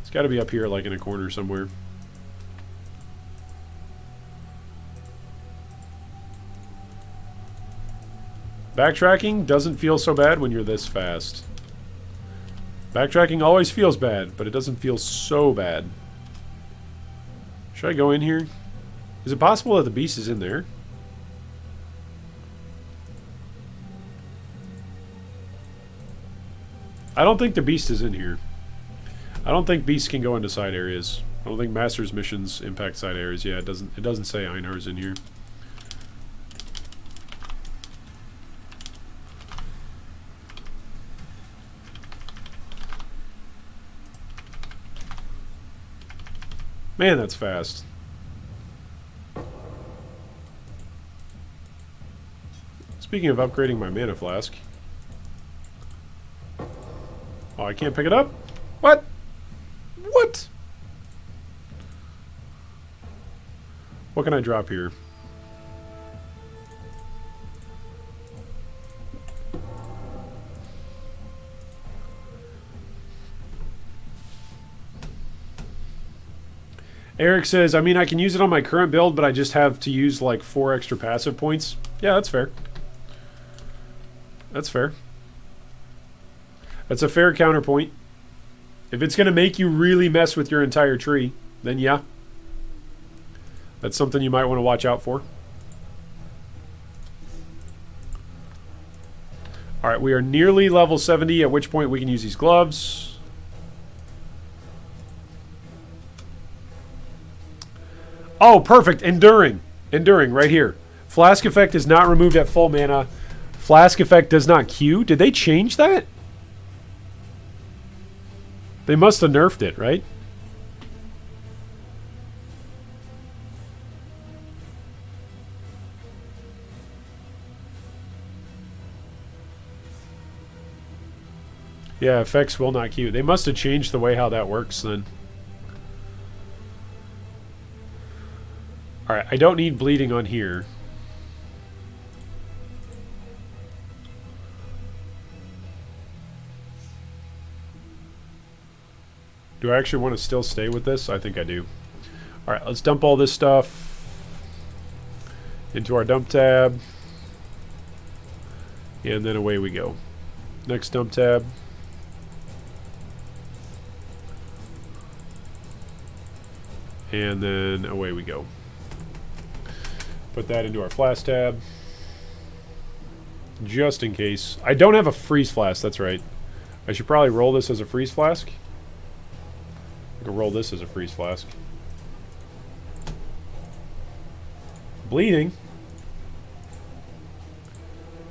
It's got to be up here, like in a corner somewhere. Backtracking doesn't feel so bad when you're this fast. Backtracking always feels bad, but it doesn't feel so bad. Should I go in here? Is it possible that the beast is in there? I don't think the beast is in here. I don't think beasts can go into side areas. I don't think Master's missions impact side areas. Yeah, it doesn't say Einar's in here. Man, that's fast. Speaking of upgrading my mana flask. Oh, I can't pick it up? What? What? What can I drop here? Eric says, I mean, I can use it on my current build, but I just have to use like 4 extra passive points. Yeah, that's fair. That's fair. That's a fair counterpoint. If it's going to make you really mess with your entire tree, then yeah. That's something you might want to watch out for. Alright, we are nearly level 70, at which point we can use these gloves. Oh, perfect. Enduring. Enduring, right here. Flask effect is not removed at full mana. Flask effect does not queue. Did they change that? They must have nerfed it, right? Yeah, effects will not queue. They must have changed the way how that works then. Alright, I don't need bleeding on here. Do I actually want to still stay with this? I think I do. All right, let's dump all this stuff into our dump tab. And then away we go. Next dump tab. And then away we go. Put that into our flask tab. Just in case. I don't have a freeze flask, that's right. I should probably roll this as a freeze flask. I can roll this as a freeze flask. Bleeding.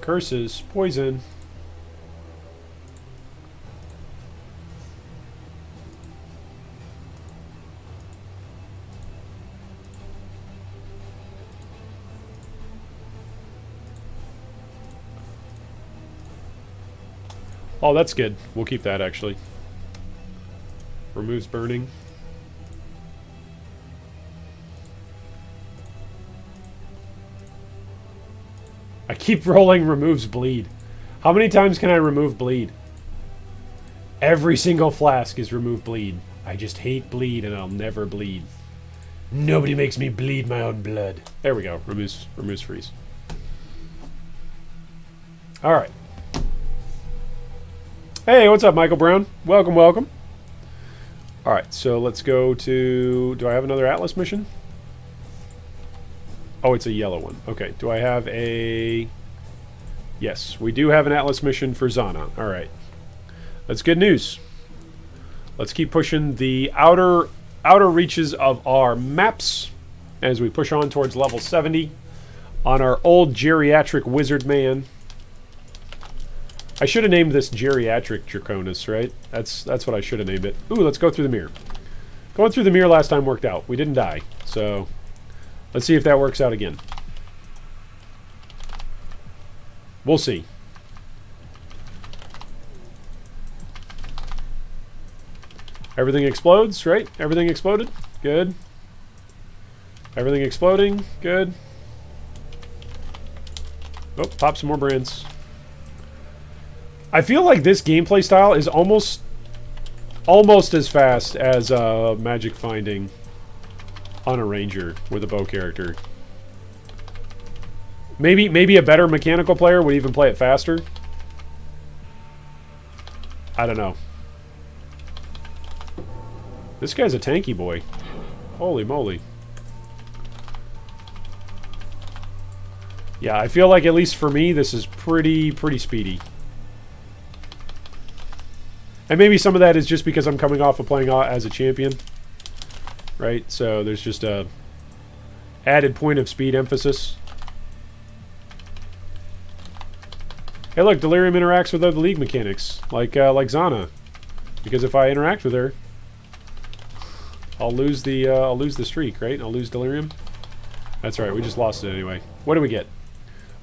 Curses. Poison. Oh, that's good. We'll keep that, actually. Removes burning. I keep rolling removes bleed. How many times can I remove bleed? Every single flask is remove bleed. I just hate bleed and I'll never bleed. Nobody makes me bleed my own blood. There we go. Removes freeze. Alright. Hey, what's up, Michael Brown? Welcome, welcome. Alright, so let's go to... Do I have another Atlas mission? Oh, it's a yellow one. Okay, do I have a... Yes, we do have an Atlas mission for Zana. Alright. That's good news. Let's keep pushing the outer reaches of our maps as we push on towards level 70 on our old geriatric wizard man. I should have named this geriatric Draconis, right? That's what I should have named it. Ooh, let's go through the mirror. Going through the mirror last time worked out. We didn't die, so let's see if that works out again. We'll see. Everything explodes, right? Everything exploded? Good. Everything exploding? Good. Oh, pop some more brands. I feel like this gameplay style is almost as fast as magic finding on a ranger with a bow character. Maybe a better mechanical player would even play it faster. I don't know. This guy's a tanky boy. Holy moly. Yeah, I feel like at least for me this is pretty speedy. And maybe some of that is just because I'm coming off of playing as a champion. Right? So there's just a added point of speed emphasis. Hey look, Delirium interacts with other league mechanics. Like Zana. Because if I interact with her, I'll lose the streak, right? I'll lose Delirium. That's right, we just lost it anyway. What do we get?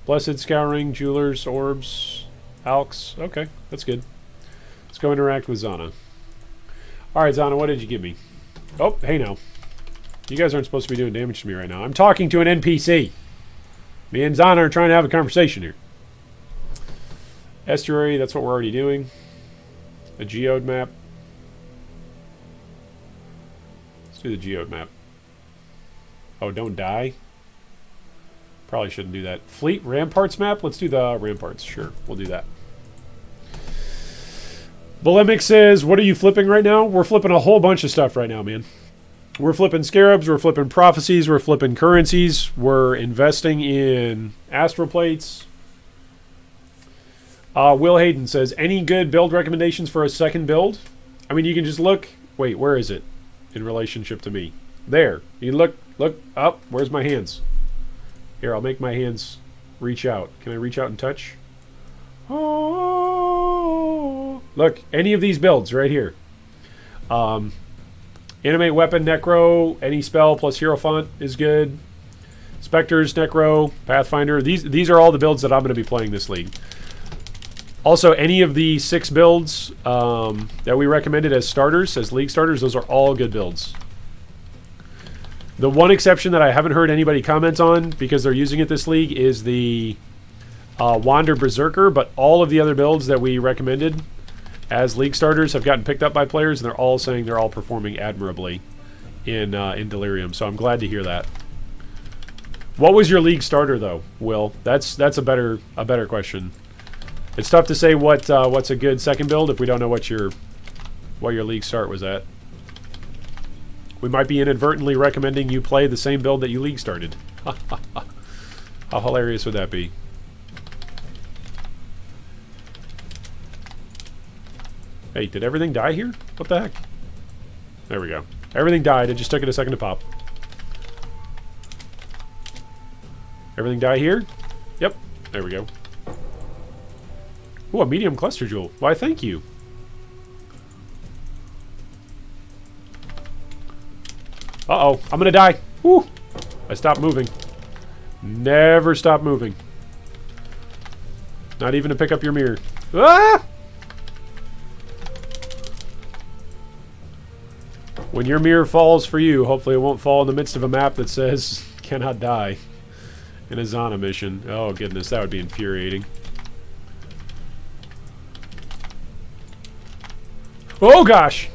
Blessed, Scouring, Jewelers, Orbs, Alks. Okay, that's good. Let's go interact with Zana. Alright, Zana, what did you give me? Oh, hey now. You guys aren't supposed to be doing damage to me right now. I'm talking to an NPC. Me and Zana are trying to have a conversation here. Estuary, that's what we're already doing. A geode map. Let's do the geode map. Oh, don't die? Probably shouldn't do that. Fleet Ramparts map? Let's do the Ramparts. Sure, we'll do that. Bulimic says, what are you flipping right now? We're flipping a whole bunch of stuff right now, man. We're flipping Scarabs, we're flipping Prophecies, we're flipping Currencies, we're investing in Astral Plates. Will Hayden says, any good build recommendations for a second build? I mean, you can just look. Wait, where is it in relationship to me? There. You can look up. Where's my hands? Here, I'll make my hands reach out. Can I reach out and touch? Oh, look, any of these builds right here. Animate Weapon, Necro, any spell plus Hierophant is good. Spectres, Necro, Pathfinder. These are all the builds that I'm going to be playing this league. Also, any of the 6 builds that we recommended as starters, as league starters, those are all good builds. The one exception that I haven't heard anybody comment on because they're using it this league is the Wander Berserker, but all of the other builds that we recommended as league starters have gotten picked up by players, and they're all saying they're all performing admirably in Delirium. So I'm glad to hear that. What was your league starter though, Will? That's a better question. It's tough to say what's a good second build if we don't know what your league start was at. We might be inadvertently recommending you play the same build that you league started. How hilarious would that be? Hey, did everything die here? What the heck? There we go. Everything died. It just took it a second to pop. Everything die here? Yep. There we go. Ooh, a medium cluster jewel. Why, thank you. Uh-oh. I'm gonna die. Woo! I stopped moving. Never stop moving. Not even to pick up your mirror. Ah! When your mirror falls for you, hopefully it won't fall in the midst of a map that says, cannot die. In a Zana mission. Oh, goodness. That would be infuriating. Oh, gosh!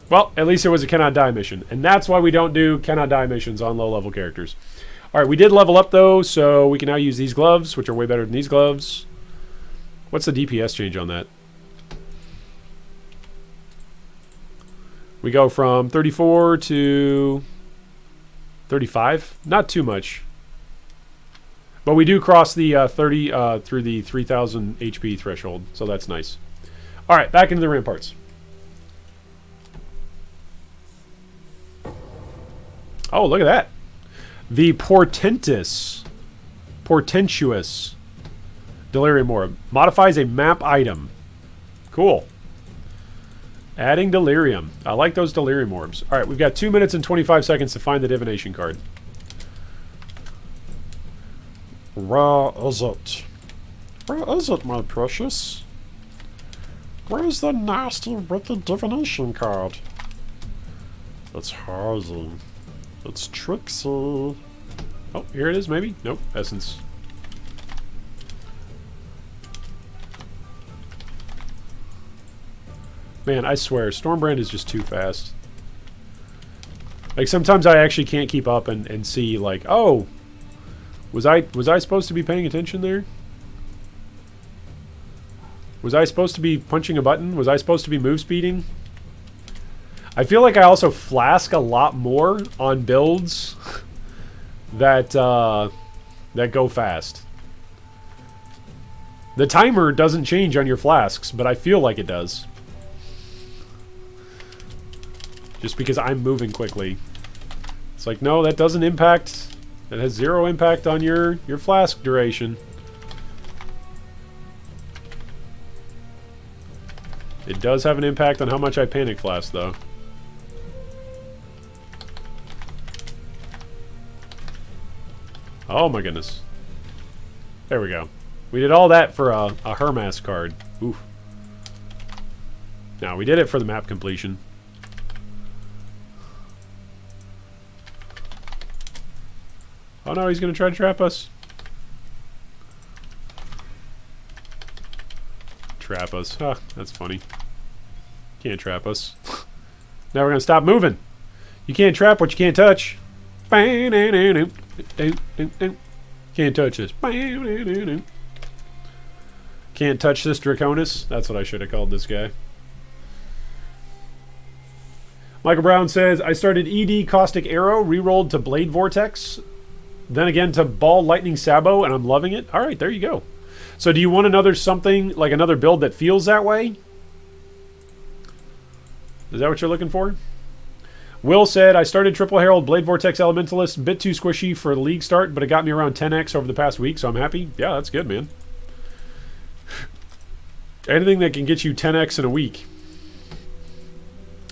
Well, at least it was a cannot die mission. And that's why we don't do cannot die missions on low-level characters. Alright, we did level up, though, so we can now use these gloves, which are way better than these gloves. What's the DPS change on that? We go from 34 to 35. Not too much. But we do cross the 30 through the 3,000 HP threshold, so that's nice. Alright, back into the ramparts. Oh, look at that. The portentous Delirium Orb modifies a map item. Cool. Adding Delirium. I like those Delirium Orbs. Alright, we've got 2 minutes and 25 seconds to find the divination card. Where is it? Where is it, my precious? Where's the nasty with the divination card? It's Harzy. It's Trixie. Oh, here it is, maybe? Nope, Essence. Man, I swear, Stormbrand is just too fast. Like, sometimes I actually can't keep up and see, like, oh, was I supposed to be paying attention there? Was I supposed to be punching a button? Was I supposed to be move speeding? I feel like I also flask a lot more on builds that that go fast. The timer doesn't change on your flasks, but I feel like it does. Just because I'm moving quickly. It's like, no, that doesn't impact. That has 0 impact on your flask duration. It does have an impact on how much I panic flask, though. Oh my goodness. There we go. We did all that for a Hermas card. Oof. Now, we did it for the map completion. Oh no, he's going to try to trap us. Trap us. Huh, that's funny. Can't trap us. Now we're going to stop moving. You can't trap what you can't touch. Can't touch this. Can't touch this Draconis. That's what I should have called this guy. Michael Brown says, I started ED Caustic Arrow, rerolled to Blade Vortex, then again to Ball Lightning Sabo, and I'm loving it. Alright, there you go. So do you want another something, like another build that feels that way? Is that what you're looking for? Will said, I started Triple Herald Blade Vortex Elementalist, a bit too squishy for the league start, but it got me around 10x over the past week, so I'm happy. Yeah, that's good, man. Anything that can get you 10x in a week.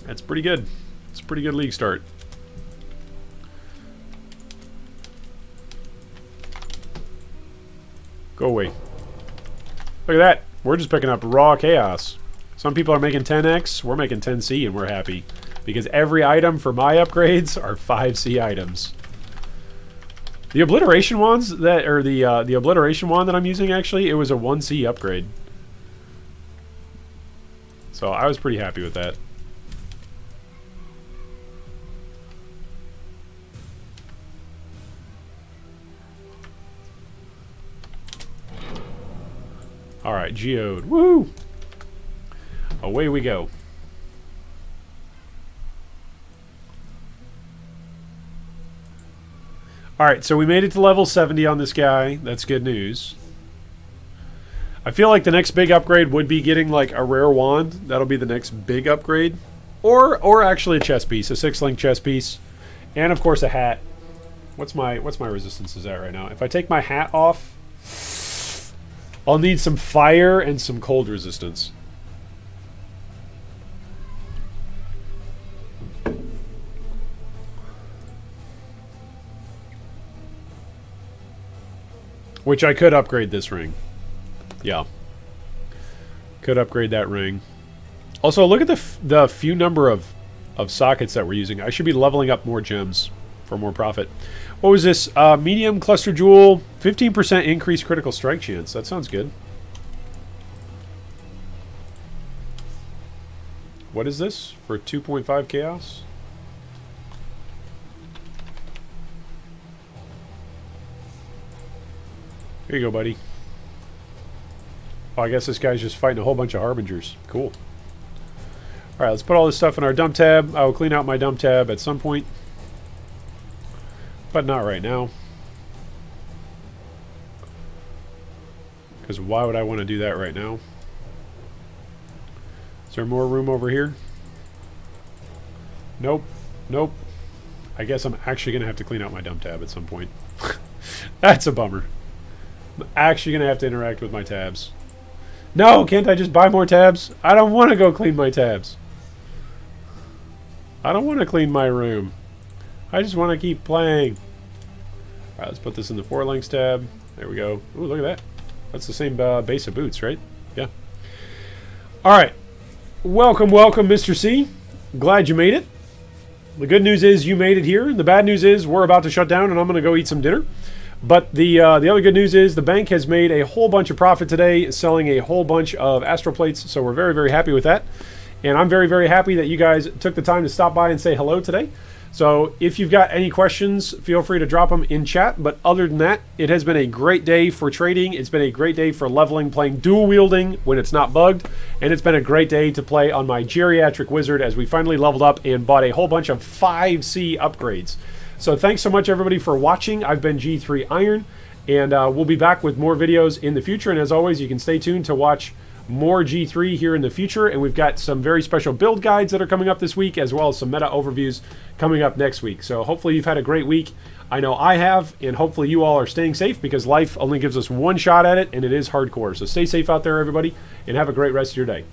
That's pretty good. It's a pretty good league start. Go away. Look at that. We're just picking up raw chaos. Some people are making 10x. We're making 10c, and we're happy. Because every item for my upgrades are 5c items. The obliteration wands that, or the obliteration wand that I'm using, actually, it was a 1c upgrade. So I was pretty happy with that. All right, geode. Woo! Away we go. All right, so we made it to level 70 on this guy. That's good news. I feel like the next big upgrade would be getting like a rare wand. That'll be the next big upgrade. Or actually a chest piece, a 6-link chest piece. And of course a hat. What's my resistances at right now? If I take my hat off, I'll need some fire and some cold resistance. Which I could upgrade this ring. Yeah. Could upgrade that ring. Also, look at the few number of sockets that we're using. I should be leveling up more gems for more profit. What was this? Medium cluster jewel, 15% increased critical strike chance. That sounds good. What is this for 2.5 chaos? Here you go, buddy. Oh, I guess this guy's just fighting a whole bunch of harbingers. Cool. Alright, let's put all this stuff in our dump tab. I will clean out my dump tab at some point. But not right now. Because why would I want to do that right now? Is there more room over here? Nope. Nope. I guess I'm actually going to have to clean out my dump tab at some point. That's a bummer. I'm actually going to have to interact with my tabs. No, can't I just buy more tabs? I don't want to go clean my tabs. I don't want to clean my room. I just want to keep playing. Alright, let's put this in the 4 links tab. There we go. Ooh, look at that. That's the same base of boots, right? Yeah. Alright. Welcome, welcome, Mr. C. Glad you made it. The good news is you made it here. And the bad news is we're about to shut down and I'm going to go eat some dinner. But the other good news is the bank has made a whole bunch of profit today, selling a whole bunch of astral plates. So we're very, very happy with that. And I'm very, very happy that you guys took the time to stop by and say hello today. So if you've got any questions, feel free to drop them in chat. But other than that, it has been a great day for trading. It's been a great day for leveling, playing dual wielding when it's not bugged. And it's been a great day to play on my geriatric wizard as we finally leveled up and bought a whole bunch of 5C upgrades. So thanks so much, everybody, for watching. I've been G3 Iron, and we'll be back with more videos in the future. And as always, you can stay tuned to watch more G3 here in the future. And we've got some very special build guides that are coming up this week, as well as some meta overviews coming up next week. So hopefully you've had a great week. I know I have, and hopefully you all are staying safe because life only gives us one shot at it, and it is hardcore. So stay safe out there, everybody, and have a great rest of your day.